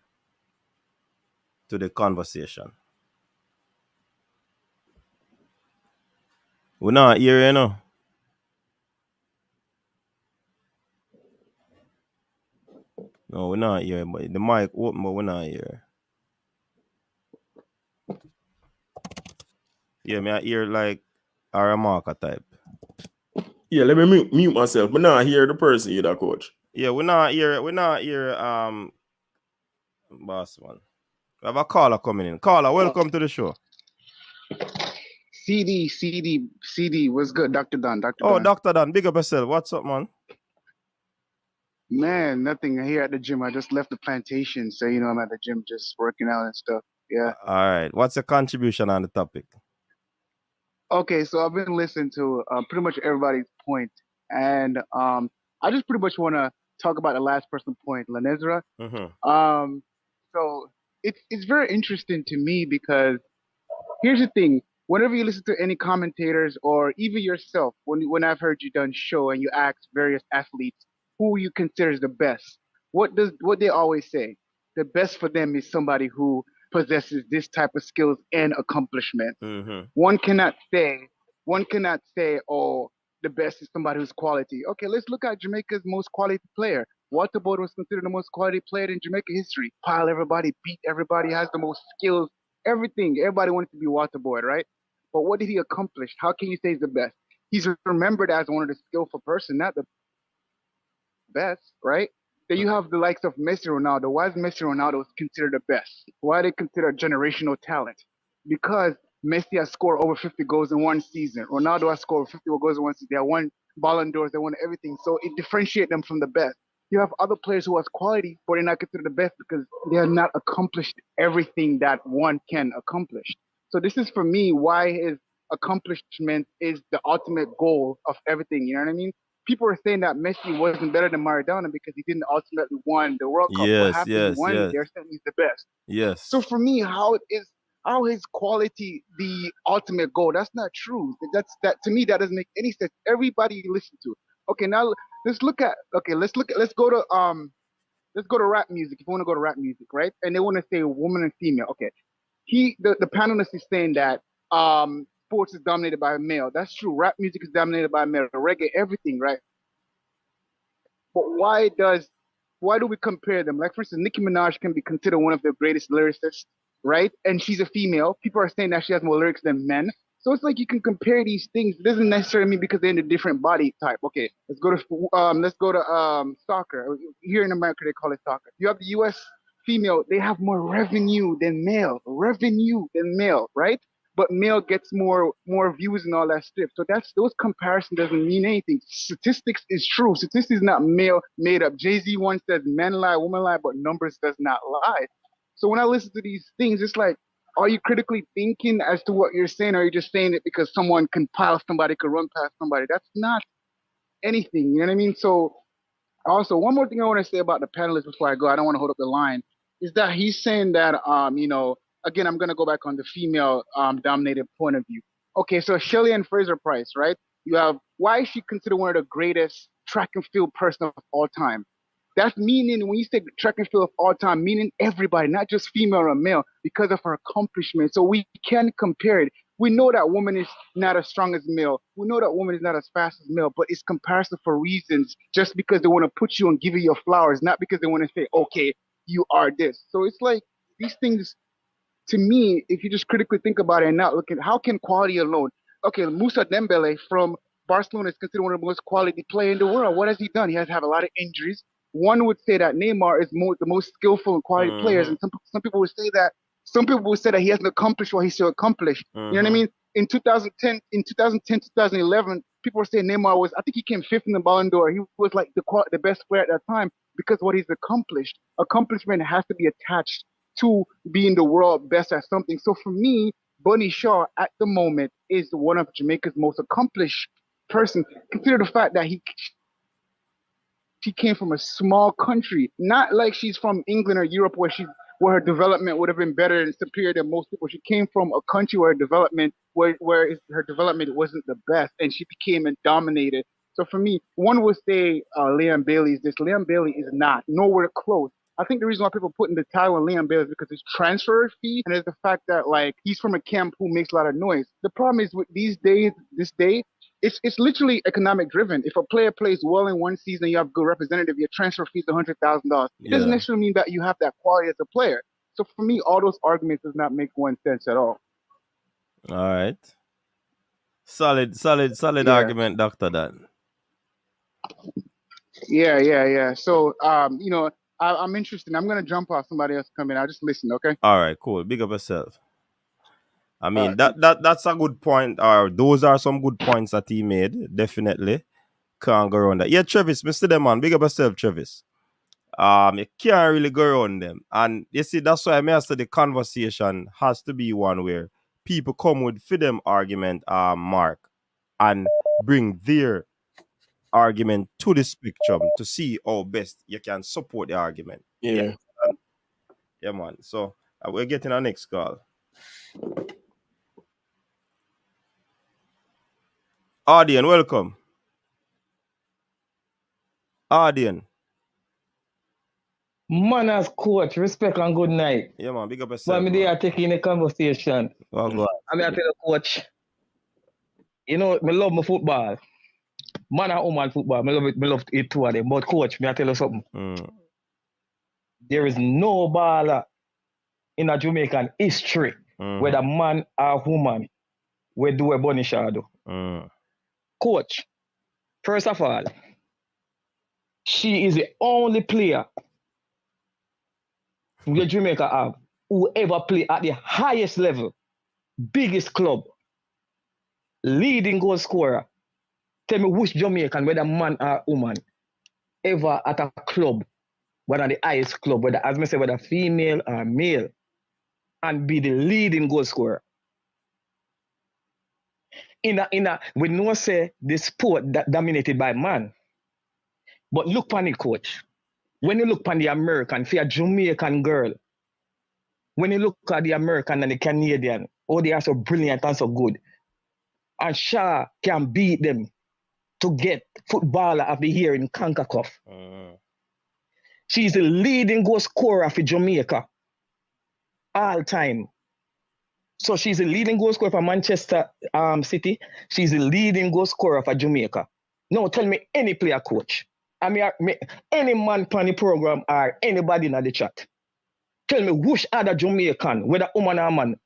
conversation? We're not here, you know. No, we're not here. But the mic open, but we're not here. Yeah, me I hear like a remarker type. Yeah, let me mute myself. But now I hear the person either, coach. Yeah, we're not here, boss man. We have a caller coming in. Caller, welcome to the show. CD, what's good? Dr. Don. Dr. Don, big up yourself. What's up, man? Man, nothing here at the gym. I just left the plantation, so I'm at the gym just working out and stuff. Yeah. All right. What's your contribution on the topic? Okay, so I've been listening to pretty much everybody's point, and I just pretty much want to talk about the last person point, Lanezra. So it's very interesting to me because here's the thing. Whenever you listen to any commentators or even yourself, when I've heard you done show and you ask various athletes who you consider is the best, what they always say? The best for them is somebody who possesses this type of skills and accomplishment. One cannot say, oh, the best is somebody who's quality. Okay, let's look at Jamaica's most quality player. Waterboard was considered the most quality player in Jamaica history. Pile everybody, beat everybody, has the most skills, everything. Everybody wanted to be Waterboard, right? But what did he accomplish? How can you say he's the best? He's remembered as one of the skillful person, not the best, right? Then you have the likes of Messi Ronaldo. Why is Messi Ronaldo considered the best? Why are they considered generational talent? Because Messi has scored over 50 goals in one season. Ronaldo has scored 50 goals in one season. They won Ballon d'Ors. They won everything. So it differentiates them from the best. You have other players who has quality, but they're not considered the best because they have not accomplished everything that one can accomplish. So this is for me why his accomplishment is the ultimate goal of everything. You know what I mean? people are saying that Messi wasn't better than Maradona because he didn't ultimately win the World Cup. But after he won it, they're saying he's the best. Yes. So for me, how is quality the ultimate goal? That's not true. That to me that doesn't make any sense. Everybody you listen to. Okay, now let's go to rap music. If you want to go to rap music, right? And they want to say woman and female. Okay. The panelist is saying that sports is dominated by a male. That's true. Rap music is dominated by a male. Reggae, everything, right? But why do we compare them? Like, for instance, Nicki Minaj can be considered one of the greatest lyricists, right? And she's a female. People are saying that she has more lyrics than men. So it's like you can compare these things. It doesn't necessarily mean because they're in a different body type. Okay, let's go to soccer. Here in America, they call it soccer. You have the U.S. female. They have more revenue than male. Right? But male gets more views and all that stuff. So those comparisons doesn't mean anything. Statistics is true. Statistics is not male made up. Jay-Z once said men lie, women lie, but numbers does not lie. So when I listen to these things, it's like, are you critically thinking as to what you're saying, or are you just saying it because someone can pile somebody, could run past somebody? That's not anything. You know what I mean? So also, one more thing I want to say about the panelists before I go, I don't want to hold up the line, is that he's saying that, again, I'm going to go back on the female dominated point of view. Okay, so Shelley Ann Fraser Price, right? Why is she considered one of the greatest track and field person of all time? That's meaning, when you say track and field of all time, meaning everybody, not just female or male, because of her accomplishment. So we can compare it. We know that woman is not as strong as male. We know that woman is not as fast as male, but it's comparison for reasons, just because they want to put you and give you your flowers, not because they want to say, okay, you are this. So it's like these things, to me, if you just critically think about it and not look at how can quality alone, okay, Moussa Dembele from Barcelona is considered one of the most quality players in the world. What has he done? He has had a lot of injuries. One would say that Neymar is the most skillful and quality players, and some people would say that he hasn't accomplished what he should accomplish. You know what I mean? In 2010, 2011, people were saying Neymar I think he came fifth in the Ballon d'Or. He was like the best player at that time because what he's accomplished. Accomplishment has to be attached to being the world best at something. So for me, Bunny Shaw at the moment is one of Jamaica's most accomplished person. Consider the fact that she came from a small country, not like she's from England or Europe where her development would have been better and superior than most people. She came from a country where her development wasn't the best, and she became and dominated. So for me, one would say Leon Bailey is this. Leon Bailey is not nowhere close. I think the reason why people put in the title on Leon Bailey is because his transfer fee, and there's the fact that like he's from a camp who makes a lot of noise. The problem is with this day, it's literally economic driven. If a player plays well in one season, you have good representative, your transfer fee is $100,000. It doesn't necessarily mean that you have that quality as a player. So for me, all those arguments does not make one sense at all. All right. Solid argument, Dr. Dan. Yeah. So, I'm interested. I'm going to jump off. Somebody else come in. I'll just listen, okay? All right, cool. Big up yourself. I mean, that's a good point. Or those are some good points that he made. Definitely. Can't go around that. Yeah, Travis, Mr. Deman, big up yourself, Travis. You can't really go around them. And you see, that's why I say the conversation has to be one where people come with for them argument, Mark, and bring their argument to the spectrum to see how best you can support the argument. Yeah, man. So we're getting our next call. Ardian, welcome. Ardian. Man as coach, respect and good night. Yeah, man, big up yourself. But they are taking the conversation. Oh, God. I tell the coach, I love my football. Man and woman football, I love it two of them. But coach, I tell you something. There is no baller in a Jamaican history, whether man or woman, we do a bunny shadow. Coach, first of all, she is the only player we Jamaica have who ever play at the highest level, biggest club, leading goal scorer. Tell me which Jamaican, whether man or woman, ever at a club, whether the highest club, whether female or male, and be the leading goal scorer. we know say the sport that dominated by man. But look on it, coach. When you look on the American, for a Jamaican girl, when you look at the American and the Canadian, oh, they are so brilliant and so good. And Shaw can beat them to get footballer of the year in CONCACAF. She's the leading goal scorer for Jamaica all time. So she's the leading goal scorer for Manchester City. She's the leading goal scorer for Jamaica. Now tell me any player, coach. I mean, any man on the program or anybody in the chat. Tell me which other Jamaican, whether woman or man,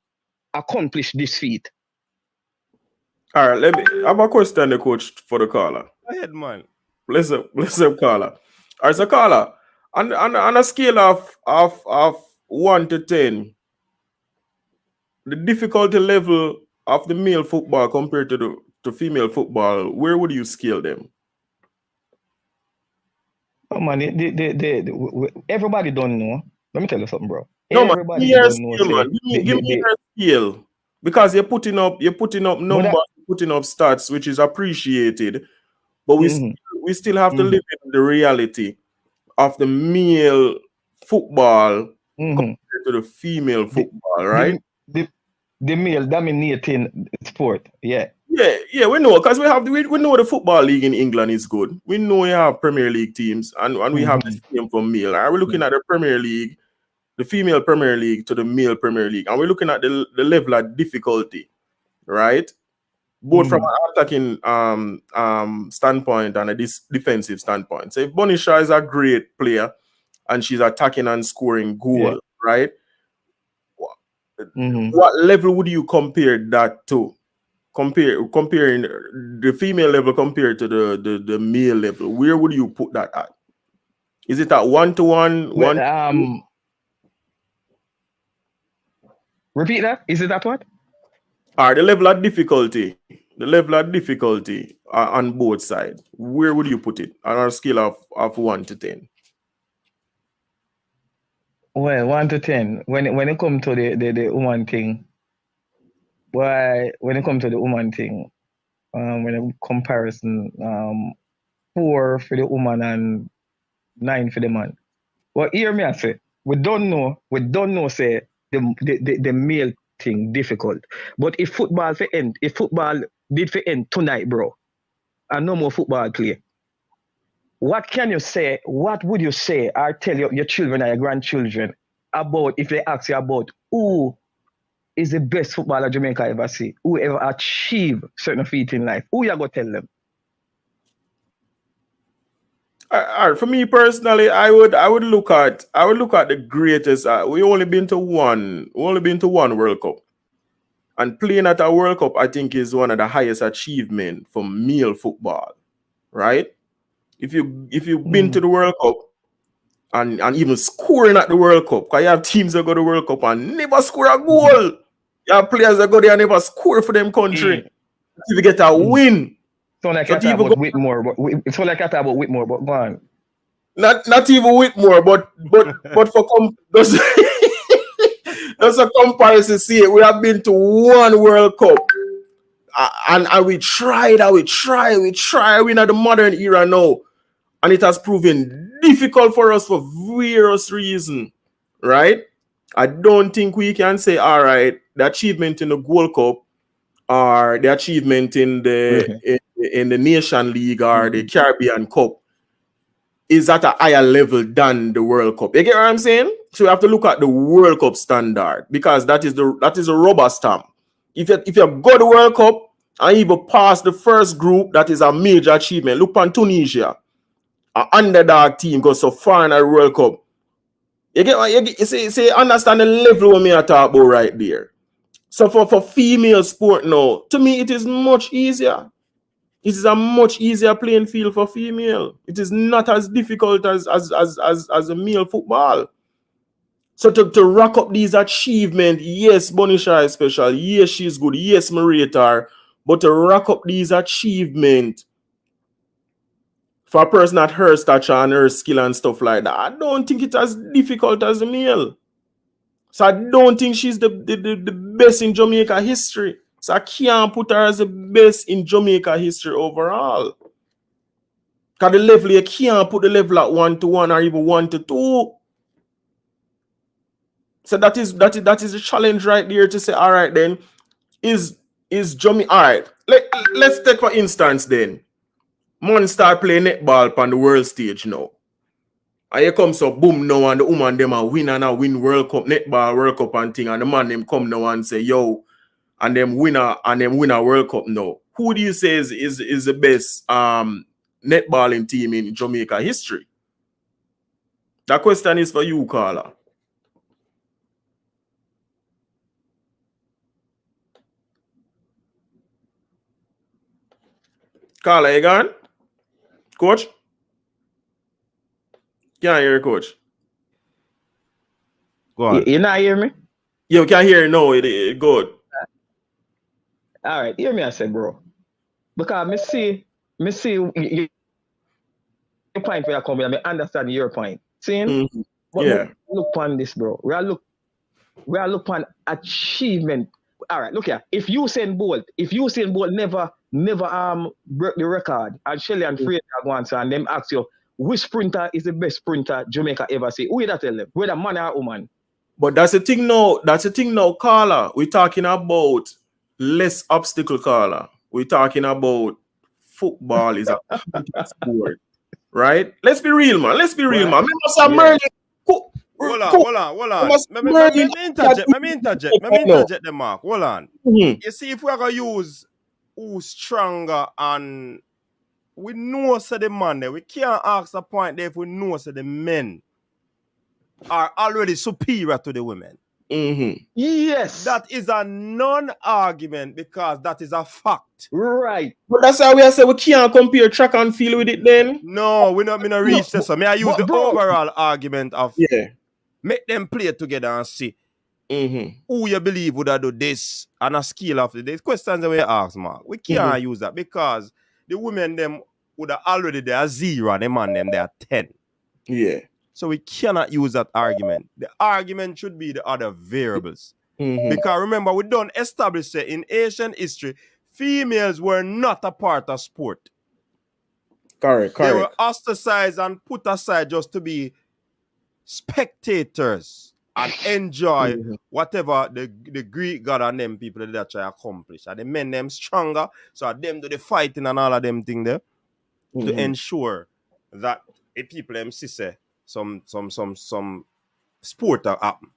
accomplished this feat. All right, let me have a question, the coach, for the caller. Go ahead, man. Bless up, caller. All right, so caller, on a scale of 1 to 10, the difficulty level of the male football compared to the female football, where would you scale them? Oh man, everybody don't know. Let me tell you something, bro. No, everybody man, don't know. Scale, man. Give me your scale. Because you're putting up numbers, putting up stats, which is appreciated. But we still have to live in the reality of the male football compared to the female football, right? The male dominating sport, yeah. Yeah, we know, because we know the football league in England is good. We know we have Premier League teams, and we have the same for male. Are we looking at the Premier League, the female Premier League to the male Premier League, and we're looking at the level of difficulty, right? Both from an attacking standpoint and a defensive standpoint. So if Bonisha is a great player and she's attacking and scoring goal, right? What level would you compare that to? Comparing the female level compared to the male level, where would you put that at? Is it at 1-to-1? Repeat that. Is it that what? The level of difficulty. The level of difficulty on both sides. Where would you put it on a scale of 1 to 10? Well, 1 to 10. When it comes to the woman thing. Why, when it comes to the woman thing, when a comparison, 4 for the woman and 9 for the man. Well, hear me I say, we don't know say the male thing difficult. But if football did for end tonight, bro, and no more football play, what can you say? What would you say or tell your children or your grandchildren about if they ask you about who is the best footballer Jamaica ever see? Who ever achieve certain feat in life? Who you gonna tell them? For me personally, I would look at the greatest. We only been to one World Cup, and playing at a World Cup, I think, is one of the highest achievement for male football, right? If you've been to the World Cup and even scoring at the World Cup, because you have teams that go to the World Cup and never score a goal. You have players that go there and never score for them country. If you get a win. So like I talk about Whitmore, but so like I talk about Whitmore, but go on. Not even Whitmore, but for there's a comparison. See, we have been to one World Cup, and we tried. We're in the modern era now, and it has proven difficult for us for various reasons, right? I don't think we can say, all right, the achievement in the Gold Cup or the achievement in the Nation League or the Caribbean Cup is at a higher level than the World Cup. You get what I'm saying? So we have to look at the World Cup standard, because that is a rubber stamp. If you go to the World Cup and even pass the first group, that is a major achievement. Look on Tunisia, an underdog team goes so far in the World Cup. You see, understand the level we are talking about right there. So for female sport now, to me, it is much easier. It is a much easier playing field for female. It is not as difficult as a male football. So to rack up these achievements, yes, Bonisha is special. Yes, she's good. Yes, Marita. But to rack up these achievements for a person at her stature and her skill and stuff like that, I don't think it's as difficult as a male. So I don't think she's the best in Jamaica history. So I can't put her as the best in Jamaica history overall. Because the level, you can't put the level at 1-1 or even 1-2. So that is the challenge right there to say, all right, then, is Jamaica, all right, let's take for instance then, man start playing netball on the world stage now. And here comes up, boom, now, and the woman them a win World Cup, netball World Cup and thing, and the man them come now and say, yo, and them win a World Cup now. Who do you say is the best netballing team in Jamaica history? That question is for you, Carla. Carla, you gone? Coach? Can't hear you, Coach. Go on. You not hear me? You can hear it now. It good. All right, hear me, I said, bro. Because me see your point where you come in, I understand your point. See? Mm-hmm. But Yeah. look on this, bro. We are look on achievement. All right, look here. If Usain Bolt never broke the record, and Shelly and Fraser go answer, and them ask you, which sprinter is the best sprinter Jamaica ever see? Who will that tell them? Whether man or woman? But that's the thing now, Carla. We're talking about less obstacle, Carla. We're talking about football is a contact sport, right? Let's be real, man. Let's be real, man. Hold on. Let me interject the mark. Hold on. Mm-hmm. You see, if we're going to use who's stronger and we know so the man there, we can't ask the point there if we know so the men are already superior to the women. Mm-hmm. Yes. That is a non-argument because that is a fact. Right. But that's how we say we can't compare track and field with it then. No, we're not reach this. So may I use the overall argument of make them play together and see who you believe would have do this on a scale of this. Questions that we ask, Mark. We can't use that because the women them would have already they are 0 and the man them they are 10. Yeah. So we cannot use that argument. The argument should be the other variables. Because remember, we don't establish that in Asian history, females were not a part of sport. Correct. They were ostracized and put aside just to be spectators and enjoy whatever the Greek god and them people that try to accomplish. And the men them stronger, so them do the fighting and all of them thing there to ensure that the people them see say some sport happen.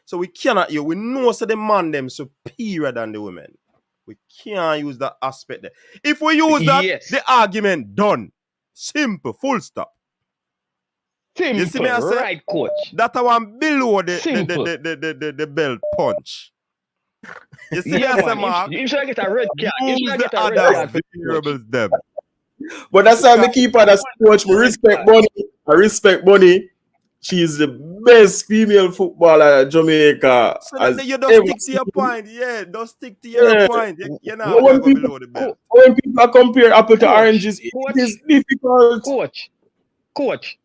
So we cannot we know so the man them superior than the women. We can't use that aspect there. If we use that, the argument done. Simple, full stop. Simple, you see me, I say, right, coach? That one below the belt punch. You see me, I say, Mark? You should get a red card. Use the other variables them. But that's how me keep her as coach. I respect Bonnie. She's the best female footballer in Jamaica. So you don't stick to your point. Yeah, don't stick to your point. You're not going to go below the belt. When people compare apple to oranges, it is difficult. Coach.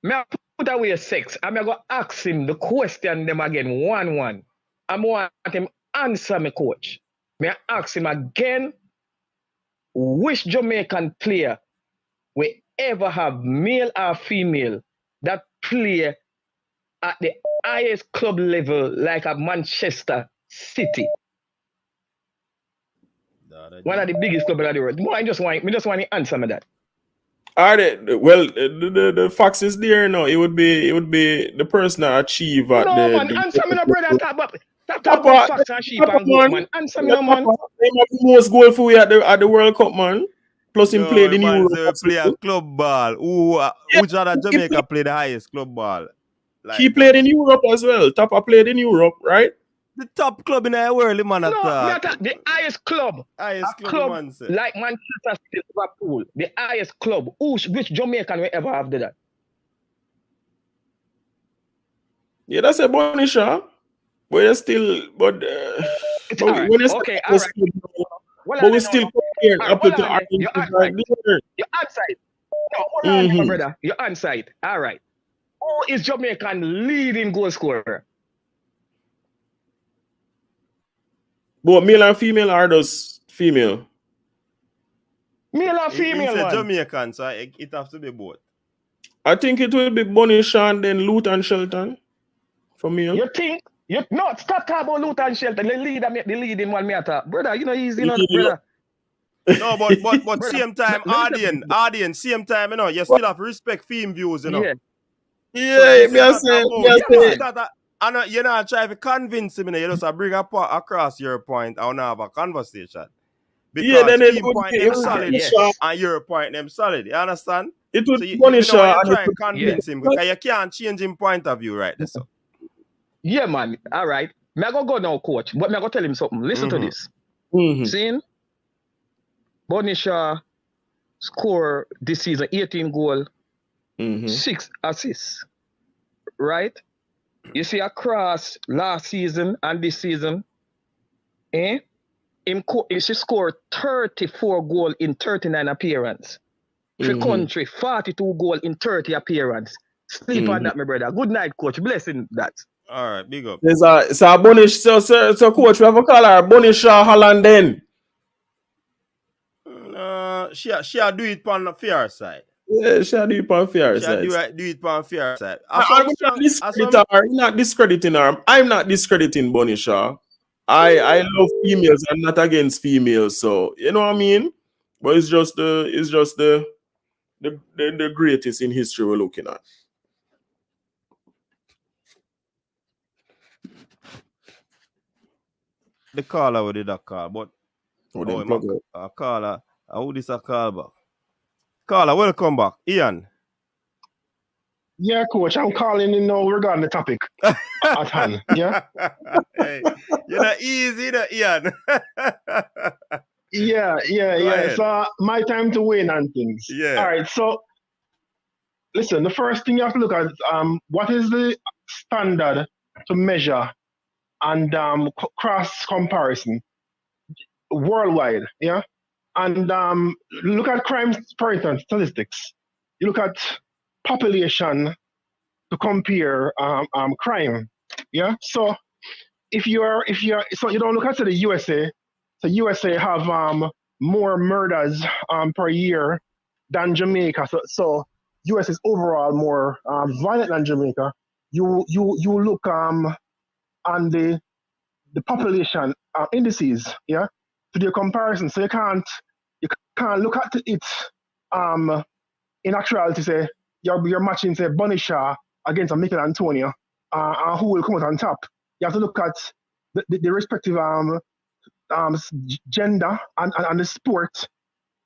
May I put away sex? I'm going to ask him the question them again, 1-1. I'm going to want him answer me, coach. May I ask him again, which Jamaican player we ever have, male or female, that play at the highest club level like a Manchester City? One of the biggest clubs in the world. I just want to answer me that. Well, the facts is there now. It would be the person that achieve at answer me, no brother. Talk about facts and sheep and goat, man. Answer me, no man. They have the most goal for we at the World Cup, man. Plus, him played in Europe. Play a club ball. Which other Jamaica play the highest club ball? He played in Europe as well. Tapa played in Europe, right? The top club in the world, man. No, the highest club. Man, like Manchester City, Liverpool. The highest club. Which Jamaican we ever have did that? Yeah, that's a Bonisha. But you're still, but when it's okay, all right. But we still comparing apple to orange. You're onside. No, hold on, brother. You're onside. All right. Who is Jamaican leading goal scorer? But male and female are those female? Male or He female, said man? Jamaican, so it have to be both. I think it will be Bonnie Sean, then Luton Shelton for male. You think? No, stop talking about Luton Shelton. The leading one, me at brother. You know, easy, brother. No, but same time, audience, same time, you still have to respect film views, Yeah. Yeah, so me I say, and you're not trying to convince him, you just bring across your point. I want to have a conversation. Because then it team would point be, them solid, and your point them solid. You understand? It would so be Bonnie Shaw. You try to convince him because you can't change him point of view, right? So. Yeah, man. All right. Me I go now, coach. But me I go tell him something. Listen to this. Seeing Bonnie Shaw score this season 18 goal, 6 assists. Right? You see across last season and this season, she scored 34 goals in 39 appearances. For country, 42 goals in 30 appearances. Sleep on that, my brother. Good night, coach. Blessing that. All right, big up. There's a Bonnie, so coach, we have a call her Bonnie Shaw Holland then. She do it on the fair side. Yeah, she do it on fair side. She do it on fair side. I'm not discrediting her. I'm not discrediting Bonnie Shaw. I love females. I'm not against females. So you know what I mean. But it's just the greatest in history we're looking at. The caller with that call, but caller, who this a call back? Caller, welcome back, Ian. Yeah, coach, I'm calling in now regarding the topic at hand. Yeah. Hey, you're not easy, Ian. Yeah. So my time to win and things. Yeah. All right. So listen, the first thing you have to look at what is the standard to measure and cross comparison worldwide. Yeah. And look at crime, for instance, statistics. You look at population to compare crime. Yeah. So if you're so you don't look at the USA. So USA have more murders per year than Jamaica. So US is overall more violent than Jamaica. You look on the population indices, yeah, to do a comparison. So you can't look at it in actuality. Say you're matching say Bonnie Shaw against a Michael Antonio, and who will come out on top. You have to look at the respective gender and the sport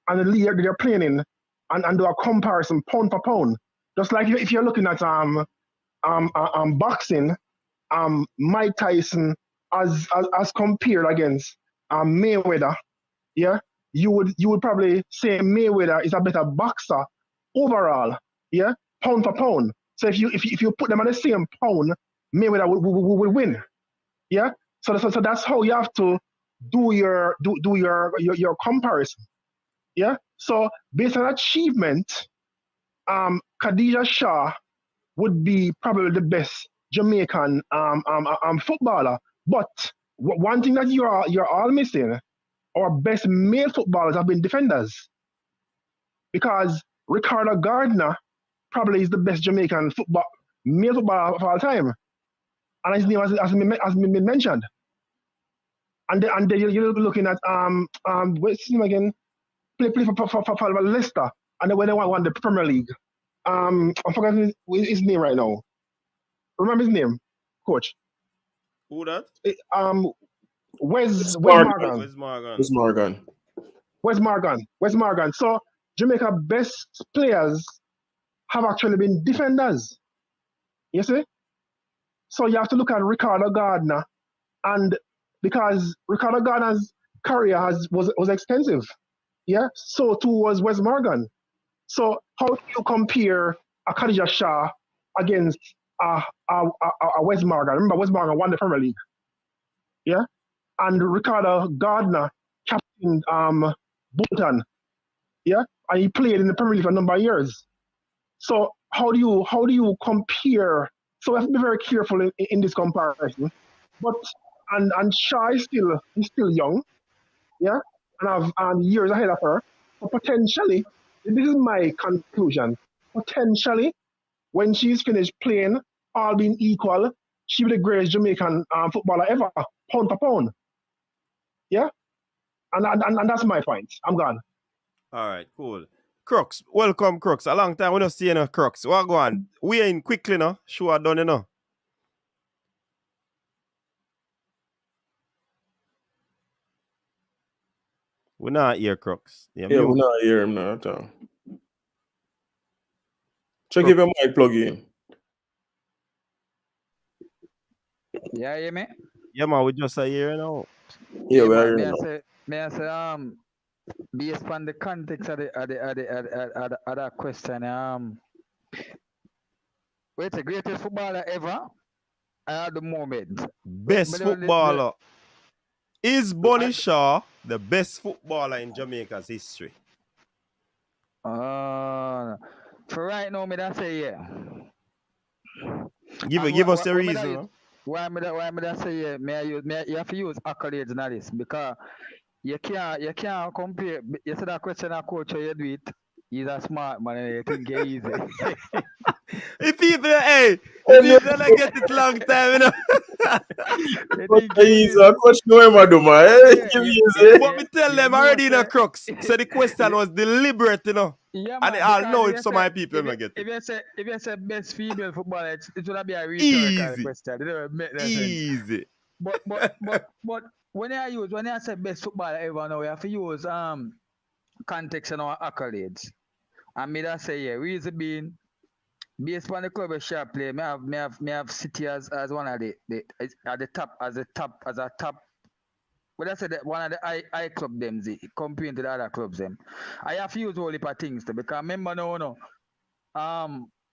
and the league they're playing in, and do a comparison pound for pound. Just like if you're looking at boxing, Mike Tyson as compared against Mayweather, yeah, you would probably say Mayweather is a better boxer overall, yeah, pound for pound. So if you put them on the same pound, Mayweather will win, yeah. So that's how you have to do your comparison, yeah. So based on achievement, Khadijah Shaw would be probably the best Jamaican footballer. But one thing that you're all missing, our best male footballers have been defenders, because Ricardo Gardner probably is the best Jamaican male footballer of all time, and his name has been mentioned. And then you're looking at what's his name again? Play for Leicester, and then when they won the Premier League, I'm forgetting his name right now. Remember his name, coach? Who that? Wes Morgan. Wes Morgan. So Jamaica best players have actually been defenders. You see? So you have to look at Ricardo Gardner, and because Ricardo Gardner's career was extensive, yeah. So too was Wes Morgan. So how do you compare a Khadijah Shaw against a Wes Morgan? Remember, Wes Morgan won the Premier League, yeah, and Ricardo Gardner captained Bolton, yeah, and he played in the Premier League for a number of years. So how do you compare? So we have to be very careful in this comparison. But and Shaw is still young, yeah, and have years ahead of her. So potentially, this is my conclusion. Potentially, when she's finished playing, all being equal, she will be the greatest Jamaican footballer ever, pound for pound. Yeah, and that's my point. I'm gone. All right, cool. Crooks, welcome, Crooks. A long time we don't see you, Crooks. What go on? We are in quickly, no? Sure, done, you know. We're not here, Crooks. Yeah, we're not hear him now at all. Check if your mic plug in. Yeah, hear me? Yeah, man, we just a here now. Yeah, we are man. here May I say, based on the context of that question, what's the greatest footballer ever at the moment? Best footballer. Is Bonnie Shaw the best footballer in Jamaica's history? For right now, me that say yeah. Give us the reason. Why me that say yeah? You have to use accolades in this because you can't compare. You see that question a coach how you do it. He's a smart man and you think it's easy. If people don't get it long time, you know. He's a coach no But me tell them already in a Crooks. So the question was deliberate, you know. Yeah, and I'll know if some of my people don't get it. If you say best female footballer, it would be a rhetorical question. Easy. But when I say best footballer ever now, we have to use context and our accolades. And me that say yeah, reason being based on the club of sharp play, me have City as one of the at the top as a top. But I said that one of the I club them comparing to the other clubs them. I have to use all the things too, because remember no.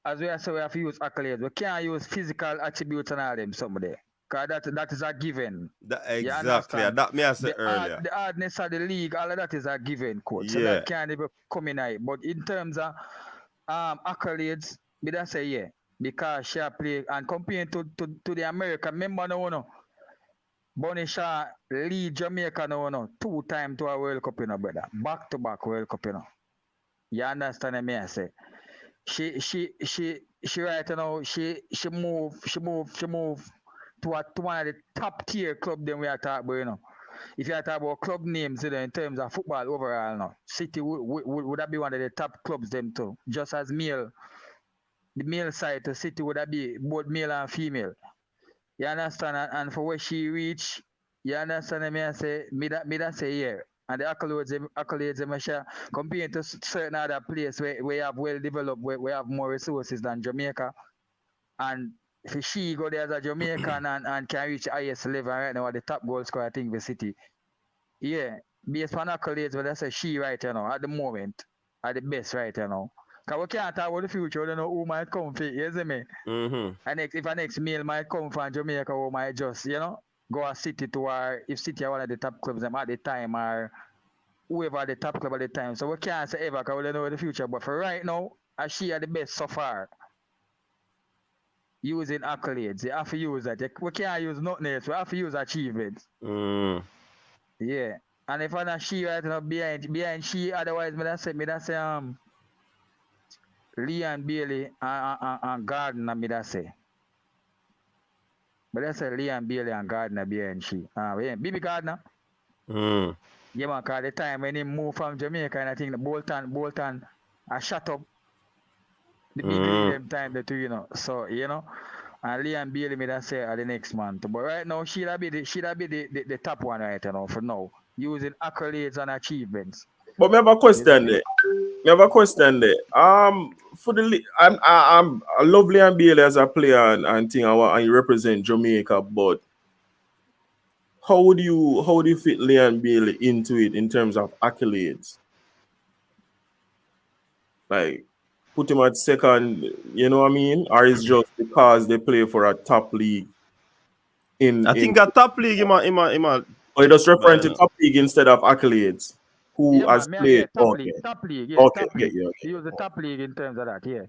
As we say we have to use accolades. We can't use physical attributes and all them somebody. Because that is a given. Exactly. That me I said earlier. The hardness of the league, all of that is a given, coach. So that can't even come in here. But in terms of accolades, me that say yeah. Because she play and comparing to the American, remember no. Bonnie Shaw lead Jamaica no 2 times to a World Cup, brother. Back to back World Cup, You understand me? I say. She right now. She move to one of the top tier club then we are talking about, If you are talking about club names, in terms of football overall, City would that be one of the top clubs them too? Just as male, the male side to City would that be both male and female. You understand? And for where she reach, you understand me? I say me that say yeah. And the accolades I share compared to certain other places where we have well developed, where we have more resources than Jamaica. And if she go there as a Jamaican and can reach the highest level right now at the top goal scorer, I think, the City. Yeah, based on accolades, but that's a she right now at the moment, at the best right now. Because we can't talk about the future, we don't know who might come for it, you see me? Mm-hmm. And if a next male might come from Jamaica, who might just, go a City to our, if City are one of the top clubs at the time, or whoever the top club at the time. So we can't say ever because we don't know the future. But for right now, as she are the best so far. Using accolades, you have to use that. We can't use nothing else. We have to use achievements. Yeah. And if I'm not she right now behind she, otherwise me that say Leon Bailey and Gardner me that say. But I say Leon Bailey and Gardner behind she. Bibi Gardner. Yeah, man, cause the time when he moved from Jamaica and I think the Bolton I shut up the big league them time the two, So, and Leon Bailey me that say the next month. But right now she'll be the top one right now for now. Using accolades and achievements. But me have a question there. For the I love Leon Bailey as a player and thing and you represent Jamaica, but how would you fit Leon Bailey into it in terms of accolades? Like put him at second, you know what I mean? Or is just because they play for a top league? I think a top league or just referring to top league instead of accolades. Who has played? Top league. Yeah, okay, top league. Okay. He was the top league in terms of that, yeah.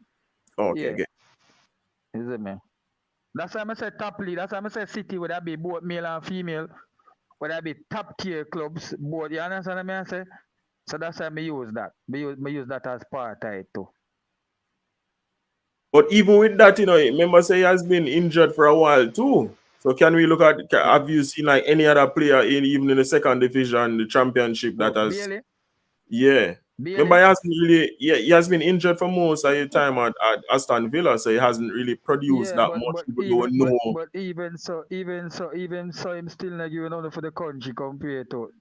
Okay, yeah. Is it, man? That's why I say top league. That's why I say City would that be both male and female. Would that be top tier clubs both? You understand what I say? So that's why I use that. Me use that as part of it too. But even with that, remember say he has been injured for a while too. So can we look at, have you seen like any other player even in the second division, the championship that has... Bailey? Yeah. Bailey? Remember he has been injured for most of the time at Aston Villa, so he hasn't really produced that much. But even so, him still not giving out for the country compared to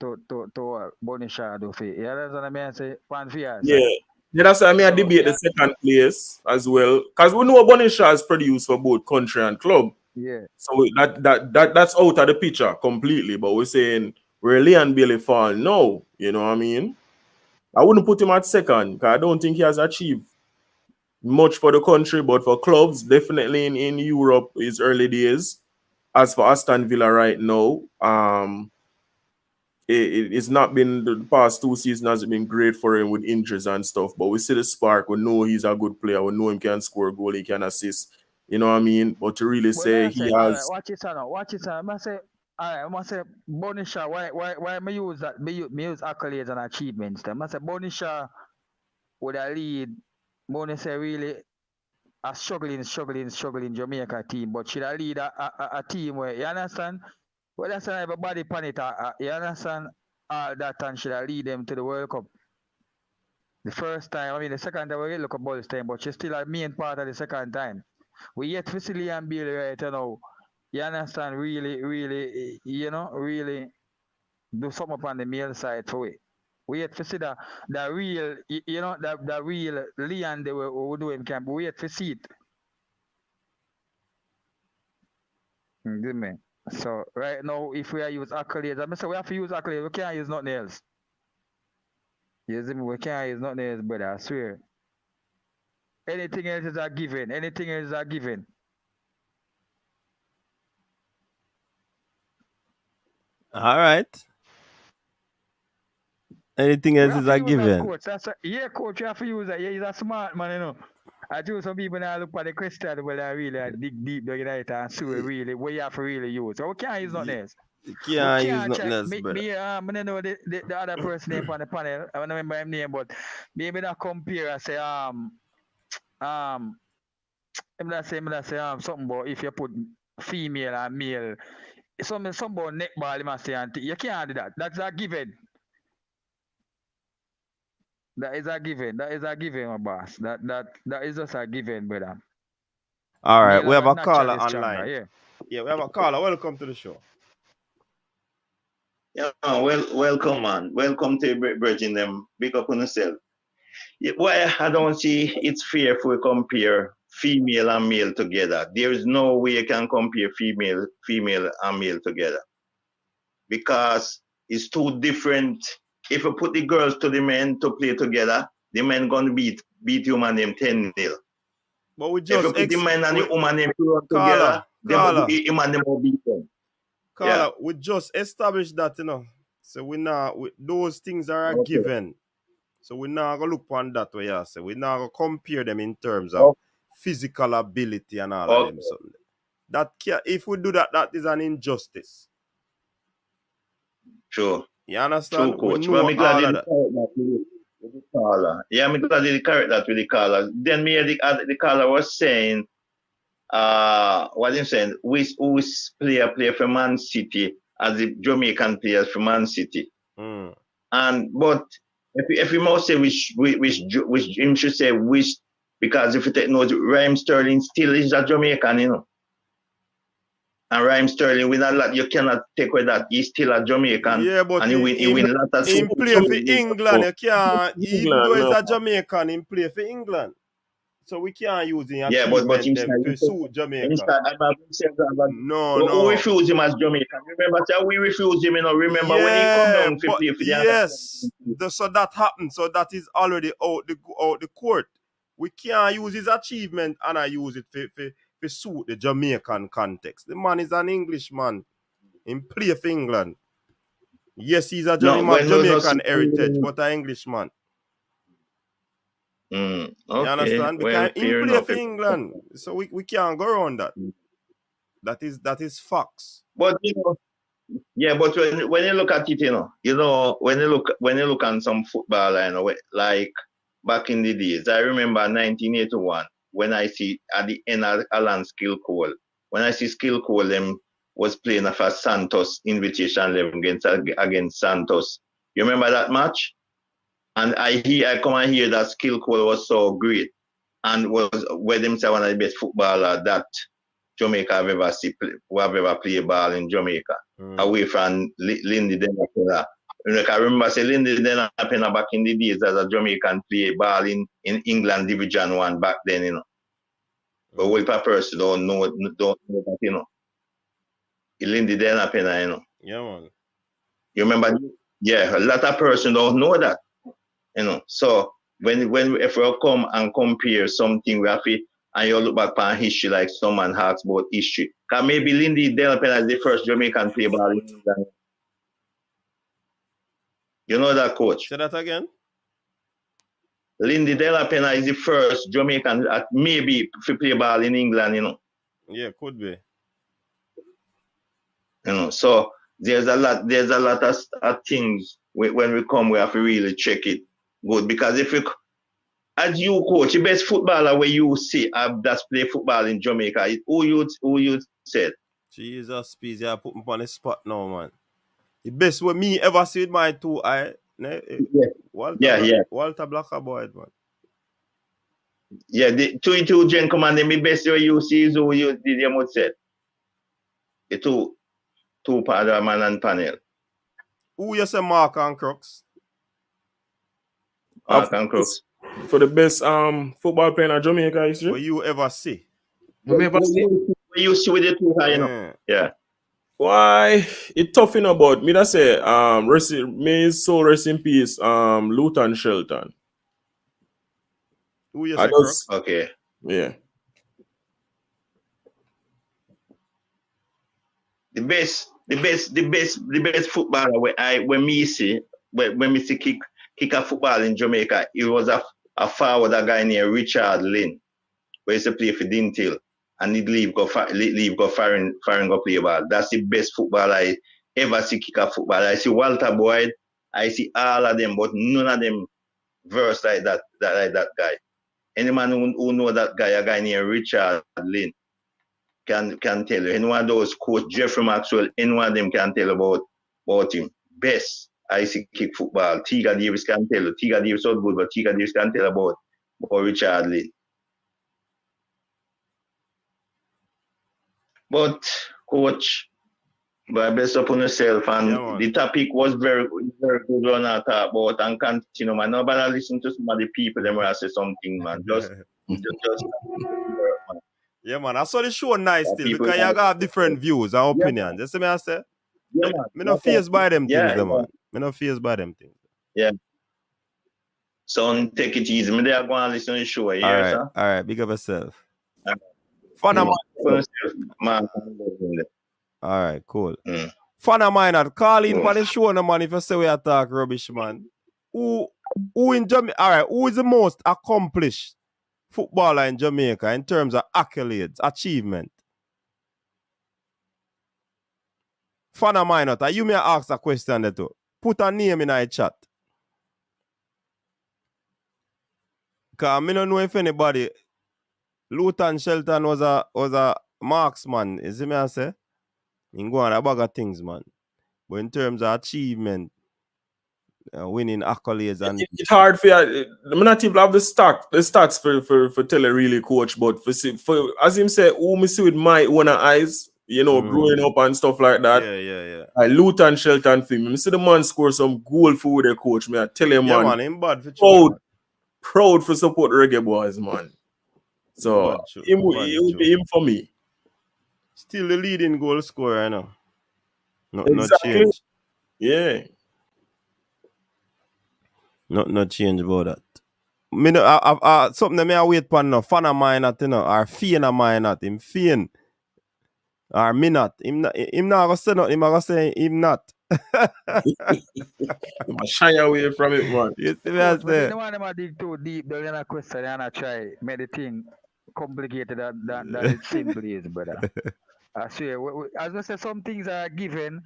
Bonisha do for. You understand what I say? Yeah, that's why I debate the second place as well. Because we know Bonisha has produced for both country and club. Yeah. So that's out of the picture completely. But we're saying where Leon Bailey fall now, you know what I mean? I wouldn't put him at second because I don't think he has achieved much for the country, but for clubs, definitely in Europe, his early days. As for Aston Villa right now, it's not been the past 2 seasons hasn't been great for him with injuries and stuff. But we see the spark. We know he's a good player. We know him can score a goal. He can assist. You know what I mean? But to really say he has... All right, watch it, son. Watch it, son. I must say, Bonisha, why me use that? Me use accolades and achievements. I must say, Bonisha would a lead. Bonisha really a struggling Jamaica team, but should I lead a team where, you understand? Well, that's why everybody pan it. You understand? All that and should I lead them to the World Cup. The first time, I mean, the second time we look at Boys time, but she's still a main part of the second time. We yet to see Liam Bailey right now. You understand? Really, really do something upon the male side for it. We yet to see the real, the real Leon they were doing camp. We yet to see it. Give me. So right now, if we are use accolades, I say we have to use accolades. We can't use nothing else. You see me? We can't use nothing else, brother. I swear. Anything else is a given. Anything else is a given. All right. Anything else is a given. Coach. Coach, you have to use that. Yeah, he's a smart man, you know. I do some people now look at the question but I really dig deep down in it and see really what you have to really use. So we can't use nothing else. You can't use nothing else, brother. I don't know the other person name on the panel. I don't remember his name, but maybe that compare and say I'm not saying something about if you put female and male. Something about neckball you must say and you can't do that. That's a given. That is a given. That is a given, my boss. That is just a given, brother. All right, we have a caller online. Yeah, we have a caller. Welcome to the show. Yeah, welcome, man. Welcome to Virgin them. Big up on yourself. Yeah, well, I don't see it's fair if we compare female and male together. There is no way you can compare female and male together. Because it's two different. If you put the girls to the men to play together, the men gonna beat you man them 10-0. But we just if you put the men and the woman them together, the man them will beat them. Carla, we just established that, So those things are a given. So we're not gonna look on that way, so we're not gonna compare them in terms of physical ability and all of them. So that if we do that, that is an injustice. Sure. You understand? True, coach. Well, I'm glad you correct that with the caller. Yeah, I'm glad you correct that with the caller. Then the caller was saying, what him saying, which player play for Man City as the Jamaican players for Man City. But if you must say which him should say which, because if you take note, Raheem Sterling still is a Jamaican, And Raheem Sterling win a lot. You cannot take away that he's still a Jamaican. Yeah, but and he win a lot of he play for England. You can't, even though he's a Jamaican, he play for England. So we can't use him but to suit Jamaica. No. We refuse him as Jamaican. Remember, we refuse him, Remember when he come down to play for the Yes. So that happened. So that is already out the court. We can't use his achievement and I use it for suit the Jamaican context. The man is an Englishman. He play for England. Yes, he's a Jamaican heritage, but an Englishman. Okay. You understand? Because he play for England. So we can't go around that. That is facts. But yeah, but when you look at it, when you look on some football, like back in the days, I remember 1981 when I see at the end of Alan Skill Cole, when I see Skill Cole them was playing for Santos Invitation 11 against Santos. You remember that match? And I come and hear that Skill Cole was so great and was where them say one of the best footballer that Jamaica have ever played ball in Jamaica, away from Lindy Denapena. I remember say Lindy Denapena back in the days as a Jamaican play ball in England Division 1 back then, But what a person don't know that, Lindy Denapena, Yeah, man. You remember? Yeah, a lot of person don't know that, So if we come and compare something, we have to, and you look back on history like someone asks about history. Because maybe Lindy Delapena is the first Jamaican play ball in England. You know that, coach? Say that again. Lindy Delapena is the first Jamaican maybe to play ball in England, Yeah, could be. So there's a lot of things when we come, we have to really check it good. Because if you, as you coach, the best footballer where you see that's play football in Jamaica, who you said? Jesus, please, you put me on the spot now, man. The best way me ever see with my 2 eye, Walter Blacker Boyd, man. Yeah, the two gentlemen, the best way you see is who you did you say. The two Padre man and panel. Who you say Mark and Crooks? Mark and Crooks. For the best football player in Jamaica history. What you ever see? What you see with the 2 eye, Yeah. Why it tough about me that say may his soul rest in peace, Luton Shelton. Who you say Crooks? Okay. Yeah. The best footballer when me see kick a football in Jamaica, it was a forward, a guy named Richard Lynn, where he used to play for Dintil, and he'd leave go foreign go play ball. That's the best footballer I ever see kick a football. I see Walter Boyd, I see all of them, but none of them verse like that guy. Any man who know that guy, a guy named Richard Lynn, can tell you. Any one of those coach Jeffrey Maxwell, any one of them can tell about him. Best I see kick football. Tiga Davis can tell you. Tiga Davis not good, but Tiga Davis can tell about Richard Lynn. But coach, but best upon yourself, and the topic was very, very good one to talk about, and continue, man. Nobody listen to some of the people them will say something, man. Just yeah, man. I saw the show nice still because you have different views and opinions. That's what I say. Yeah, me not fazed by them things, man. Me not fazed by them things. Yeah. So take it easy. Me there go and listen to the show. Yeah, all right. Big up yourself. Fun of mine. All right, cool. Fun of mine at call in for the show, no man. If you say we attack rubbish, man. Who in Jamaica? All right. Who is the most accomplished footballer in Jamaica in terms of accolades, achievement? Fan of mine not. You may ask a question there too. Put a name in the chat. Because I don't know if anybody. Luton Shelton was a marksman. You see me I say? You go on a bag of things, man. But in terms of achievement, winning accolades and it's hard for you. I'm not even have the stats for tell a really coach, but for as him say, who me see with my own eyes, growing up and stuff like that. Yeah. I Luton Shelton film. Me see the man score some goal for the coach. Me I tell him, man, him bad for proud for support Reggae Boyz, man. So him would be him for me. Still the leading goal scorer, Not change. Yeah. Not change about that. Me no, something that me I wait for no fan of mine not, or fiend of mine not. Him fiend. Or me not. Him not gonna say nothing. Him gonna say him not. Shy away from it, man. You see me I say? The one them dig too deep, they're gonna question and try make the thing complicated than it simply is, brother. I swear, as I said, some things are given,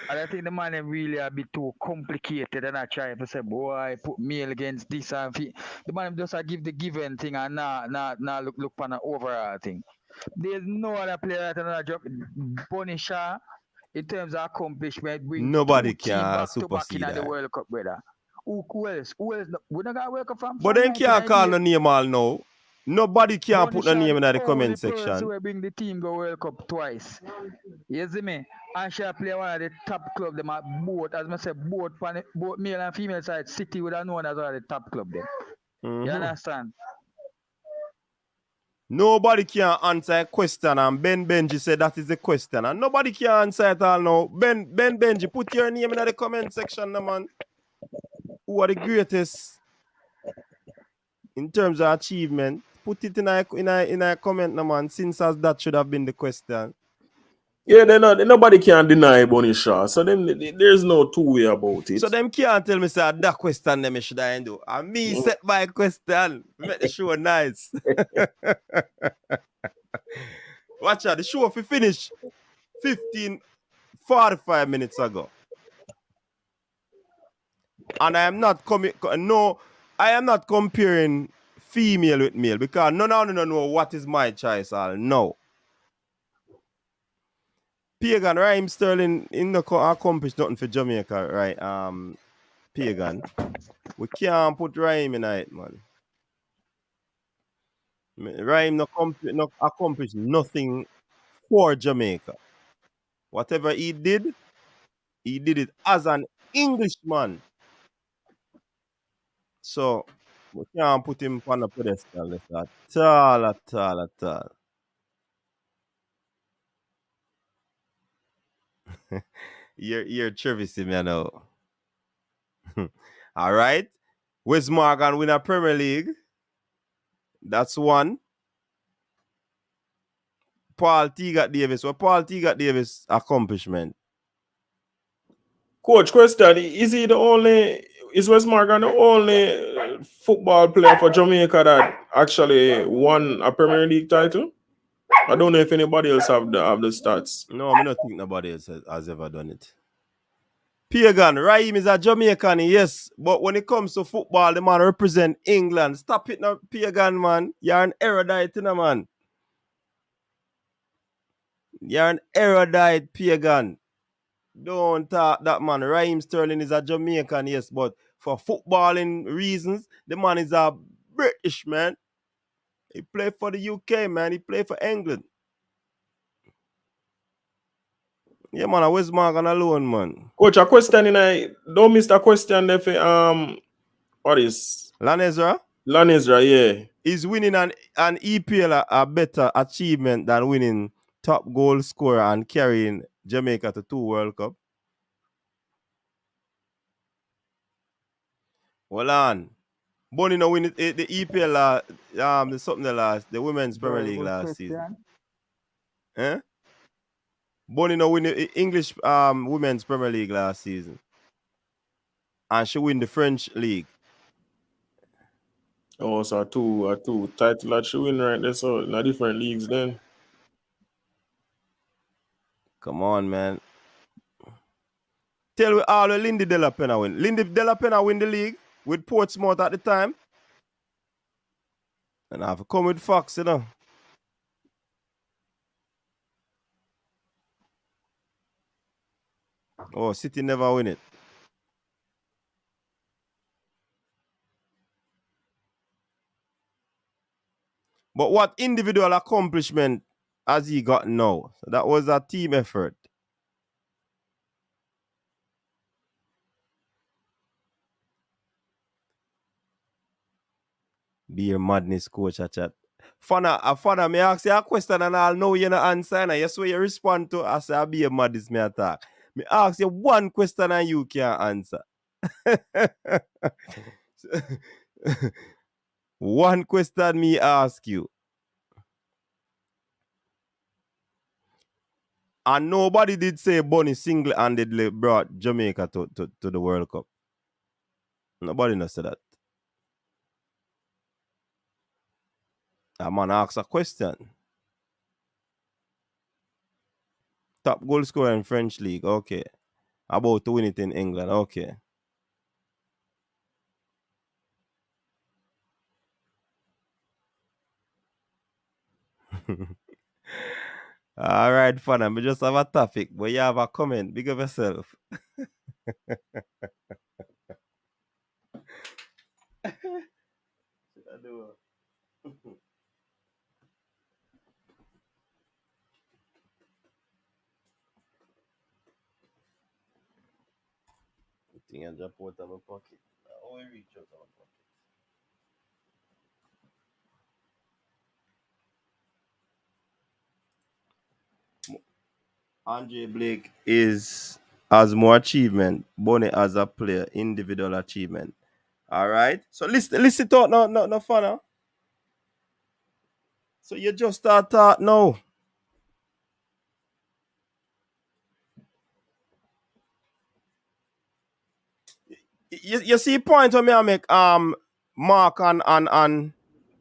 and I think the man them really a bit too complicated and I try to say, boy, put male against this and the man them just a give the given thing and now look for an overall thing. There's no other player that another job. Punisher, in terms of accomplishment, bring Nobody two team can back to back in supersede at the that. World Cup, brother. Who else? Who else? We not got World Cup But from then can't call no 1998. name all now. Nobody can put no Bonisha name in the the only comment person section. who bring the team go World Cup twice. You see me? And she play one of the top club them at both, as I said, both male and female side. City would have known as one of the top club them. You understand? Nobody can answer a question, and Ben Benji said that is the question, and nobody can answer it all now. Ben Benji, put your name in the comment section, no, man. Who are the greatest in terms of achievement? Put it in a comment, no, man. Since as that should have been the question. Yeah, nobody can deny Bonisha. So then there's no two-way about it. So them can't tell me say that question them should I do. And me set my question. Make the show nice. Watch out, the show if we finish 45 minutes ago. And I am not I am not comparing female with male because none of them know what is my choice all no. Pagan Rhyme Sterling in the accomplish nothing for Jamaica, right? Pagan. We can't put Rhyme in it, man. Rhyme not accomplish nothing for Jamaica. Whatever he did it as an Englishman. So we can't put him on a pedestal at all. You're Travis, me know. All right. Wes Morgan win a Premier League. That's one. Paul Teagat Davis. What Paul Teagat Davis accomplishment? Coach, question: is Wes Morgan the only football player for Jamaica that actually won a Premier League title? I don't know if anybody else have the stats. No, I don't think nobody else has ever done it. Pagan, Raheem is a Jamaican, yes. But when it comes to football, the man represent England. Stop it now, Pagan, man. You're an erudite, you know, man. You're an erudite, Pagan. Don't talk that, man. Raheem Sterling is a Jamaican, yes. But for footballing reasons, the man is a British, man. He played for the UK, man. He played for England. Yeah, man. Where's Morgan alone, man? Coach, a question don't miss the question there for what is Lanezra? Lanezra, yeah. Is winning an EPL a better achievement than winning top goal scorer and carrying Jamaica to 2 World Cup? Hold on. Bonnie no win the EPL the Women's Premier League last season. Eh? Bonnie no win the English Women's Premier League last season. And she win the French League. Oh, so two title that she win right there, so in different leagues then. Come on, man. Tell me all Lindy De La Pena win. Lindy De La Pena win the league with Portsmouth at the time. And I have to come with Fox, you know. Oh, City never win it. But what individual accomplishment has he got now? So that was a team effort. Be your madness, coach, at chat. Fana, me ask you a question and I'll know you no answer. And yes, what you respond to, I say, I'll be a madness, me attack. Me ask you one question and you can't answer. One question me ask you. And nobody did say Bonnie single-handedly brought Jamaica to the World Cup. Nobody no say that. That man ask a question. top goal scorer in French league. Okay. About to win it in England. Okay. All right, fun. I just have a topic, but you have a comment. Big of yourself. Thing I drop out of my pocket. How I reach out of my pocket? Andre Blake has more achievement. Bonnie as a player, individual achievement. All right. So listen to it. No fun. Huh? So you just start talk now. You see point when me I make Mark and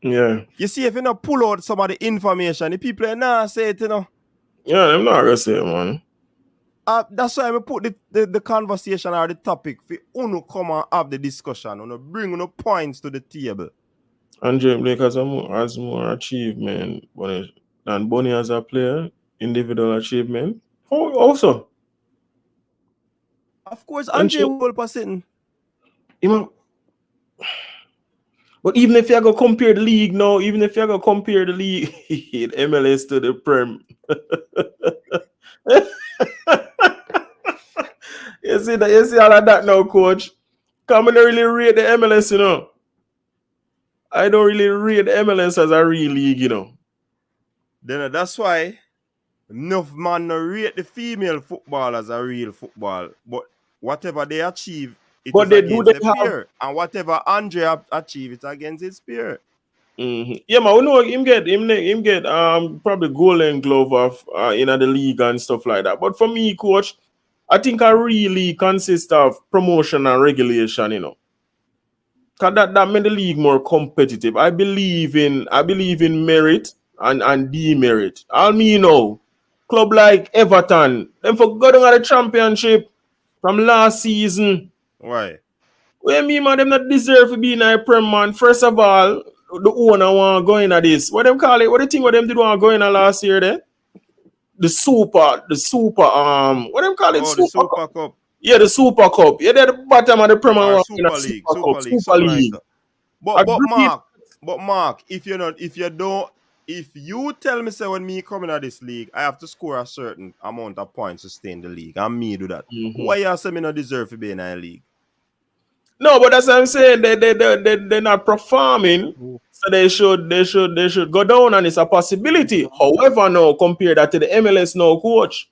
Yeah. you see if you know pull out some of the information, the people say it, you know. Yeah, I'm not gonna say it, man. That's why I put the conversation or the topic for uno come and have the discussion, uno bring uno points to the table. Andre Blake has more achievement than Bonnie as a player, individual achievement. Oh, also. Of course, Andre will pass it. But even if you go compare the league now, MLS to the Prem. You see all of that now, coach. Come and really rate the MLS, you know. I don't really rate the MLS as a real league, you know. Then that's why enough man no rate the female football as a real football. But whatever they achieve, it is against the peer. And whatever Andre achieve, it's against his peer. Mm-hmm. Yeah, man, we know him get probably Golden Glove of in the league and stuff like that. But for me, coach, I think I really consist of promotion and regulation, you know. Cause that made the league more competitive. I believe in merit and demerit. I mean, club like Everton, them forgot about the championship from last season. Why? Well, me man, them not deserve to be in a Prem, man. First of all, the owner want to go in at this. What them call it? What the thing what them did want to go in at last year there? The super, what them call it? Oh, the Super Cup. Yeah, the Super Cup. Yeah, they're the bottom of the Premier Super League. Super League. But Mark, if you tell me say when me coming at this league, I have to score a certain amount of points to stay in the league, and me do that. Mm-hmm. Why you say me not deserve to be in a league? No, but that's what I'm saying. They're not performing, so they should go down, and it's a possibility. However, no, compare that to the MLS now, coach.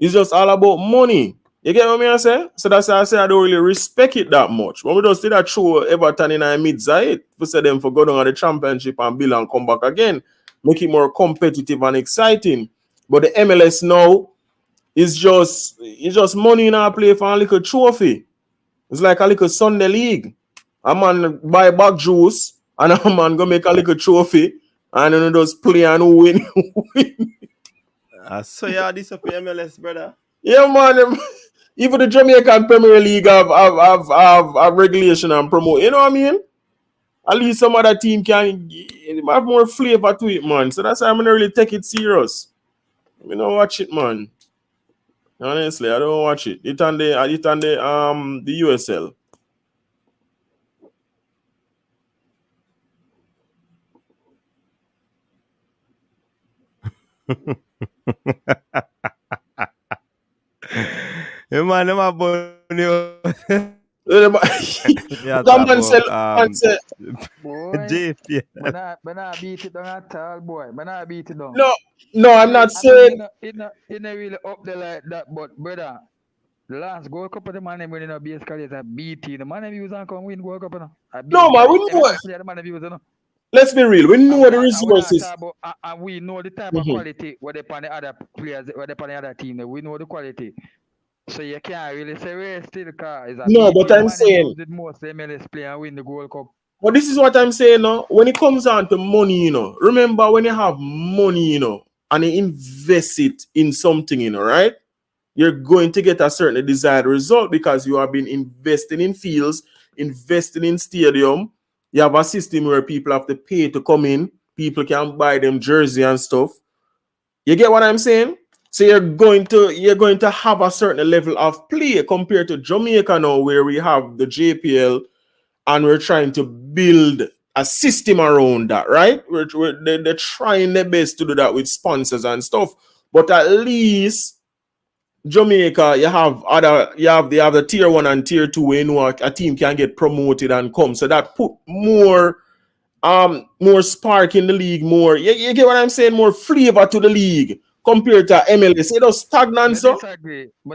It's just all about money. You get what I say? So that's why I say I don't really respect it that much. When we just did that show Everton in our mid-side, we said them for go down on the championship and build and come back again. Make it more competitive and exciting. But the MLS now is just money in our play for a little trophy. It's like a little Sunday league. A man buy back juice and a man go make a little trophy and then just play and win. So yeah, this up MLS, brother. Yeah, man. Even the Jamaican Premier League have regulation and promote. You know what I mean? At least some other team can have more flavor to it, man. So that's why I'm gonna really take it serious. I don't watch it, man. Honestly, I don't watch it. It's on the USL. You man, them a bunny. Someone said, boy, JP. But beat it down at all, boy. But beat it down. No, I'm not saying it not really up there like that, but brother, the last Gold Cup of the man winning a basically is a BT. The man use and come win Gold Cup, no, man, we know. Let's be real. We know the resources. And we know the type of quality where they on the other players, where they on the other team. We know the quality. So you can't really say we're still car is a no, but I'm saying the most MLS player and win the Gold Cup. But this is what I'm saying now. When it comes down to money, remember when you have money, and you invest it in something, you know, right? You're going to get a certain desired result because you have been investing in fields, investing in stadium. You have a system where people have to pay to come in. People can buy them jersey and stuff. You get what I'm saying? So you're going to have a certain level of play compared to Jamaica now, where we have the JPL and we're trying to build a system around that, right? They're trying their best to do that with sponsors and stuff. But at least Jamaica, you have the tier 1 and tier 2 where you know a team can get promoted and come. So that put more spark in the league, more you get what I'm saying, more flavor to the league compared to MLS. It was stagnant, so.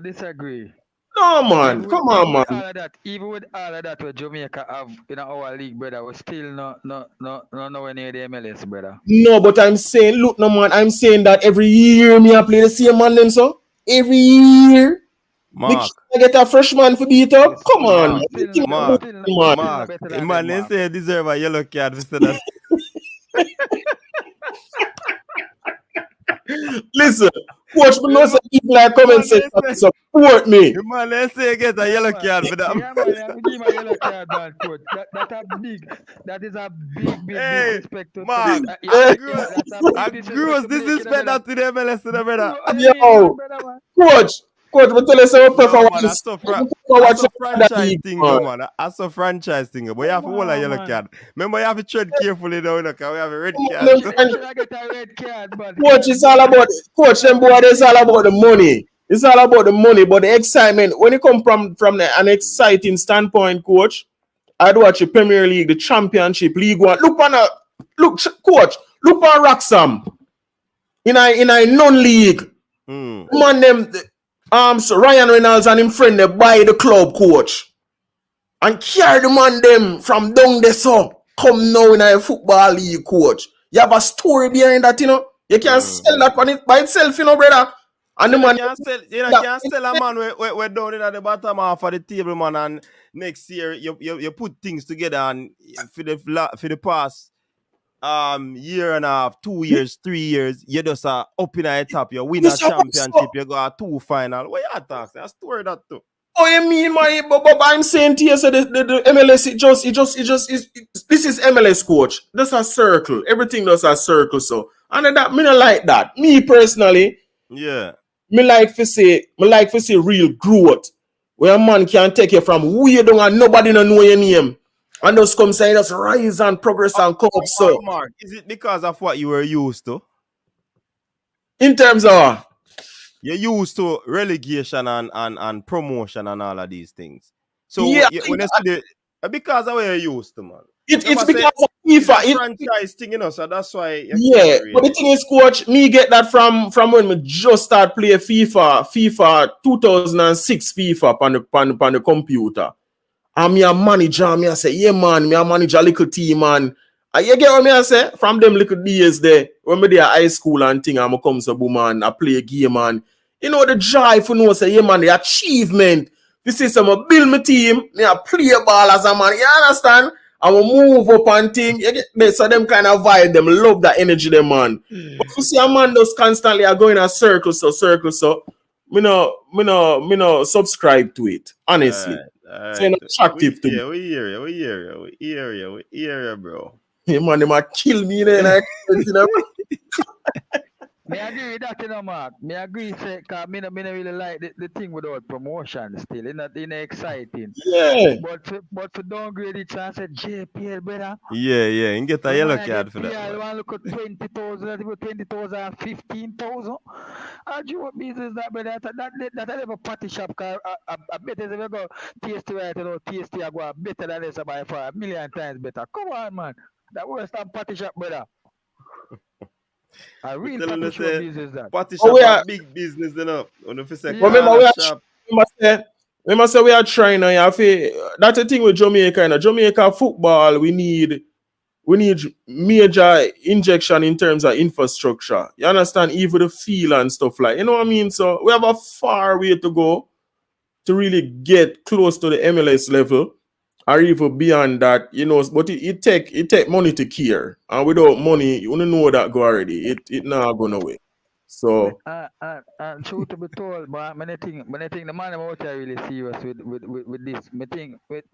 Disagree. No, man, come on, man. Even with all of that, what Jamaica have in our league, brother, we still not nowhere near the MLS, brother. No, but I'm saying, look, no, man, I'm saying that every year me I play the same man them, so every year. Mark, I get a freshman for beat up. Come on, Mark. Man, they say deserve a yellow card instead of. Listen, coach, me know some people are coming and say support me. Man, let's say get a yellow card for that. Yeah, man, give him a yellow card, man, coach. That is a big disrespect to Mark. Gross disrespect that to the MLS, to the brother. Yo, coach, but tell us how prefer watch that's a franchise thing, man. That's a franchise thing, but you have to hold a yellow card. Remember, you have to tread carefully now, because we have a red card. I get a red card, man. Coach, it's all about them boy. It's all about the money. It's all about the money, but the excitement when it come from an exciting standpoint, coach. I'd watch the Premier League, the Championship, League One. Coach. Look on Wrexham in a non-league. Man, them. So Ryan Reynolds and him friend they buy the club, coach, and carry the man them from down there, so come now in a football league, coach. You have a story behind that, you know. You can't sell that one by itself, you know, brother. And the man can't sell a man we're down in at the bottom half of the table, man. And next year you put things together, and for the past year and a half, 2 years, 3 years, you just up in the top, you win a championship, you go a 2 final. What you talking? I story that too. Oh, you mean but I'm saying to you, so the MLS this is MLS, coach. That's a circle. Everything does a circle, so and that me not like that. Me personally, yeah. Me like to see real growth where a man can take you from way down and nobody don't know your name. And just come say just rise and progress and come up, so. Mark, is it because of what you were used to? In terms of you're used to relegation and promotion and all of these things. So yeah, when you see because of what you're used to, man. It's because of FIFA. It's a franchise thing, you know, so that's why. Yeah, but the thing is, coach, me get that from when we just start playing FIFA 2006 FIFA on the computer. And me a manager, me I say, yeah man, me a manager a little team, man. And you get what me I say? From them little days there, when me there high school and thing, I'm come to boom man, I play a game, man. You know the drive for know say, yeah man, the achievement. This is some build my team, me I play ball as a man. You understand? I will move up and thing. You get me? So them kind of vibe, them love that energy, them man. But you see a man just constantly are going a circle, so me no subscribe to it, honestly. It's attractive to me. We hear you, bro. Hey man, they might kill me then. Me agree with that, you know, Mark. Me agree, because me not really like the thing without promotion still. It's not exciting. Yeah. But for downgrade it, I said JPL, brother. Yeah, and get a yellow card for that. I want to look at 20,000, 20,000, 15,000. I do what business that, brother. That I never party shop, because I bet if I go TST right, you know, TST I go better than this by far, 1,000,000 times better. Come on, man. That worse than party shop, brother. I really party shop business that. Party shop is big business, you know. Remember, we are trying now. That's the thing with Jamaica. You know, Jamaica football, we need major injection in terms of infrastructure. You understand? Even the field and stuff like, you know what I mean? So we have a far way to go to really get close to the MLS level, or even beyond that, you know. But it take money to care, and without money, you don't know that go already. It not going away. So True to be told, but I think the man out here really serious with this. I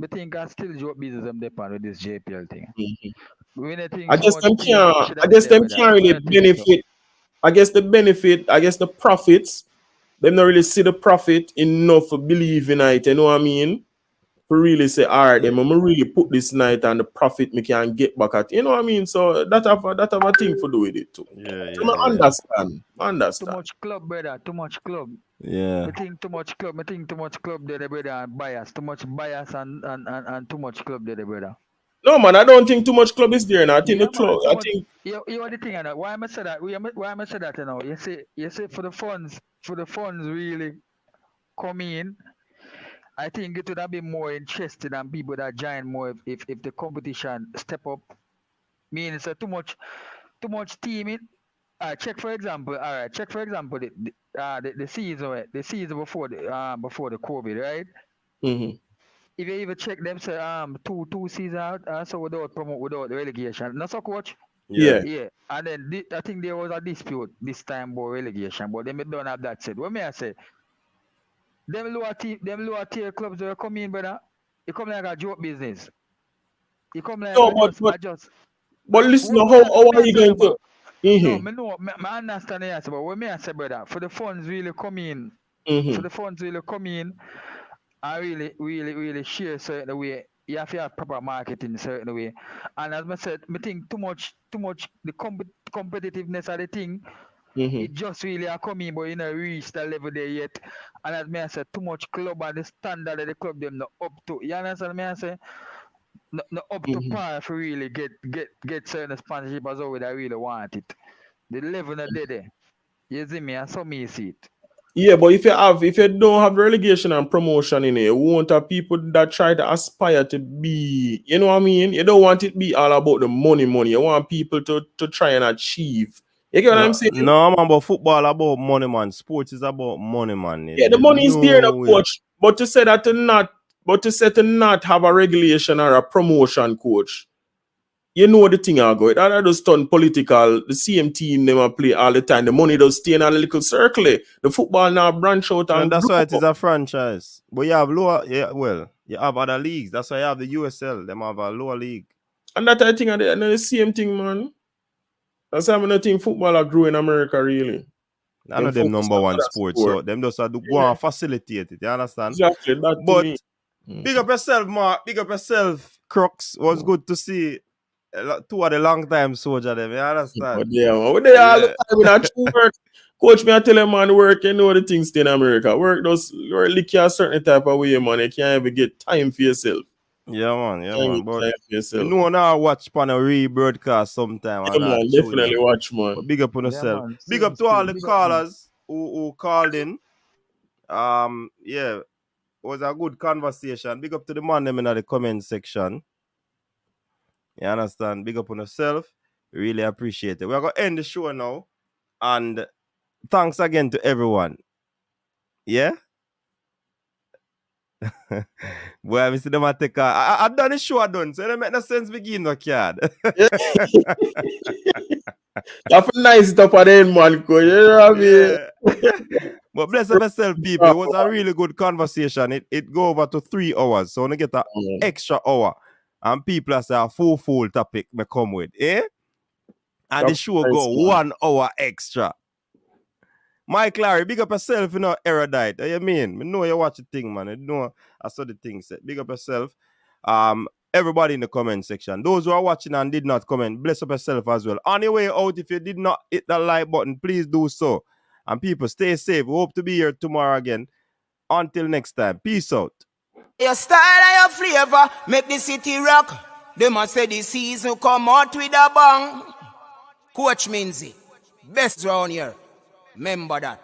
think I still joke business them depend with this JPL thing. When I think I so guess much them team can't. should I have been guess there them with that. can't really When I think so. benefit. I guess the profits. Them not really see the profit enough to believe in it. You know what I mean? To really say, all right, then I'm gonna really put this night and the profit me can get back at. You know what I mean? So that have a thing to do with it too. Yeah. So I understand. Too much club, brother. Too much club. Yeah. I think too much club. I think too much club there, brother, and bias. Too much bias and too much club there, brother. No man, I don't think too much club is there now. I think Yeah, the club. man. I think You know the thing, and why am I say that? Why am I say that? You know, you say for the funds really come in. I think it would have been more interested and people that join more if the competition step up. Meaning so too much teaming. Check for example. All right, check for example the season before the COVID, right? mm-hmm. If you even check them say two seasons out, so without relegation. Not so coach. Yeah. Yeah, and then I think there was a dispute this time about relegation, but they don't have that said. What may I say? Them lower tier clubs that come in, brother. It come like a joke business. It come like No, but listen, how are you going to? No, me know, I understand the answer, but what may I say, brother? For the funds really come in, I really share certain way. You have to have proper marketing certain way. And as I said, I think too much the competitiveness of the thing. It just really are coming, but you know, reach that level there yet. And as me I said, too much club and the standard of the club them not up to. You understand me I say? Not up to par if you really get certain sponsorship as well that I really want it. The level not there. You see me, and so me see it. Yeah, but if you don't have relegation and promotion in it, you won't have people that try to aspire to be, you know what I mean? You don't want it to be all about the money. You want people to try and achieve. You get what I'm saying? No, man, but football about money, man. Sports is about money, man. Yeah, the money is there, the coach. But to say to not have a regulation or a promotion, coach, you know the thing I go. That just turn political. The same team they play all the time. The money does stay in a little circle. The football now branch out and that's why it is a franchise. But you have you have other leagues. That's why you have the USL. Them have a lower league. And that I think and the same thing, man. That's why I think football are growing in America, really. I know them number one sports, so them just have to go and facilitate it. You understand? Exactly. That but to me. Big up yourself, Mark. Big up yourself, Crooks. Was good to see two of the long time soldier them. You understand? But yeah, man. We're there all the time in that true work. Coach, me I tell him, man, work, you know the things stay in America. Work does lick you a certain type of way, man. You can't even get time for yourself. Yeah, man. But you know now watch on a rebroadcast sometime. Yeah, man, definitely watch, man. But big up on yourself. Man, big up to all the callers who called in. Yeah, it was a good conversation. Big up to the man them in the comment section. You understand? Big up on yourself. Really appreciate it. We're going to end the show now. And thanks again to everyone. Yeah? Boy, I see them take I've done the show done, so it don't make no sense begin no card. That's a nice top of the end, man. You know what I mean? But bless yourself, people. It was a really good conversation. It go over to 3 hours. So I get an extra hour. And people say a full topic me come with. Eh? And the show go 1 hour extra. Mike Larry, big up yourself, you know, erudite. You mean? I know you watch the thing, man. I know I saw the thing said. Big up yourself. Everybody in the comment section. Those who are watching and did not comment, bless up yourself as well. On your way out, if you did not hit that like button, please do so. And people, stay safe. We hope to be here tomorrow again. Until next time. Peace out. Your style and your flavor make the city rock. They must say the season come out with a bang. Coach Minzy, best round here. Remember that.